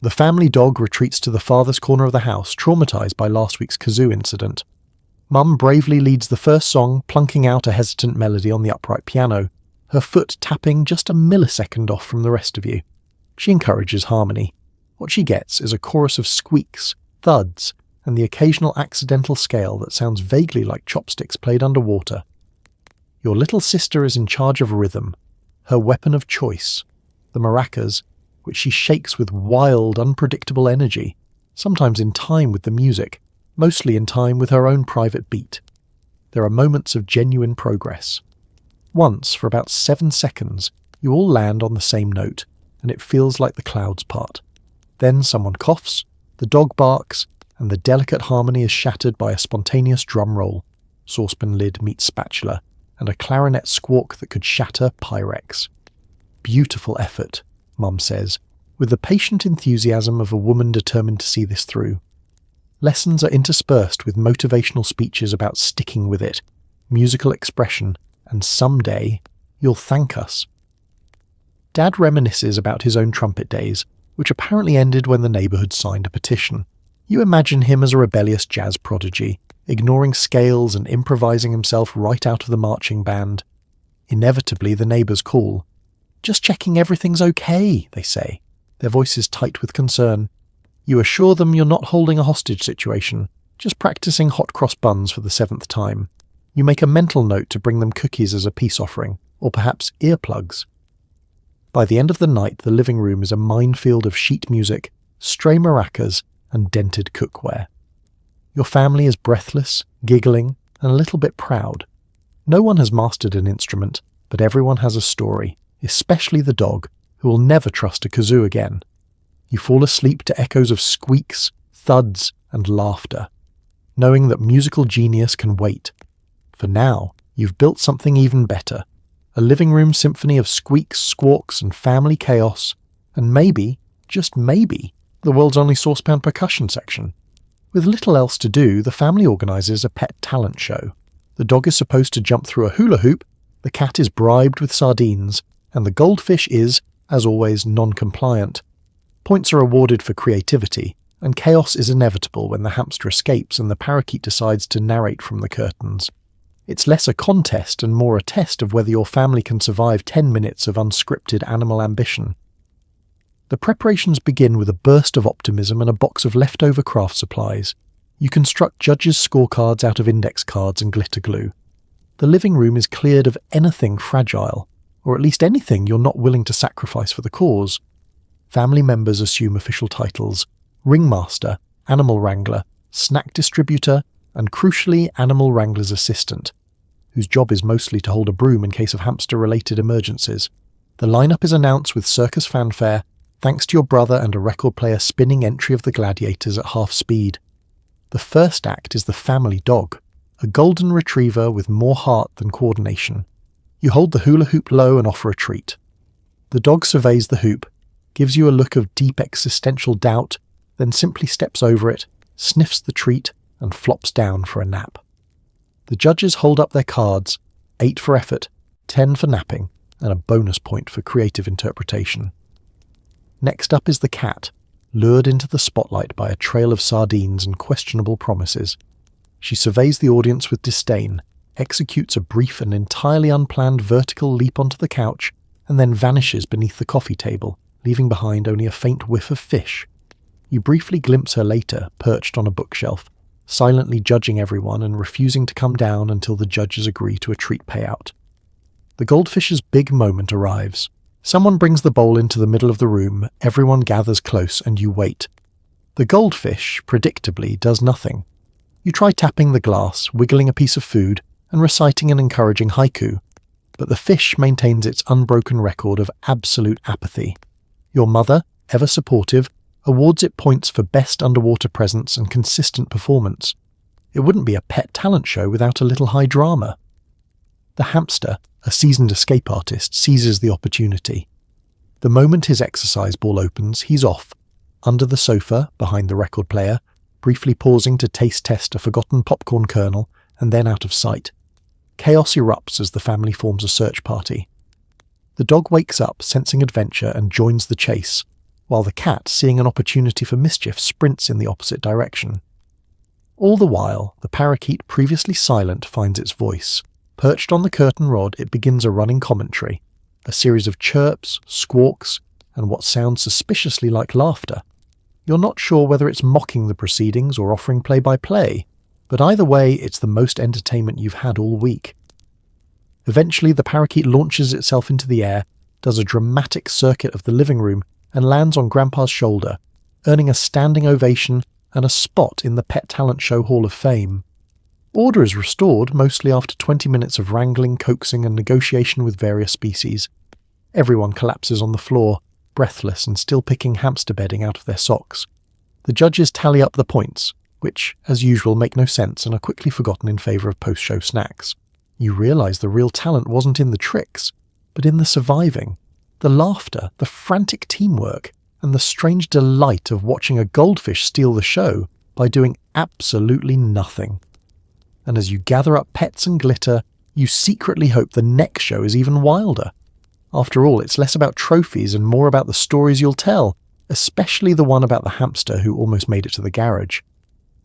A: The family dog retreats to the farthest corner of the house, traumatized by last week's kazoo incident. Mum bravely leads the first song, plunking out a hesitant melody on the upright piano, her foot tapping just a millisecond off from the rest of you. She encourages harmony. What she gets is a chorus of squeaks, thuds, and the occasional accidental scale that sounds vaguely like chopsticks played underwater. Your little sister is in charge of rhythm, her weapon of choice. The maracas, which she shakes with wild, unpredictable energy, sometimes in time with the music, mostly in time with her own private beat. There are moments of genuine progress. Once, for about 7 seconds, you all land on the same note, and it feels like the clouds part. Then someone coughs, the dog barks, and the delicate harmony is shattered by a spontaneous drum roll, saucepan lid meets spatula, and a clarinet squawk that could shatter Pyrex. Beautiful effort, Mum says, with the patient enthusiasm of a woman determined to see this through. Lessons are interspersed with motivational speeches about sticking with it, musical expression, and someday you'll thank us. Dad reminisces about his own trumpet days, which apparently ended when the neighbourhood signed a petition. You imagine him as a rebellious jazz prodigy, ignoring scales and improvising himself right out of the marching band. Inevitably, the neighbours call. "Just checking everything's okay," they say, their voices tight with concern. You assure them you're not holding a hostage situation, just practicing hot cross buns for the 7th time. You make a mental note to bring them cookies as a peace offering, or perhaps earplugs. By the end of the night, the living room is a minefield of sheet music, stray maracas, and dented cookware. Your family is breathless, giggling, and a little bit proud. No one has mastered an instrument, but everyone has a story, especially the dog, who will never trust a kazoo again. You fall asleep to echoes of squeaks, thuds, and laughter, knowing that musical genius can wait. For now, you've built something even better. A living room symphony of squeaks, squawks, and family chaos, and maybe, just maybe, the world's only saucepan percussion section. With little else to do, the family organises a pet talent show. The dog is supposed to jump through a hula hoop, the cat is bribed with sardines, and the goldfish is, as always, non-compliant. Points are awarded for creativity, and chaos is inevitable when the hamster escapes and the parakeet decides to narrate from the curtains. It's less a contest and more a test of whether your family can survive 10 minutes of unscripted animal ambition. The preparations begin with a burst of optimism and a box of leftover craft supplies. You construct judges' scorecards out of index cards and glitter glue. The living room is cleared of anything fragile, or at least anything you're not willing to sacrifice for the cause. Family members assume official titles: ringmaster, animal wrangler, snack distributor, and crucially animal wrangler's assistant, whose job is mostly to hold a broom in case of hamster-related emergencies. The lineup is announced with circus fanfare, thanks to your brother and a record player spinning Entry of the Gladiators at half speed. The first act is the family dog, a golden retriever with more heart than coordination. You hold the hula hoop low and offer a treat. The dog surveys the hoop, gives you a look of deep existential doubt, then simply steps over it, sniffs the treat, and flops down for a nap. The judges hold up their cards, 8 for effort, 10 for napping, and a bonus point for creative interpretation. Next up is the cat, lured into the spotlight by a trail of sardines and questionable promises. She surveys the audience with disdain, executes a brief and entirely unplanned vertical leap onto the couch, and then vanishes beneath the coffee table, leaving behind only a faint whiff of fish. You briefly glimpse her later, perched on a bookshelf, silently judging everyone and refusing to come down until the judges agree to a treat payout. The goldfish's big moment arrives. Someone brings the bowl into the middle of the room, everyone gathers close, and you wait. The goldfish, predictably, does nothing. You try tapping the glass, wiggling a piece of food, and reciting an encouraging haiku, but the fish maintains its unbroken record of absolute apathy. Your mother, ever supportive, awards it points for best underwater presence and consistent performance. It wouldn't be a pet talent show without a little high drama. The hamster, a seasoned escape artist, seizes the opportunity. The moment his exercise ball opens, he's off, under the sofa, behind the record player, briefly pausing to taste test a forgotten popcorn kernel, and then out of sight. Chaos erupts as the family forms a search party. The dog wakes up, sensing adventure, and joins the chase, while the cat, seeing an opportunity for mischief, sprints in the opposite direction. All the while, the parakeet, previously silent, finds its voice. Perched on the curtain rod, it begins a running commentary, a series of chirps, squawks, and what sounds suspiciously like laughter. You're not sure whether it's mocking the proceedings or offering play-by-play, but either way, it's the most entertainment you've had all week. Eventually, the parakeet launches itself into the air, does a dramatic circuit of the living room, and lands on Grandpa's shoulder, earning a standing ovation and a spot in the Pet Talent Show Hall of Fame. Order is restored, mostly after 20 minutes of wrangling, coaxing and negotiation with various species. Everyone collapses on the floor, breathless and still picking hamster bedding out of their socks. The judges tally up the points, which, as usual, make no sense and are quickly forgotten in favour of post-show snacks. You realise the real talent wasn't in the tricks, but in the surviving, the laughter, the frantic teamwork, and the strange delight of watching a goldfish steal the show by doing absolutely nothing. And as you gather up pets and glitter, you secretly hope the next show is even wilder. After all, it's less about trophies and more about the stories you'll tell, especially the one about the hamster who almost made it to the garage.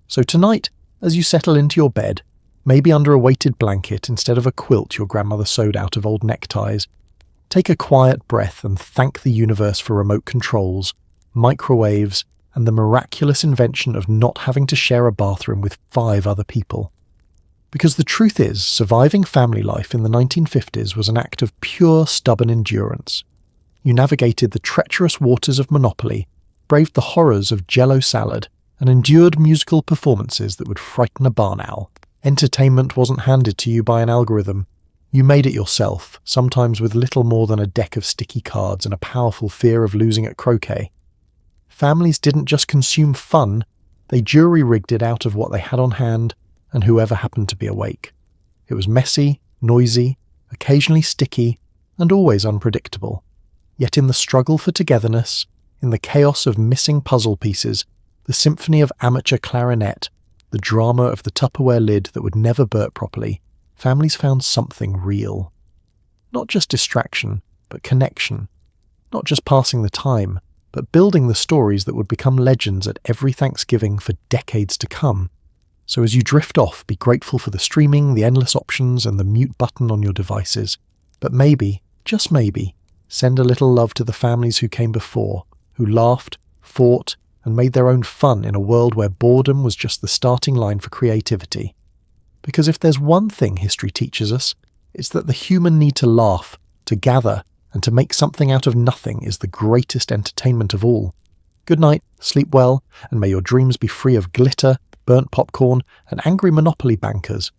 A: So tonight, as you settle into your bed, maybe under a weighted blanket instead of a quilt your grandmother sewed out of old neckties, take a quiet breath and thank the universe for remote controls, microwaves, and the miraculous invention of not having to share a bathroom with 5 other people. Because the truth is, surviving family life in the 1950s was an act of pure stubborn endurance. You navigated the treacherous waters of Monopoly, braved the horrors of Jell-O salad, and endured musical performances that would frighten a barn owl. Entertainment wasn't handed to you by an algorithm. You made it yourself, sometimes with little more than a deck of sticky cards and a powerful fear of losing at croquet. Families didn't just consume fun, they jury-rigged it out of what they had on hand and whoever happened to be awake. It was messy, noisy, occasionally sticky, and always unpredictable. Yet in the struggle for togetherness, in the chaos of missing puzzle pieces, the symphony of amateur clarinet, the drama of the Tupperware lid that would never burp properly, families found something real. Not just distraction, but connection. Not just passing the time, but building the stories that would become legends at every Thanksgiving for decades to come. So as you drift off, be grateful for the streaming, the endless options, and the mute button on your devices. But maybe, just maybe, send a little love to the families who came before, who laughed, fought, and made their own fun in a world where boredom was just the starting line for creativity. Because if there's one thing history teaches us, it's that the human need to laugh, to gather, and to make something out of nothing is the greatest entertainment of all. Good night, sleep well, and may your dreams be free of glitter, burnt popcorn, and angry Monopoly bankers.